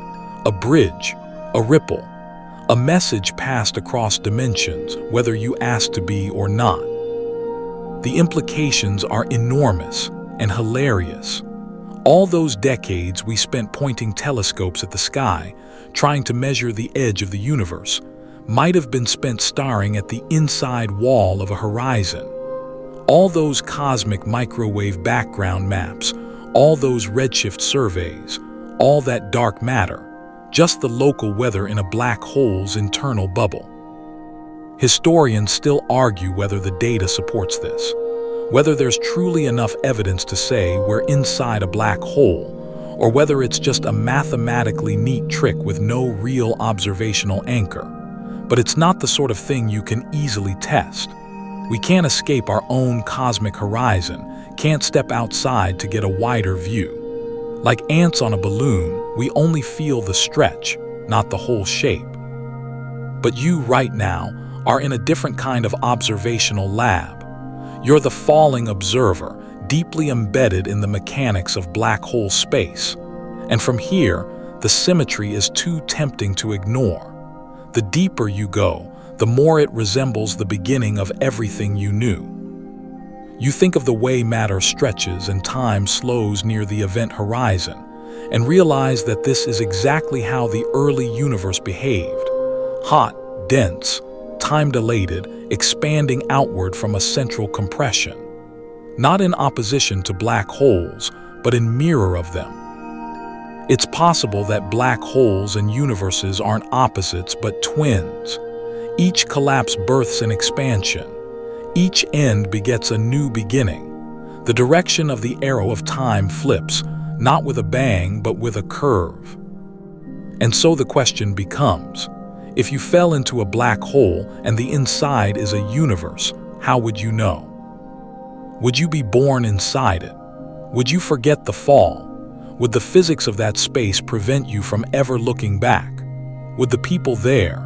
a bridge, a ripple, a message passed across dimensions, whether you ask to be or not. The implications are enormous and hilarious. All those decades we spent pointing telescopes at the sky, trying to measure the edge of the universe, might have been spent staring at the inside wall of a horizon. All those cosmic microwave background maps, all those redshift surveys, all that dark matter, just the local weather in a black hole's internal bubble. Historians still argue whether the data supports this, whether there's truly enough evidence to say we're inside a black hole, or whether it's just a mathematically neat trick with no real observational anchor. But it's not the sort of thing you can easily test. We can't escape our own cosmic horizon, can't step outside to get a wider view. Like ants on a balloon, we only feel the stretch, not the whole shape. But you, right now, are in a different kind of observational lab. You're the falling observer, deeply embedded in the mechanics of black hole space. And from here, the symmetry is too tempting to ignore. The deeper you go, the more it resembles the beginning of everything you knew. You think of the way matter stretches and time slows near the event horizon, and realize that this is exactly how the early universe behaved. Hot, dense, time-dilated, expanding outward from a central compression. Not in opposition to black holes, but in mirror of them. It's possible that black holes and universes aren't opposites but twins. Each collapse births an expansion. Each end begets a new beginning. The direction of the arrow of time flips, not with a bang but with a curve. And so the question becomes, if you fell into a black hole and the inside is a universe, how would you know? Would you be born inside it? Would you forget the fall? Would the physics of that space prevent you from ever looking back? Would the people there,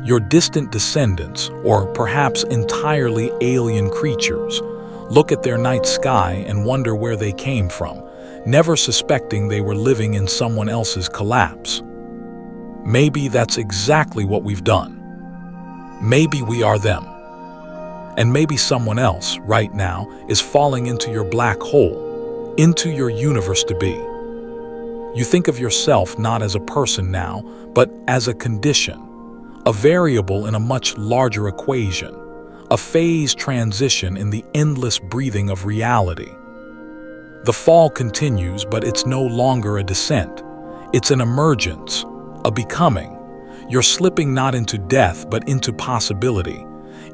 your distant descendants, or perhaps entirely alien creatures, look at their night sky and wonder where they came from, never suspecting they were living in someone else's collapse? Maybe that's exactly what we've done. Maybe we are them. And maybe someone else, right now, is falling into your black hole, into your universe to be. You think of yourself not as a person now, but as a condition, a variable in a much larger equation, a phase transition in the endless breathing of reality. The fall continues, but it's no longer a descent. It's an emergence, a becoming. You're slipping not into death, but into possibility,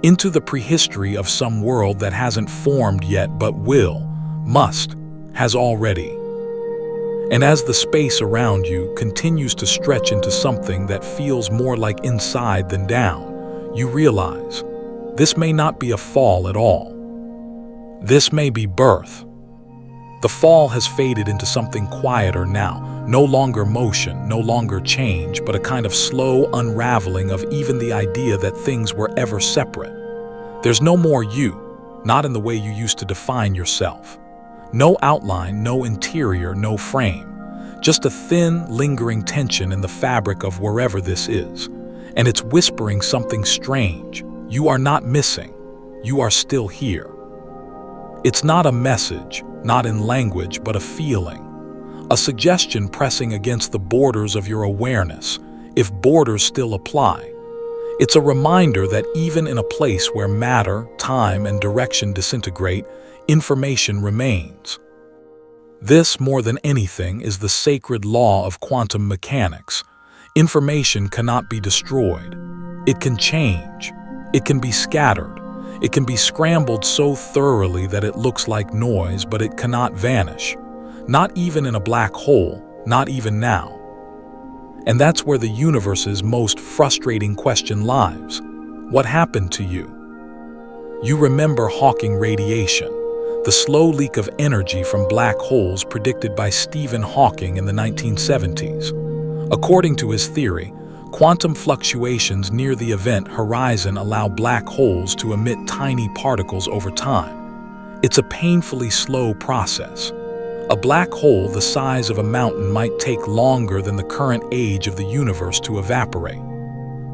into the prehistory of some world that hasn't formed yet, but will, must, has already. And as the space around you continues to stretch into something that feels more like inside than down, you realize this may not be a fall at all. This may be birth. The fall has faded into something quieter now, No longer motion, no longer change, but a kind of slow unraveling of even the idea that things were ever separate. There's no more you, not in the way you used to define yourself. No outline, no interior, no frame. Just a thin, lingering tension in the fabric of wherever this is. And it's whispering something strange. You are not missing. You are still here. It's not a message, not in language, but a feeling. A suggestion pressing against the borders of your awareness, if borders still apply. It's a reminder that even in a place where matter, time, and direction disintegrate, information remains. This, more than anything, is the sacred law of quantum mechanics. Information cannot be destroyed. It can change. It can be scattered. It can be scrambled so thoroughly that it looks like noise, but it cannot vanish. Not even in a black hole, not even now. And that's where the universe's most frustrating question lies. What happened to you? You remember Hawking radiation, the slow leak of energy from black holes predicted by Stephen Hawking in the 1970s. According to his theory, quantum fluctuations near the event horizon allow black holes to emit tiny particles over time. It's a painfully slow process. A black hole the size of a mountain might take longer than the current age of the universe to evaporate.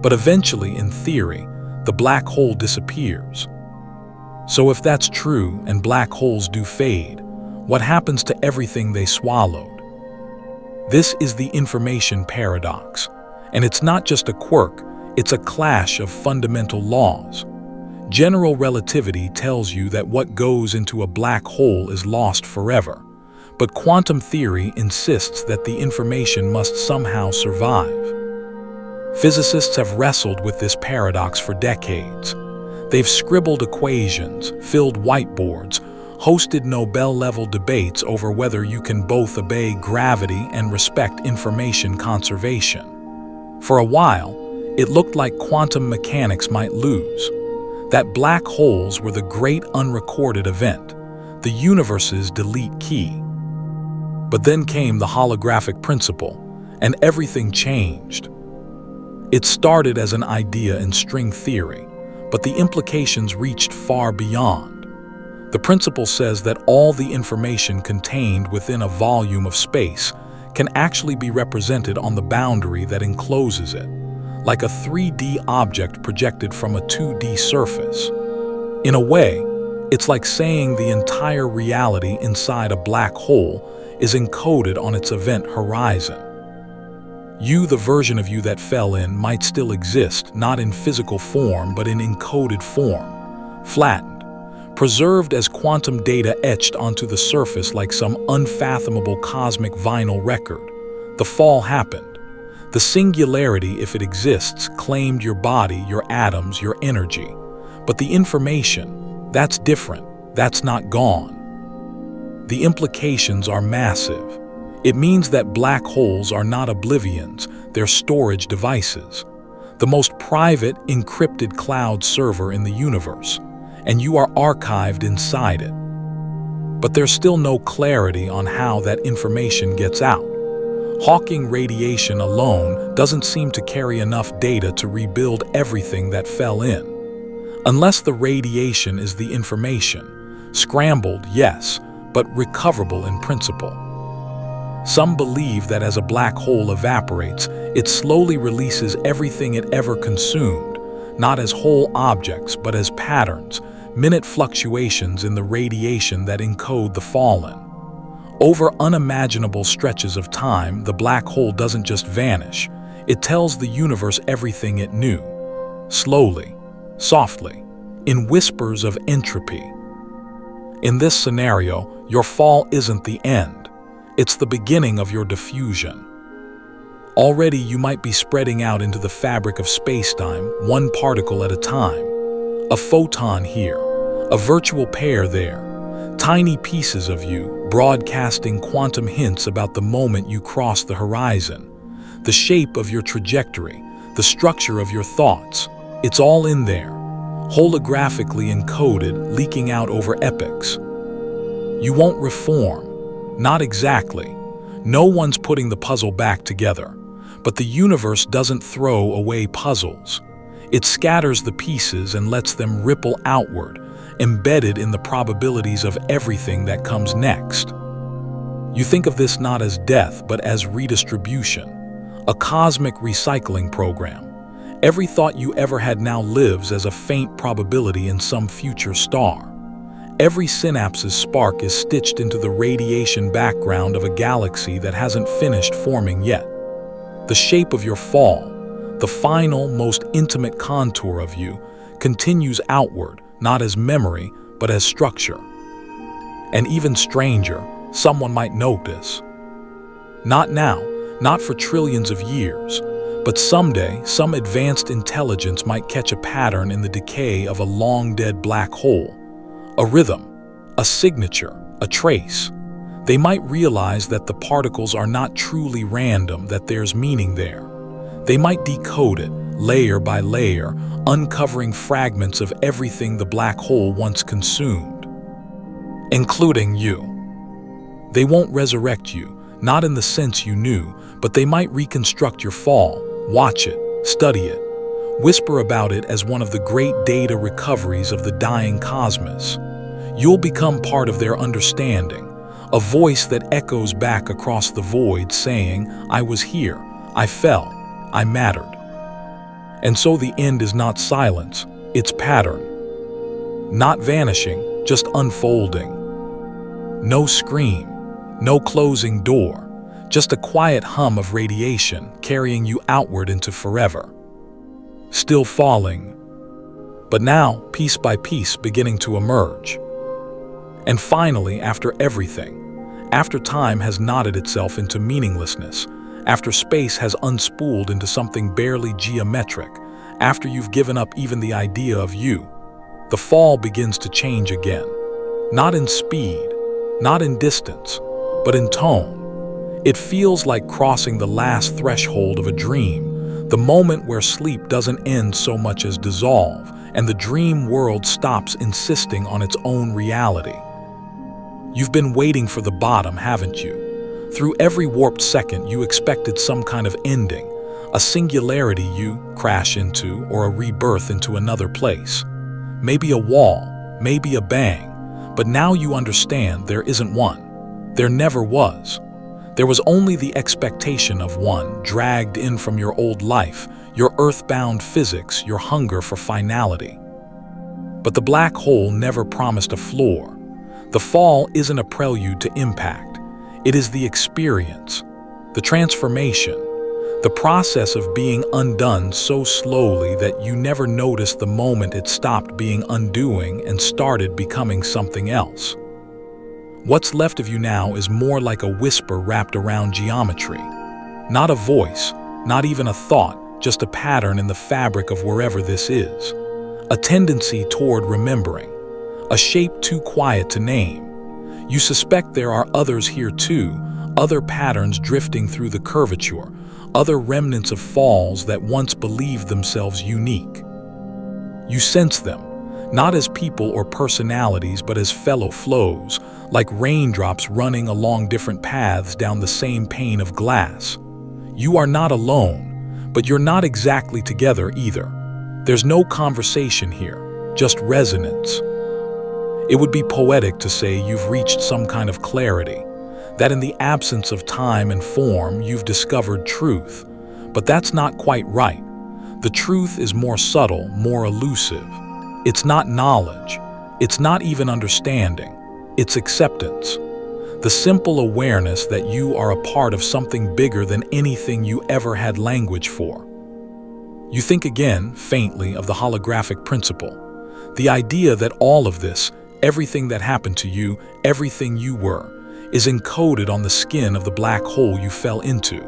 But eventually, in theory, the black hole disappears. So if that's true and black holes do fade, what happens to everything they swallowed? This is the information paradox. And it's not just a quirk, it's a clash of fundamental laws. General relativity tells you that what goes into a black hole is lost forever. But quantum theory insists that the information must somehow survive. Physicists have wrestled with this paradox for decades. They've scribbled equations, filled whiteboards, hosted Nobel-level debates over whether you can both obey gravity and respect information conservation. For a while, it looked like quantum mechanics might lose. That black holes were the great unrecorded event, the universe's delete key. But then came the holographic principle, and everything changed. It started as an idea in string theory, but the implications reached far beyond. The principle says that all the information contained within a volume of space can actually be represented on the boundary that encloses it, like a 3D object projected from a 2D surface. In a way, it's like saying the entire reality inside a black hole is encoded on its event horizon. You, the version of you that fell in, might still exist, not in physical form, but in encoded form, flattened, preserved as quantum data etched onto the surface like some unfathomable cosmic vinyl record. The fall happened. The singularity, if it exists, claimed your body, your atoms, your energy. But the information, that's different. That's not gone. The implications are massive. It means that black holes are not oblivions, they're storage devices. The most private, encrypted cloud server in the universe, and you are archived inside it. But there's still no clarity on how that information gets out. Hawking radiation alone doesn't seem to carry enough data to rebuild everything that fell in. Unless the radiation is the information, scrambled, yes, but recoverable in principle. Some believe that as a black hole evaporates, it slowly releases everything it ever consumed, not as whole objects, but as patterns, minute fluctuations in the radiation that encode the fallen. Over unimaginable stretches of time, the black hole doesn't just vanish. It tells the universe everything it knew. Slowly, softly, in whispers of entropy. In this scenario, your fall isn't the end. It's the beginning of your diffusion. Already you might be spreading out into the fabric of space-time, one particle at a time. A photon here, a virtual pair there, tiny pieces of you broadcasting quantum hints about the moment you cross the horizon, the shape of your trajectory, the structure of your thoughts. It's all in there, holographically encoded, leaking out over epochs. You won't reform. Not exactly. No one's putting the puzzle back together, but the universe doesn't throw away puzzles. It scatters the pieces and lets them ripple outward, embedded in the probabilities of everything that comes next. You think of this not as death, but as redistribution, a cosmic recycling program. Every thought you ever had now lives as a faint probability in some future star. Every synapse's spark is stitched into the radiation background of a galaxy that hasn't finished forming yet. The shape of your fall, the final, most intimate contour of you, continues outward, not as memory, but as structure. And even stranger, someone might notice. Not now, not for trillions of years, but someday, some advanced intelligence might catch a pattern in the decay of a long-dead black hole. A rhythm, a signature, a trace. They might realize that the particles are not truly random, that there's meaning there. They might decode it, layer by layer, uncovering fragments of everything the black hole once consumed, including you. They won't resurrect you, not in the sense you knew, but they might reconstruct your fall, watch it, study it, whisper about it as one of the great data recoveries of the dying cosmos. You'll become part of their understanding, a voice that echoes back across the void saying, I was here, I fell, I mattered. And so the end is not silence, it's pattern. Not vanishing, just unfolding. No scream, no closing door, just a quiet hum of radiation carrying you outward into forever. Still falling, but now, piece by piece, beginning to emerge. And finally, after everything, after time has knotted itself into meaninglessness, after space has unspooled into something barely geometric, after you've given up even the idea of you, the fall begins to change again. Not in speed, not in distance, but in tone. It feels like crossing the last threshold of a dream, the moment where sleep doesn't end so much as dissolve, and the dream world stops insisting on its own reality. You've been waiting for the bottom, haven't you? Through every warped second, you expected some kind of ending, a singularity you crash into, or a rebirth into another place. Maybe a wall, maybe a bang, but now you understand there isn't one. There never was. There was only the expectation of one, dragged in from your old life, your earthbound physics, your hunger for finality. But the black hole never promised a floor. The fall isn't a prelude to impact. It is the experience, the transformation, the process of being undone so slowly that you never noticed the moment it stopped being undoing and started becoming something else. What's left of you now is more like a whisper wrapped around geometry. Not a voice, not even a thought, just a pattern in the fabric of wherever this is. A tendency toward remembering. A shape too quiet to name. You suspect there are others here too, other patterns drifting through the curvature, other remnants of falls that once believed themselves unique. You sense them, not as people or personalities, but as fellow flows, like raindrops running along different paths down the same pane of glass. You are not alone, but you're not exactly together either. There's no conversation here, just resonance. It would be poetic to say you've reached some kind of clarity, that in the absence of time and form you've discovered truth. But that's not quite right. The truth is more subtle, more elusive. It's not knowledge. It's not even understanding. It's acceptance. The simple awareness that you are a part of something bigger than anything you ever had language for. You think again, faintly, of the holographic principle. The idea that all of this, everything that happened to you, everything you were, is encoded on the skin of the black hole you fell into.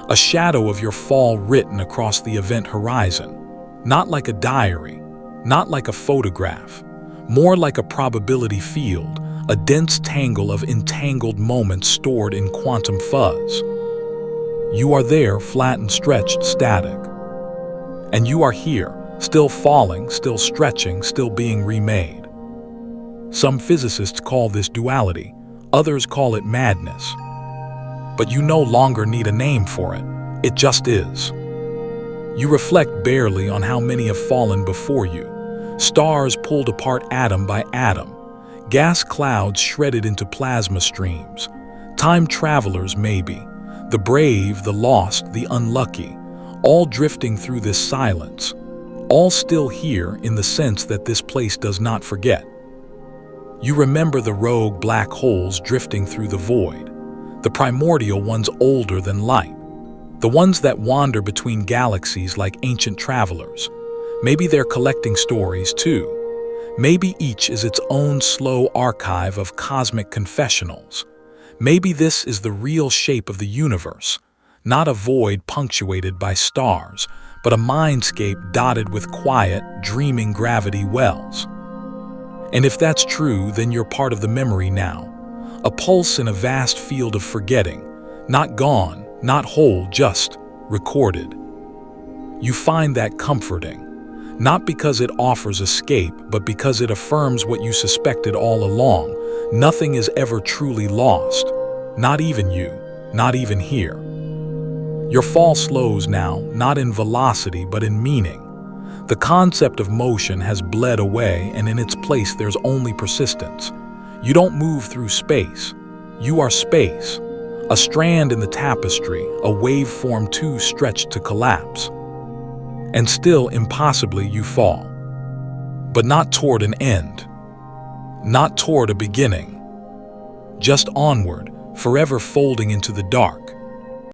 A shadow of your fall written across the event horizon. Not like a diary, not like a photograph, more like a probability field, a dense tangle of entangled moments stored in quantum fuzz. You are there, flat and stretched, static. And you are here, still falling, still stretching, still being remade. Some physicists call this duality, others call it madness. but you no longer need a name for it. It just is. You reflect barely on how many have fallen before you. Stars pulled apart atom by atom. Gas clouds shredded into plasma streams. Time travelers, maybe. The brave, the lost, the unlucky. All drifting through this silence. All still here in the sense that this place does not forget. You remember the rogue black holes drifting through the void. The primordial ones older than light. The ones that wander between galaxies like ancient travelers. Maybe they're collecting stories too. Maybe each is its own slow archive of cosmic confessionals. Maybe this is the real shape of the universe, not a void punctuated by stars, but a mindscape dotted with quiet, dreaming gravity wells. And if that's true, then you're part of the memory now, a pulse in a vast field of forgetting, not gone, not whole, just recorded. You find that comforting. Not because it offers escape, but because it affirms what you suspected all along. Nothing is ever truly lost. Not even you, not even here. Your fall slows now, not in velocity, but in meaning. The concept of motion has bled away, and in its place there's only persistence. You don't move through space. You are space. A strand in the tapestry, a waveform too stretched to collapse. And still, impossibly, you fall. But not toward an end. Not toward a beginning. Just onward, forever folding into the dark.